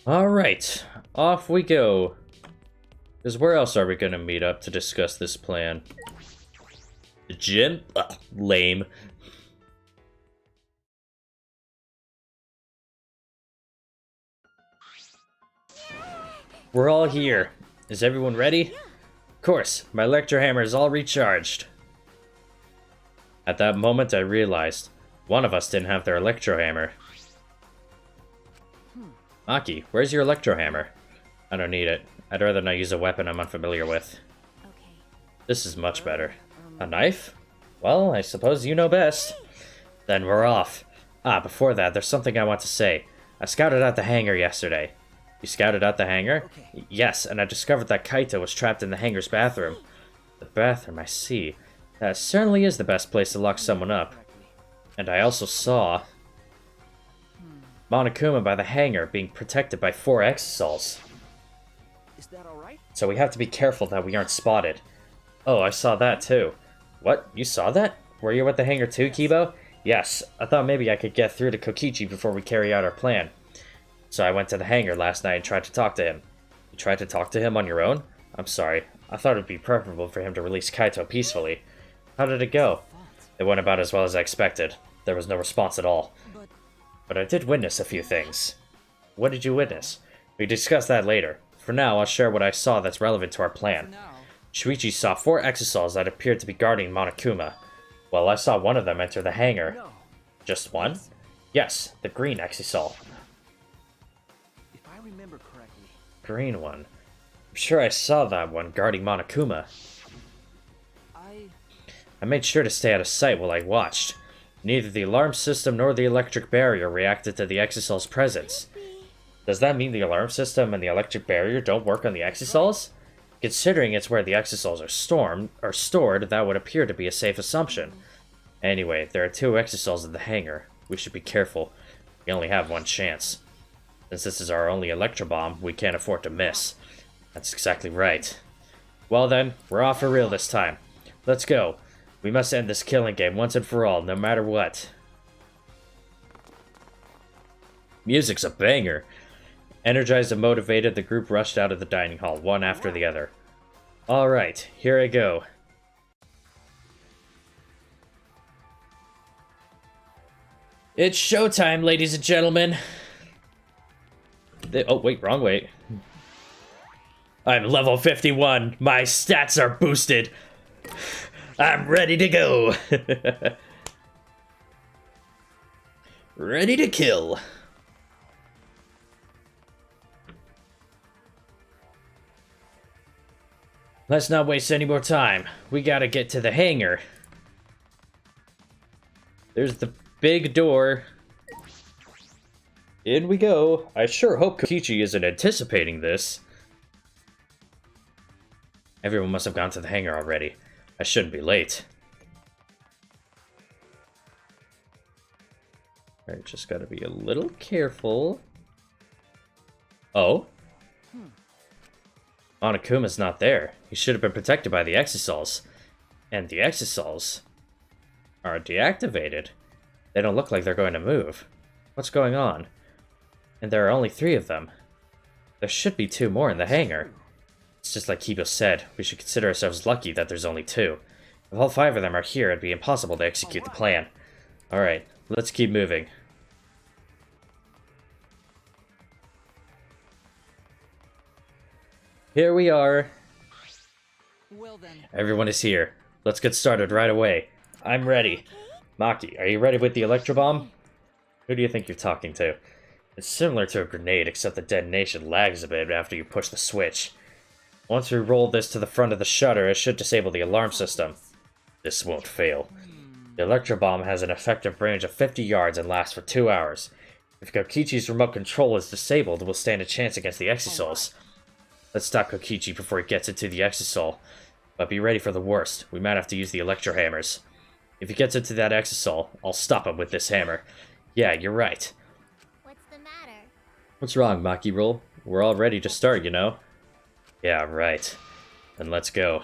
Alright, off we go. Because where else are we going to meet up to discuss this plan? The gym? Ugh, lame. We're all here. Is everyone ready? Of course, my electro hammer is all recharged. At that moment, I realized one of us didn't have their electro hammer. Maki, where's your electro hammer? I don't need it. I'd rather not use a weapon I'm unfamiliar with. Okay. This is much better. A knife? Well, I suppose you know best. Then we're off. Ah, before that, there's something I want to say. I scouted out the hangar yesterday. You scouted out the hangar? Okay. Yes, and I discovered that Kaito was trapped in the hangar's bathroom. The bathroom, I see. That certainly is the best place to lock someone up. And I also saw Monokuma by the hangar being protected by 4 exosols. Is that alright? So we have to be careful that we aren't spotted. Oh, I saw that too. What? You saw that? Were you at the hangar too, Kibo? Yes, I thought maybe I could get through to Kokichi before we carry out our plan. So I went to the hangar last night and tried to talk to him. You tried to talk to him on your own? I'm sorry. I thought it would be preferable for him to release Kaito peacefully. How did it go? It went about as well as I expected. There was no response at all. But I did witness a few things. What did you witness? We discuss that later. For now, I'll share what I saw that's relevant to our plan. Shuichi saw 4 exosols that appeared to be guarding Monokuma. Well, I saw one of them enter the hangar. No. Just one? Yes, the green exosol. If I remember correctly. Green one. I'm sure I saw that one guarding Monokuma. I made sure to stay out of sight while I watched. Neither the alarm system nor the electric barrier reacted to the exosol's presence. Does that mean the alarm system and the electric barrier don't work on the exosols? Considering it's where the exosols are stored, that would appear to be a safe assumption. Anyway, there are 2 exosols in the hangar. We should be careful. We only have one chance. Since this is our only electro bomb, we can't afford to miss. That's exactly right. Well then, we're off for real this time. Let's go. We must end this killing game once and for all, no matter what. Music's a banger. Energized and motivated, the group rushed out of the dining hall, one after the other. Alright, here I go. It's showtime, ladies and gentlemen! Oh, wait, wrong way. I'm level 51. My stats are boosted. I'm ready to go. Ready to kill. Let's not waste any more time. We gotta get to the hangar. There's the big door. In we go. I sure hope Kokichi isn't anticipating this. Everyone must have gone to the hangar already. I shouldn't be late. Alright, just gotta be a little careful. Oh? Monokuma's not there. He should have been protected by the exosols. And the exosols are deactivated. They don't look like they're going to move. What's going on? And there are only 3 of them. There should be 2 more in the hangar. It's just like Kibo said, we should consider ourselves lucky that there's only 2. If all 5 of them are here, it'd be impossible to execute the plan. Alright, let's keep moving. Here we are. Well then. Everyone is here. Let's get started right away. I'm ready. Maki, are you ready with the electro bomb? Who do you think you're talking to? It's similar to a grenade, except the detonation lags a bit after you push the switch. Once we roll this to the front of the shutter, it should disable the alarm system. This won't fail. The electro bomb has an effective range of 50 yards and lasts for 2 hours. If Kokichi's remote control is disabled, we'll stand a chance against the exosols. Let's stop Kokichi before he gets into the exosol. But be ready for the worst. We might have to use the electro hammers. If he gets into that exosol, I'll stop him with this hammer. Yeah, you're right. What's the matter? What's wrong, Maki Roll? We're all ready to start, you know? Yeah, right. Then let's go.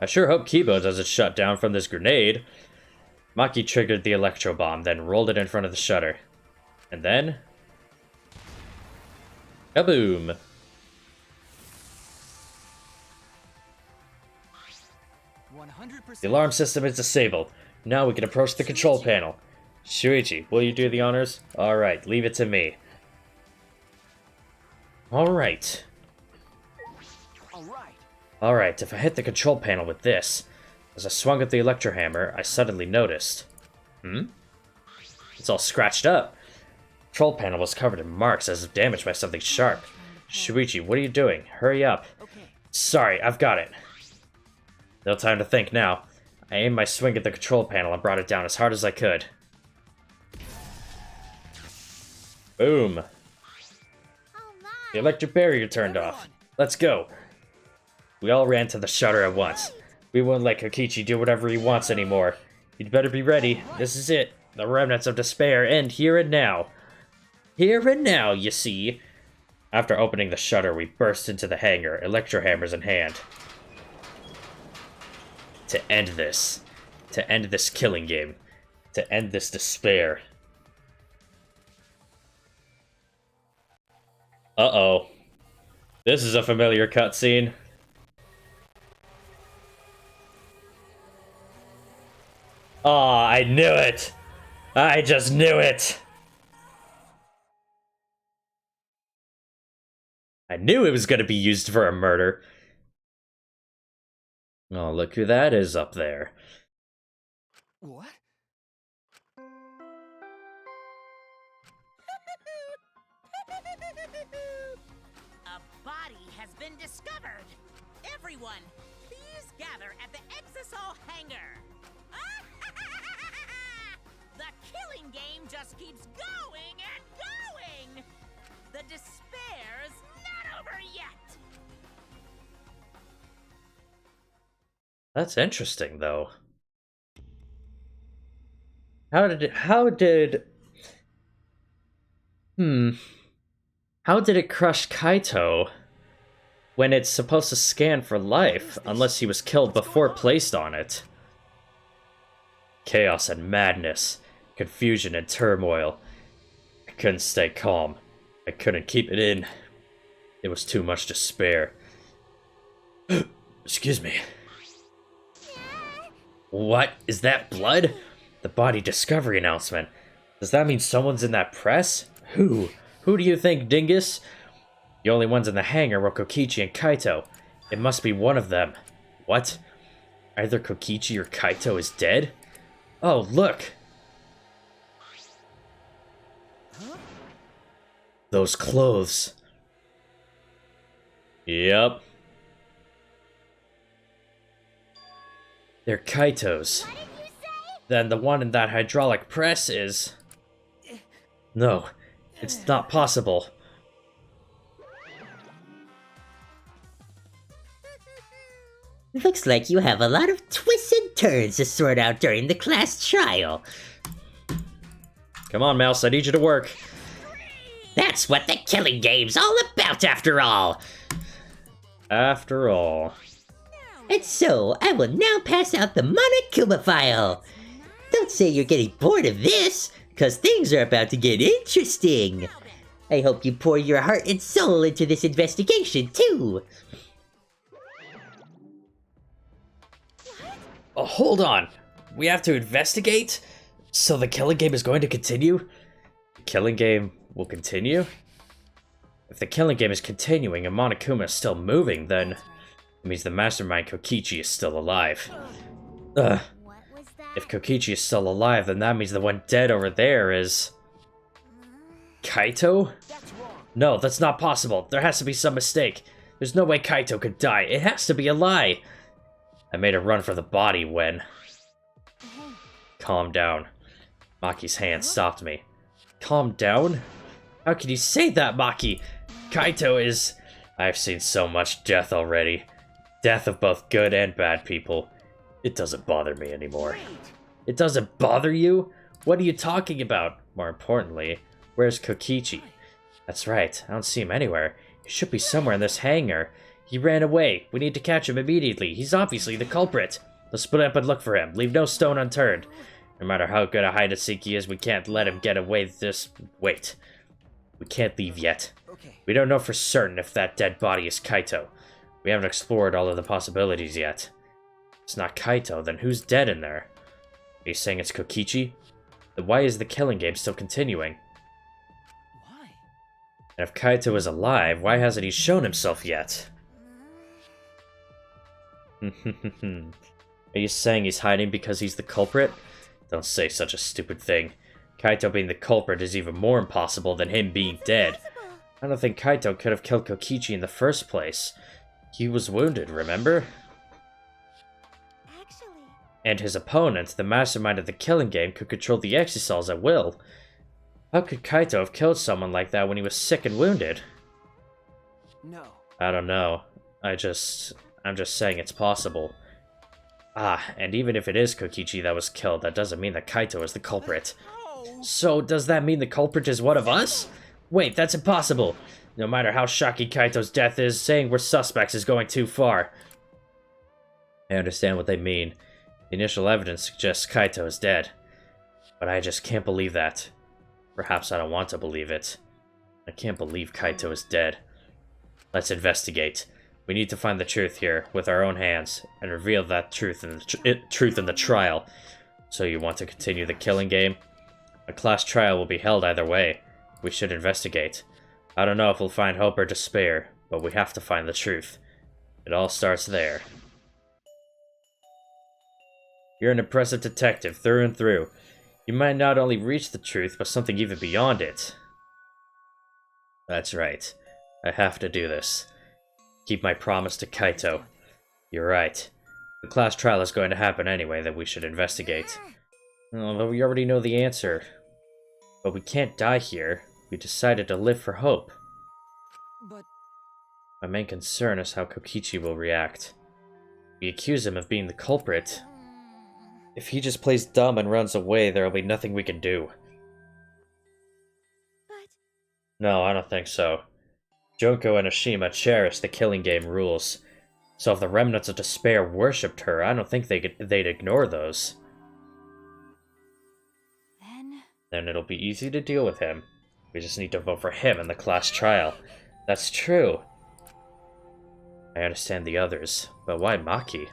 I sure hope Kibo doesn't shut down from this grenade. Maki triggered the electro bomb, then rolled it in front of the shutter. And then... Kaboom! 100%. The alarm system is disabled. Now we can approach the control panel. Shuichi, will you do the honors? Alright, leave it to me. Alright. Alright, if I hit the control panel with this, as I swung at the electro hammer, I suddenly noticed. It's all scratched up. The control panel was covered in marks as if damaged by something sharp. Shuichi, what are you doing? Hurry up. Sorry, I've got it. No time to think now. I aimed my swing at the control panel and brought it down as hard as I could. Boom. The electric barrier turned off. Let's go. We all ran to the shutter at once. We won't let Kokichi do whatever he wants anymore. You'd better be ready. This is it. The remnants of despair end here and now. Here and now, you see. After opening the shutter, we burst into the hangar, electro hammers in hand. To end this. To end this killing game. To end this despair. Uh-oh. This is a familiar cutscene. Aw, I knew it! I just knew it! I knew it was gonna be used for a murder. Oh, look who that is up there. What? A body has been discovered. Everyone, please gather at the Exisol hangar. The killing game just keeps going and going. The despair's not over yet. That's interesting, though. How did it crush Kaito when it's supposed to scan for life, unless he was killed before placed on it? Chaos and madness, confusion and turmoil. I couldn't stay calm. I couldn't keep it in. It was too much to spare. Excuse me. What? Is that blood? The body discovery announcement. Does that mean someone's in that press? Who? Who do you think, Dingus? The only ones in the hangar were Kokichi and Kaito. It must be one of them. What? Either Kokichi or Kaito is dead? Oh, look! Those clothes. Yep. They're Kaito's. Then the one in that hydraulic press is... No, it's not possible. Looks like you have a lot of twists and turns to sort out during the class trial. Come on, Mouse, I need you to work. That's what the killing game's all about, after all. After all. And so, I will now pass out the Monokuma file. Don't say you're getting bored of this, because things are about to get interesting. I hope you pour your heart and soul into this investigation, too. Oh, hold on. We have to investigate? So the killing game is going to continue? The killing game will continue? If the killing game is continuing and Monokuma is still moving, then it means the mastermind Kokichi is still alive. Ugh. If Kokichi is still alive, then that means the one dead over there is... Kaito? No, that's not possible. There has to be some mistake. There's no way Kaito could die. It has to be a lie. I made a run for the body when... Calm down. Maki's hand stopped me. Calm down? How can you say that, Maki? Kaito is... I've seen so much death already. Death of both good and bad people. It doesn't bother me anymore. It doesn't bother you? What are you talking about? More importantly, where's Kokichi? That's right, I don't see him anywhere. He should be somewhere in this hangar. He ran away. We need to catch him immediately. He's obviously the culprit. Let's split up and look for him. Leave no stone unturned. No matter how good a hide-and-seek he is, we can't let him get away this... Wait. We can't leave yet. Okay. We don't know for certain if that dead body is Kaito. We haven't explored all of the possibilities yet. If it's not Kaito, then who's dead in there? Are you saying it's Kokichi? Then why is the killing game still continuing? Why? And if Kaito is alive, why hasn't he shown himself yet? Are you saying he's hiding because he's the culprit? Don't say such a stupid thing. Kaito being the culprit is even more impossible than him being dead. I don't think Kaito could have killed Kokichi in the first place. He was wounded, remember? Actually, And his opponent, the mastermind of the killing game, could control the Exisals at will. How could Kaito have killed someone like that when he was sick and wounded? No. I don't know. I'm just saying it's possible. Ah, and even if it is Kokichi that was killed, that doesn't mean that Kaito is the culprit. So, does that mean the culprit is one of us? Wait, that's impossible! No matter how shocking Kaito's death is, saying we're suspects is going too far. I understand what they mean. The initial evidence suggests Kaito is dead. But I just can't believe that. Perhaps I don't want to believe it. I can't believe Kaito is dead. Let's investigate. We need to find the truth here, with our own hands, and reveal that truth in the trial. So you want to continue the killing game? A class trial will be held either way. We should investigate. I don't know if we'll find hope or despair, but we have to find the truth. It all starts there. You're an impressive detective, through and through. You might not only reach the truth, but something even beyond it. That's right. I have to do this. Keep my promise to Kaito. You're right. The class trial is going to happen anyway, that we should investigate. Although we already know the answer. But we can't die here. We decided to live for hope. But My main concern is how Kokichi will react. We accuse him of being the culprit. If he just plays dumb and runs away, there will be nothing we can do. but No, I don't think so. Junko and Oshima cherish the killing game rules. So if the remnants of despair worshipped her, I don't think they'd ignore those. Then it'll be easy to deal with him. We just need to vote for him in the class trial. That's true. I understand the others, but why Maki?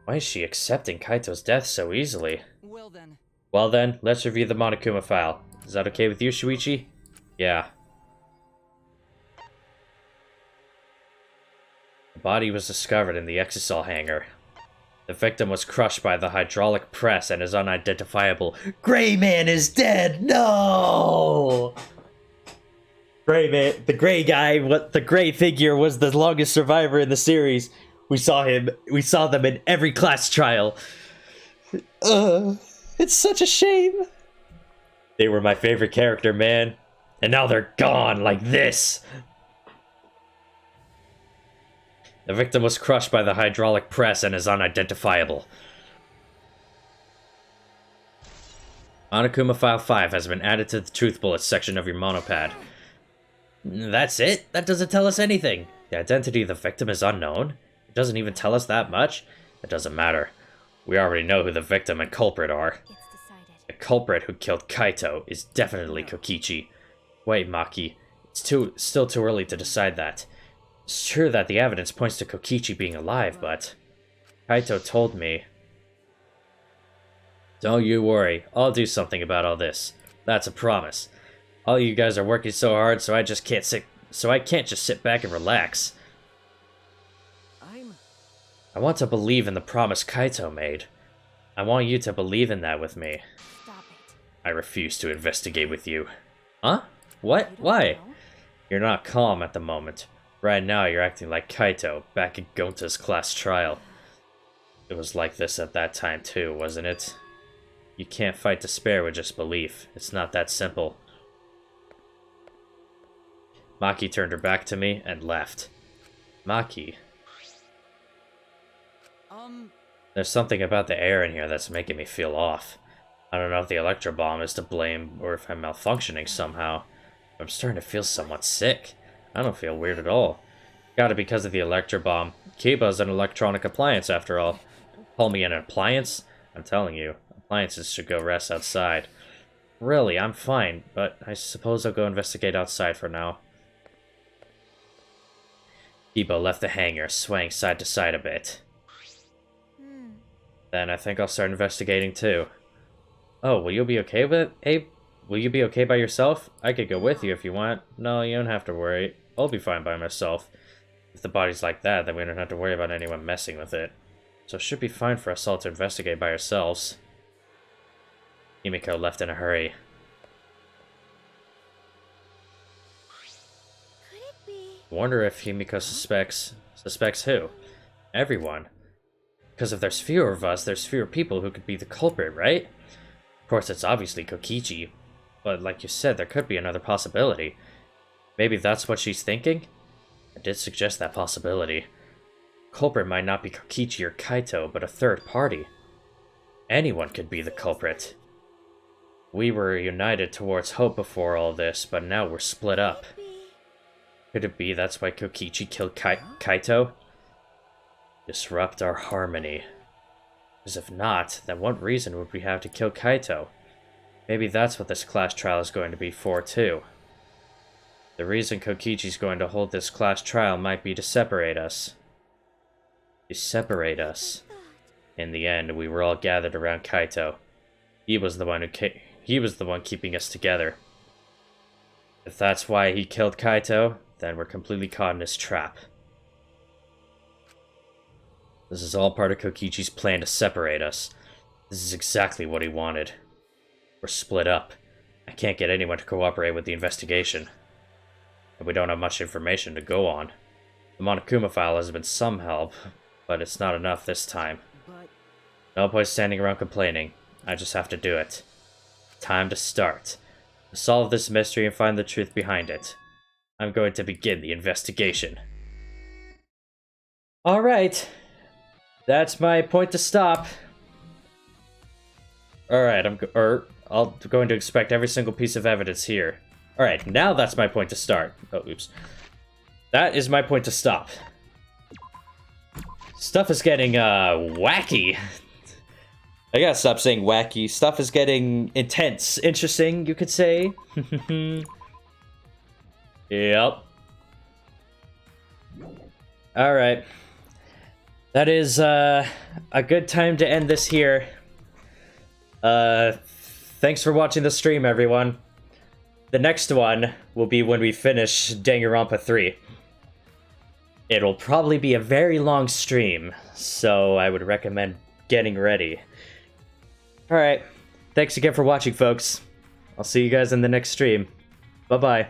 Why is she accepting Kaito's death so easily? Well then, let's review the Monokuma file. Is that okay with you, Shuichi? Yeah. The body was discovered in the Exisal hangar. The victim was crushed by the hydraulic press and is unidentifiable. Gray Man is dead! No! Gray Man, the gray guy, the gray figure was the longest survivor in the series. We saw them in every class trial. It's such a shame. They were my favorite character, man. And now they're gone like this. The victim was crushed by the hydraulic press and is unidentifiable. Monokuma File 5 has been added to the Truth Bullets section of your monopad. That's it? That doesn't tell us anything. The identity of the victim is unknown. It doesn't even tell us that much. It doesn't matter. We already know who the victim and culprit are. The culprit who killed Kaito is definitely Kokichi. Wait, Maki. It's still too early to decide that. It's true that the evidence points to Kokichi being alive, but Kaito told me. Don't you worry, I'll do something about all this. That's a promise. All you guys are working so hard, so I can't just sit back and relax. I want to believe in the promise Kaito made. I want you to believe in that with me. Stop it. I refuse to investigate with you. Huh? What? Why? You're not calm at the moment. Right now, you're acting like Kaito, back in Gonta's class trial. It was like this at that time too, wasn't it? You can't fight despair with just belief. It's not that simple. Maki turned her back to me and left. Maki. There's something about the air in here that's making me feel off. I don't know if the electro bomb is to blame or if I'm malfunctioning somehow. I'm starting to feel somewhat sick. I don't feel weird at all. Got it because of the electro bomb. Kiba's an electronic appliance after all. Call me an appliance? I'm telling you, appliances should go rest outside. Really, I'm fine, but I suppose I'll go investigate outside for now. Debo left the hangar, swaying side to side a bit. Then I think I'll start investigating too. Oh, will you be okay with it, Abe? Will you be okay by yourself? I could go with you if you want. No, you don't have to worry. I'll be fine by myself. If the body's like that, then we don't have to worry about anyone messing with it. So it should be fine for us all to investigate by ourselves. Himiko left in a hurry. Could it be? Wonder if Himiko suspects who? Everyone. Because if there's fewer of us, there's fewer people who could be the culprit, right? Of course, it's obviously Kokichi. But like you said, there could be another possibility. Maybe that's what she's thinking? I did suggest that possibility. Culprit might not be Kokichi or Kaito, but a third party. Anyone could be the culprit. We were united towards hope before all this, but now we're split up. Could it be that's why Kokichi killed Kaito? Disrupt our harmony. Because if not, then what reason would we have to kill Kaito? Maybe that's what this class trial is going to be for, too. The reason Kokichi's going to hold this class trial might be to separate us. To separate us. In the end, we were all gathered around Kaito. He was the one keeping us together. If that's why he killed Kaito, then we're completely caught in his trap. This is all part of Kokichi's plan to separate us. This is exactly what he wanted. We're split up. I can't get anyone to cooperate with the investigation. And we don't have much information to go on. The Monokuma file has been some help, but it's not enough this time. No point standing around complaining. I just have to do it. Time to start. To solve this mystery and find the truth behind it. I'm going to begin the investigation. Alright. That's my point to stop. Alright, I'm going to inspect every single piece of evidence here. Alright, now that's my point to start. Oh, oops. That is my point to stop. Stuff is getting, wacky. I gotta stop saying wacky. Stuff is getting intense. Interesting, you could say. Yep. Alright. That is, a good time to end this here. Thanks for watching the stream, everyone. The next one will be when we finish Danganronpa 3. It'll probably be a very long stream, so I would recommend getting ready. Alright, thanks again for watching, folks. I'll see you guys in the next stream. Bye-bye.